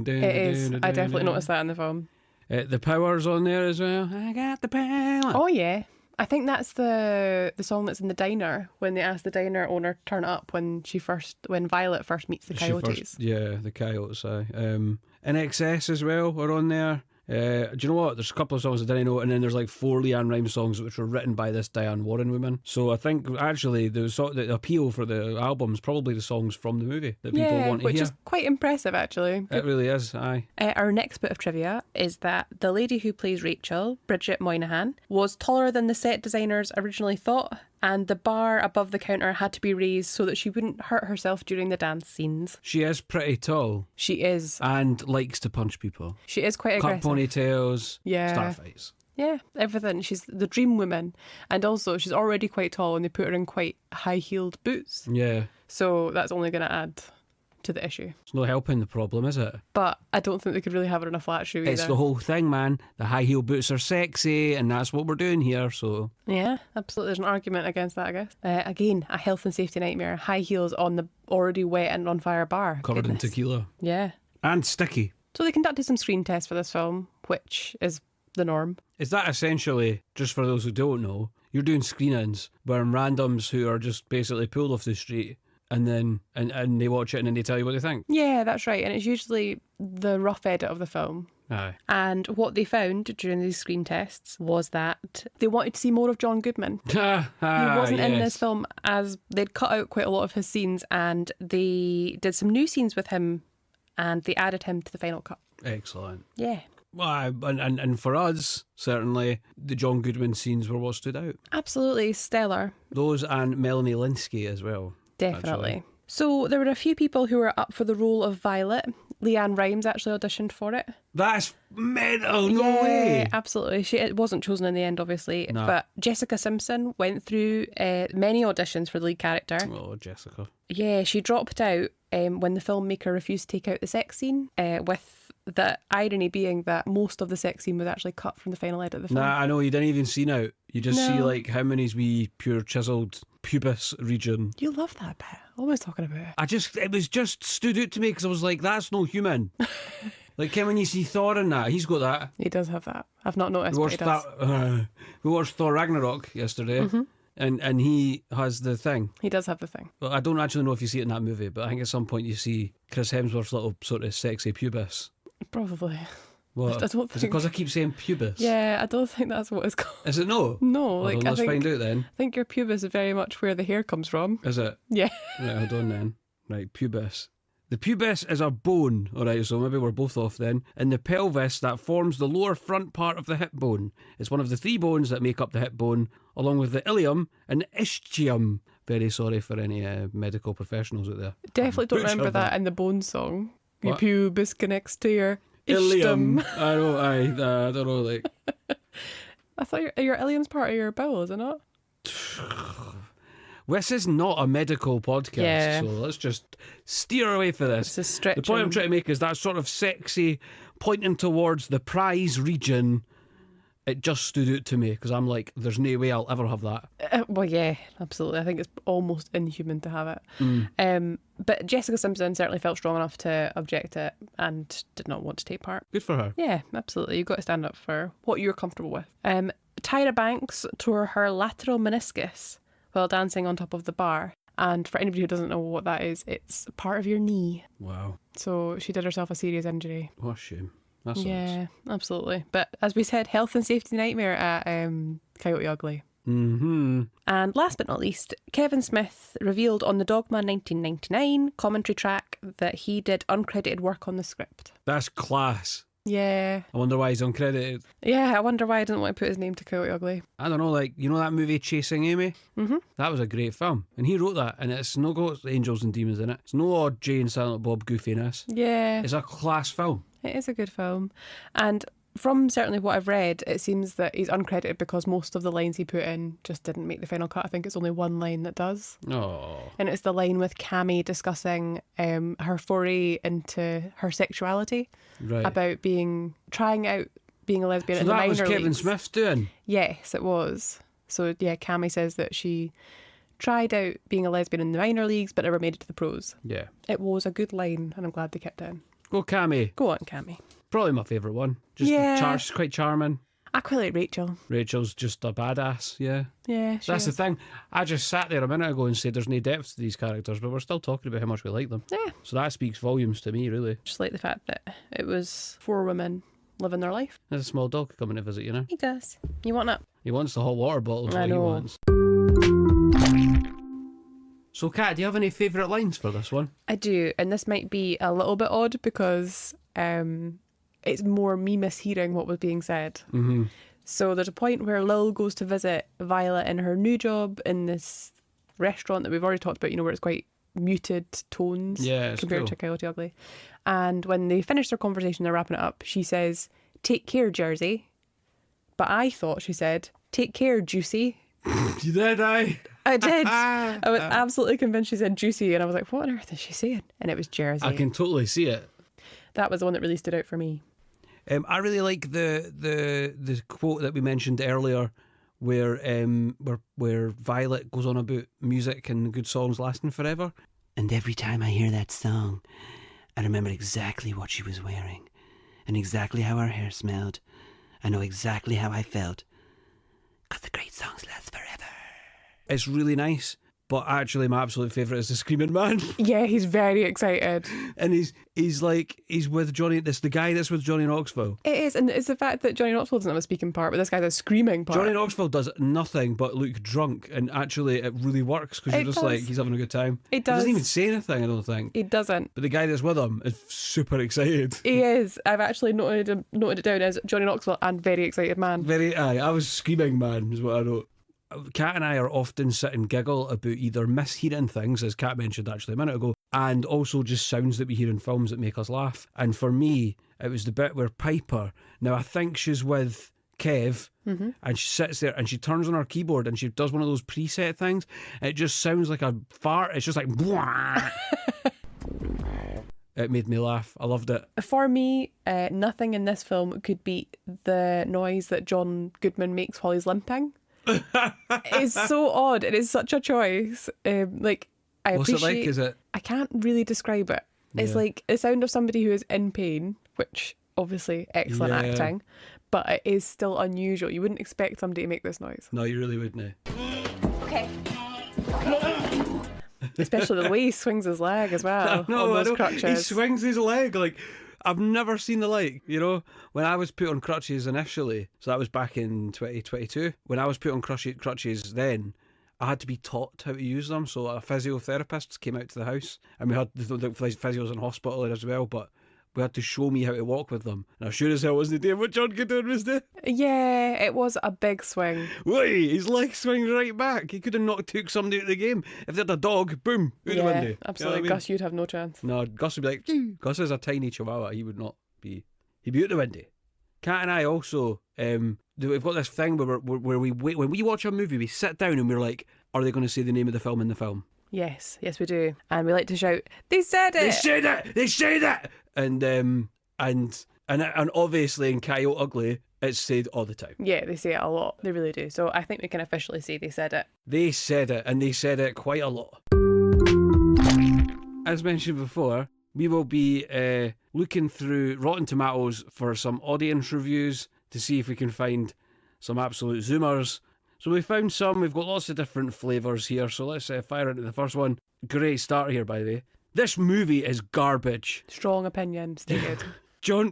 is. I definitely noticed that in the film. The Power's on there as well. I got the power. Oh yeah. I think that's the song that's in the diner when they ask the diner owner to turn it up when Violet first meets the Coyotes. The Coyotes. In Excess as well are on there. Do you know what? There's a couple of songs I didn't know, and then there's like 4 Leanne Rimes songs which were written by this Diane Warren woman. So I think actually the appeal for the album is probably the songs from the movie that people want to which hear. is quite impressive actually. It really is, aye. Our next bit of trivia is that the lady who plays Rachel, Bridget Moynihan, was taller than the set designers originally thought, and the bar above the counter had to be raised so that she wouldn't hurt herself during the dance scenes. She is pretty tall. She is. And likes to punch people. She is quite aggressive. Cut ponytails, Yeah. star fights. Yeah, everything. She's the dream woman. And also, she's already quite tall and they put her in quite high-heeled boots. Yeah. So that's only going to add to the issue. It's no helping the problem, is it? But I don't think they could really have her in a flat shoe either. It's the whole thing, man. The high heel boots are sexy, and that's what we're doing here, so... Yeah, absolutely. There's an argument against that, I guess. Again, a health and safety nightmare. High heels on the already wet and on fire bar. Covered Goodness. in tequila. Yeah. And sticky. So they conducted some screen tests for this film, which is the norm. Is that essentially, just for those who don't know, you're doing screenings where randoms who are just basically pulled off the street and then and they watch it and then they tell you what they think? Yeah, that's right. And it's usually the rough edit of the film. Aye. And what they found during these screen tests was that they wanted to see more of John Goodman. He wasn't in this film, as they'd cut out quite a lot of his scenes, and they did some new scenes with him and they added him to the final cut. Excellent. Yeah. Well, and for us, certainly, the John Goodman scenes were what stood out. Absolutely stellar. Those and Melanie Linsky as well. Definitely. Actually. So there were a few people who were up for the role of Violet. Leanne Rimes actually auditioned for it. That's mental, no Yeah, way. absolutely. It wasn't chosen in the end, obviously. No. But Jessica Simpson went through many auditions for the lead character. Oh, Jessica. Yeah, she dropped out when the filmmaker refused to take out the sex scene with The irony being that most of the sex scene was actually cut from the final edit of the film. Nah, I know, you didn't even see now. You just see No. like how many's wee pure chiselled pubis region. You love that bit. Always talking about it. It was just stood out to me because I was like, that's no human. Like, when you see Thor in that, he's got that. He does have that. I've not noticed, We but he watched does. we watched Thor Ragnarok yesterday, and he has the thing. He does have the thing. Well, I don't actually know if you see it in that movie, but I think at some point you see Chris Hemsworth's little sort of sexy pubis. Probably. What? I don't Is it think... because I keep saying pubis? Yeah, I don't think that's what it's called. Is it no? No, Well, like then I let's think, find out then. I think your pubis is very much where the hair comes from. Is it? Yeah. Right, hold on then. Right, pubis. The pubis is a bone, alright, so maybe we're both off then. In the pelvis that forms the lower front part of the hip bone. It's one of the 3 bones that make up the hip bone, along with the ilium and ischium. Very sorry for any medical professionals out there. Definitely don't Butchered remember that in the Bones song. Your What? pubis connects to your Ilium. ischium. I don't know, like... I thought your ilium's part of your bowel, is it not? This is not a medical podcast, Yeah. so let's just steer away for this. It's a stretch. The point I'm trying to make is that sort of sexy, pointing towards the prize region, it just stood out to me because I'm like, there's no way I'll ever have that. Well, yeah, absolutely. I think it's almost inhuman to have it. But Jessica Simpson certainly felt strong enough to object it and did not want to take part. Good for her. Yeah, absolutely. You've got to stand up for what you're comfortable with. Tyra Banks tore her lateral meniscus while dancing on top of the bar. And for anybody who doesn't know what that is, it's part of your knee. Wow. So she did herself a serious injury. What a shame. That sucks. Yeah, absolutely. But as we said, health and safety nightmare at Coyote Ugly. Mm-hmm. And last but not least, Kevin Smith revealed on the Dogma 1999 commentary track that he did uncredited work on the script. That's class. Yeah. I wonder why he's uncredited. Yeah, I wonder why I didn't want to put his name to Coyote Ugly. I don't know, like, you know that movie Chasing Amy? Mm-hmm. That was a great film. And he wrote that, and it's no got angels and demons in it. It's no odd Jay and Silent Bob goofiness. Yeah, It's a class film. it is a good film. And from certainly what I've read, it seems that he's uncredited because most of the lines he put in just didn't make the final cut. I think it's only one line that does. Oh. And it's the line with Cammy discussing her foray into her sexuality, Right. about trying out being a lesbian So in the that minor was Kevin leagues. Smith doing? Yes, it was. So yeah, Cammy says that she tried out being a lesbian in the minor leagues but never made it to the pros. Yeah. It was a good line and I'm glad they kept it in. Go Cammy. Go on, Cammy. Probably my favourite one. Just Yeah. she's quite charming. I quite like Rachel. Rachel's just a badass, yeah. Yeah, So that's the thing. I just sat there a minute ago and said there's no depth to these characters, but we're still talking about how much we like them. Yeah. So that speaks volumes to me, really. Just like the fact that it was 4 women living their life. There's a small dog coming to visit, you know. He does. You want that? He wants the hot water bottle, is I what he know. wants. So, Kat, do you have any favourite lines for this one? I do, and this might be a little bit odd because it's more me mishearing what was being said. Mm-hmm. So there's a point where Lil goes to visit Violet in her new job in this restaurant that we've already talked about, you know, where it's quite muted tones Yeah, it's compared cool. to Coyote Ugly. And when they finish their conversation, they're wrapping it up, she says, "Take care, Jersey." But I thought she said, "Take care, Juicy." You did, I did. I was absolutely convinced she said Juicy, and I was like, what on earth is she saying? And it was Jersey. I can totally see it. That was the one that really stood out for me. I really like the quote that we mentioned earlier, where Violet goes on about music and good songs lasting forever. And every time I hear that song, I remember exactly what she was wearing, and exactly how her hair smelled. I know exactly how I felt, because the great songs last forever. It's really nice. But actually, my absolute favourite is the Screaming Man. Yeah, he's very excited. And he's with Johnny, the guy that's with Johnny Knoxville. It is, and it's the fact that Johnny Knoxville doesn't have a speaking part, but this guy's a screaming part. Johnny Knoxville does nothing but look drunk, and actually it really works because you're It just does. like, he's having a good time. It He does. doesn't even say anything, I don't think. He doesn't. But the guy that's with him is super excited. He is. I've actually noted it down as Johnny Knoxville and very excited man. I was Screaming Man is what I wrote. Kat and I are often sit and giggle about either mishearing things, as Kat mentioned actually a minute ago, and also just sounds that we hear in films that make us laugh. And for me, it was the bit where Piper, now I think she's with Kev, and she sits there and she turns on her keyboard and she does one of those preset things, and it just sounds like a fart. It's just like, It made me laugh. I loved it. For me, nothing in this film could beat the noise that John Goodman makes while he's limping. It's so odd. It is such a choice. I What's appreciate. it like? Is it? I can't really describe it. It's Yeah. like the sound of somebody who is in pain, which obviously excellent Yeah. acting, but it is still unusual. You wouldn't expect somebody to make this noise, No, you really wouldn't. Okay. especially the way he swings his leg as well on those He crutches. swings his leg like I've never seen the like. You know, when I was put on crutches initially, so that was back in 2022. When I was put on crutches, then I had to be taught how to use them. So a physiotherapist came out to the house, and we had the physios in hospital as well, but we had to show me how to walk with them. And I sure as hell wasn't doing what John Goodman was doing. Yeah, it was a big swing. Wait, his leg swings right back. He could have took somebody out of the game. If they had a dog, boom, out the window. Absolutely. You know what I mean? Gus, you'd have no chance. No, Gus would be like, "Phew." Gus is a tiny chihuahua. He would not be. He'd be out the window. Kat and I also, we've got this thing where we wait, when we watch a movie, we sit down and we're like, are they going to say the name of the film in the film? Yes, we do. And we like to shout, "They said it!" They said it! They said it! And obviously in Coyote Ugly, it's said all the time. Yeah, they say it a lot. They really do. So I think we can officially say they said it. They said it, and they said it quite a lot. As mentioned before, we will be looking through Rotten Tomatoes for some audience reviews to see if we can find some absolute zoomers. So we found some. We've got lots of different flavours here. So let's fire into the first one. Great start here, by the way. This movie is garbage. Strong opinion stated.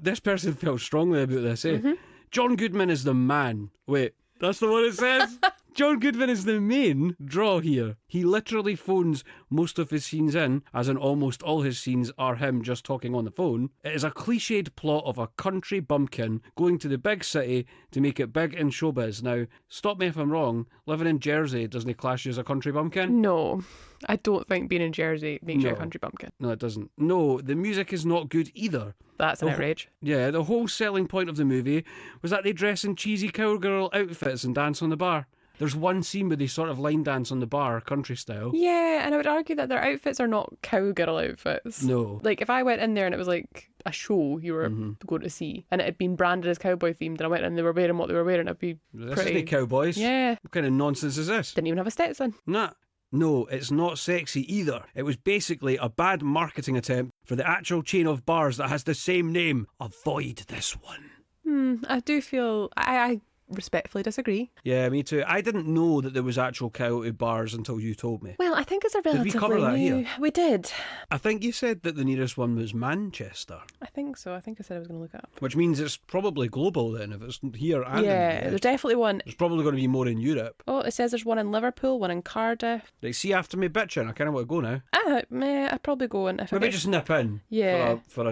This person felt strongly about this, eh? Mm-hmm. John Goodman is the man. Wait, that's the one it says? John Goodman is the main draw here. He literally phones most of his scenes in, as in almost all his scenes are him just talking on the phone. It is a cliched plot of a country bumpkin going to the big city to make it big in showbiz. Now, stop me if I'm wrong, living in Jersey doesn't clash you as a country bumpkin? No, I don't think being in Jersey makes you a No. country bumpkin. No, it doesn't. No, the music is not good either. That's an Oh. outrage. Yeah, the whole selling point of the movie was that they dress in cheesy cowgirl outfits and dance on the bar. There's one scene where they sort of line dance on the bar, country style. Yeah, and I would argue that their outfits are not cowgirl outfits. No. Like, if I went in there and it was like a show you were going to see, and it had been branded as cowboy themed, and I went in and they were wearing what they were wearing, it'd be This pretty... isn't Cowboys. Yeah. What kind of nonsense is this? Didn't even have a Stetson. Nah. No, it's not sexy either. It was basically a bad marketing attempt for the actual chain of bars that has the same name. Avoid this one. I do feel... I respectfully disagree. Yeah, me too. I didn't know that there was actual Coyote bars until you told me. Well, I think it's a we relatively cover that new... here? We did. I think you said that the nearest one was Manchester, I think so. I think I said I was going to look it up. which means it's probably global then, if it's here and in the Yeah, US. there's definitely one. There's probably going to be more in Europe. Oh, it says there's one in Liverpool, one in Cardiff. Like, see after me bitching, I kind of want to go now. I'd probably go in if I Maybe get... just nip in. Yeah. But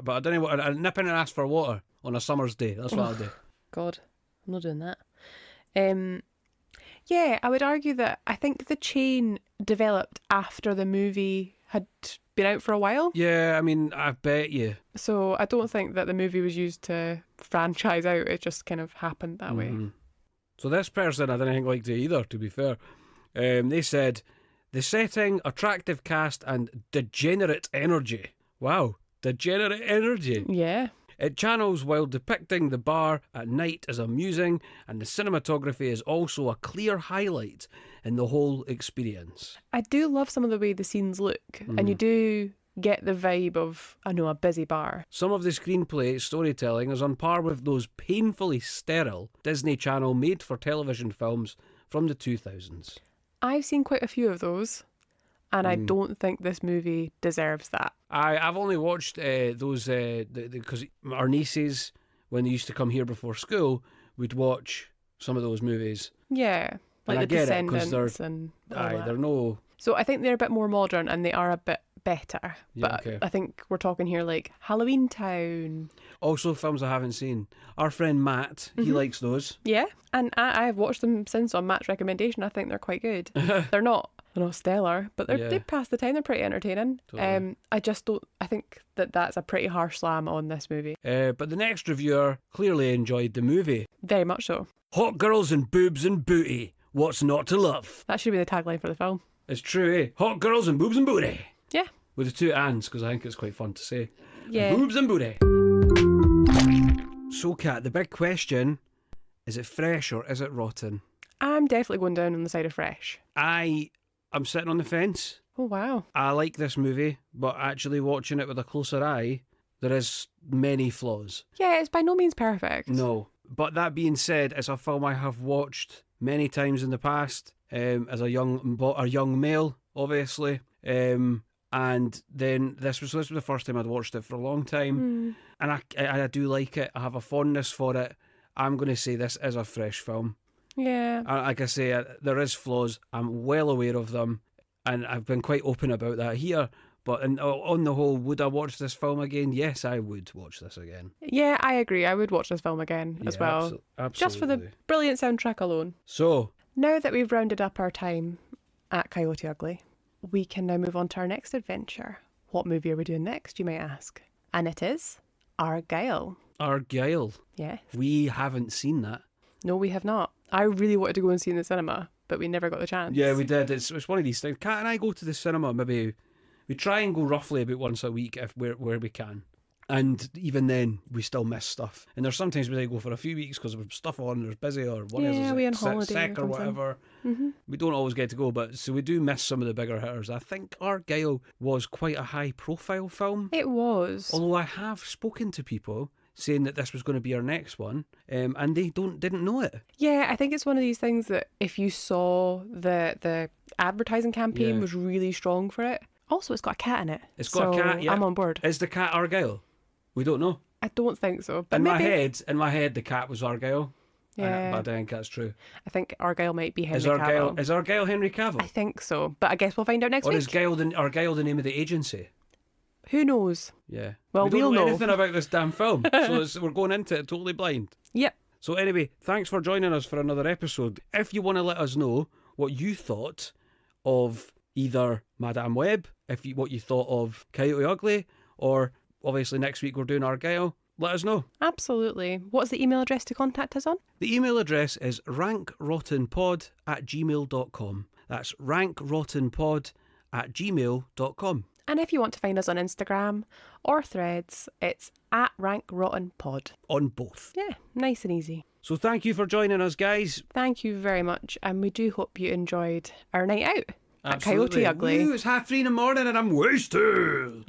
I don't know what. I'd nip in and ask for water on a summer's day. That's what I'll do. God, I'm not doing that. Yeah, I would argue that I think the chain developed after the movie had been out for a while. Yeah, I mean, I bet you. So I don't think that the movie was used to franchise out. It just kind of happened that way. So this person, I didn't like to either, to be fair. They said, the setting, attractive cast, and degenerate energy. Wow, degenerate energy. Yeah. It channels while depicting the bar at night as amusing, and the cinematography is also a clear highlight in the whole experience. I do love some of the way the scenes look, and you do get the vibe of, I know, a busy bar. Some of the screenplay storytelling is on par with those painfully sterile Disney Channel made-for-television films from the 2000s. I've seen quite a few of those, and I don't think this movie deserves that. I've only watched those because our nieces, when they used to come here before school, would watch some of those movies. Yeah, like And I The get it, 'cause Descendants and all that. They're no... So I think they're a bit more modern and they are a bit better. Yeah, But okay. I think we're talking here like Halloween Town. Also films I haven't seen. Our friend Matt, he likes those. Yeah, and I've watched them since on Matt's recommendation. I think they're quite good. They're not stellar, but they pass the time. They're pretty entertaining. Totally. I just don't. I think that's a pretty harsh slam on this movie. But the next reviewer clearly enjoyed the movie. Very much so. Hot girls and boobs and booty. What's not to love? That should be the tagline for the film. It's true, eh? Hot girls and boobs and booty. Yeah, With the two ands, because I think it's quite fun to say. Yeah. Boobs and booty. So, Kat, the big question, is it fresh or is it rotten? I'm definitely going down on the side of fresh. I'm sitting on the fence. Oh, wow. I like this movie, but actually watching it with a closer eye, there is many flaws. Yeah, it's by no means perfect. No. But that being said, it's a film I have watched many times in the past, as a young male, obviously. And then this was the first time I'd watched it for a long time. And I do like it. I have a fondness for it. I'm going to say this is a fresh film. Yeah. Like I say, there is flaws. I'm well aware of them. And I've been quite open about that here. But on the whole, would I watch this film again? Yes, I would watch this again. Yeah, I agree. I would watch this film again as well. Absolutely. Just for the brilliant soundtrack alone. So, now that we've rounded up our time at Coyote Ugly, we can now move on to our next adventure. What movie are we doing next, you might ask? And it is Argylle. Argylle. Yes. We haven't seen that. No, we have not. I really wanted to go and see it in the cinema, but we never got the chance. Yeah, we did. It's one of these things. Kat and I go to the cinema, maybe we try and go roughly about once a week where we can. And even then, we still miss stuff. And there's sometimes we go for a few weeks because there's stuff on, there's busy, or one is we on holiday sick or whatever. Mm-hmm. We don't always get to go, but so we do miss some of the bigger hitters. I think Argylle was quite a high-profile film. It was. Although I have spoken to people saying that this was going to be our next one, and they didn't know it. Yeah, I think it's one of these things that if you saw the advertising campaign was really strong for it. Also, it's got a cat in it. It's got a cat, yeah. I'm on board. Is the cat Argylle? We don't know. I don't think so. But in maybe... my head, the cat was Argylle. Yeah. But I think that's true. I think Argylle might be Henry Cavill. Is Argylle Henry Cavill? I think so. But I guess we'll find out next week. Or is Argylle the name of the agency? Who knows? Yeah. Well, we don't know know anything about this damn film. So we're going into it totally blind. Yep. So anyway, thanks for joining us for another episode. If you want to let us know what you thought of either Madame Web, what you thought of Coyote Ugly, or obviously next week we're doing Argylle, let us know. Absolutely. What's the email address to contact us on? The email address is rankrottenpod@gmail.com. That's rankrottenpod@gmail.com. And if you want to find us on Instagram or Threads, it's @rankrottenpod. On both. Yeah, nice and easy. So thank you for joining us, guys. Thank you very much. And we do hope you enjoyed our night out at Absolutely. Coyote Ugly. Woo, it's 3:30 in the morning and I'm wasted.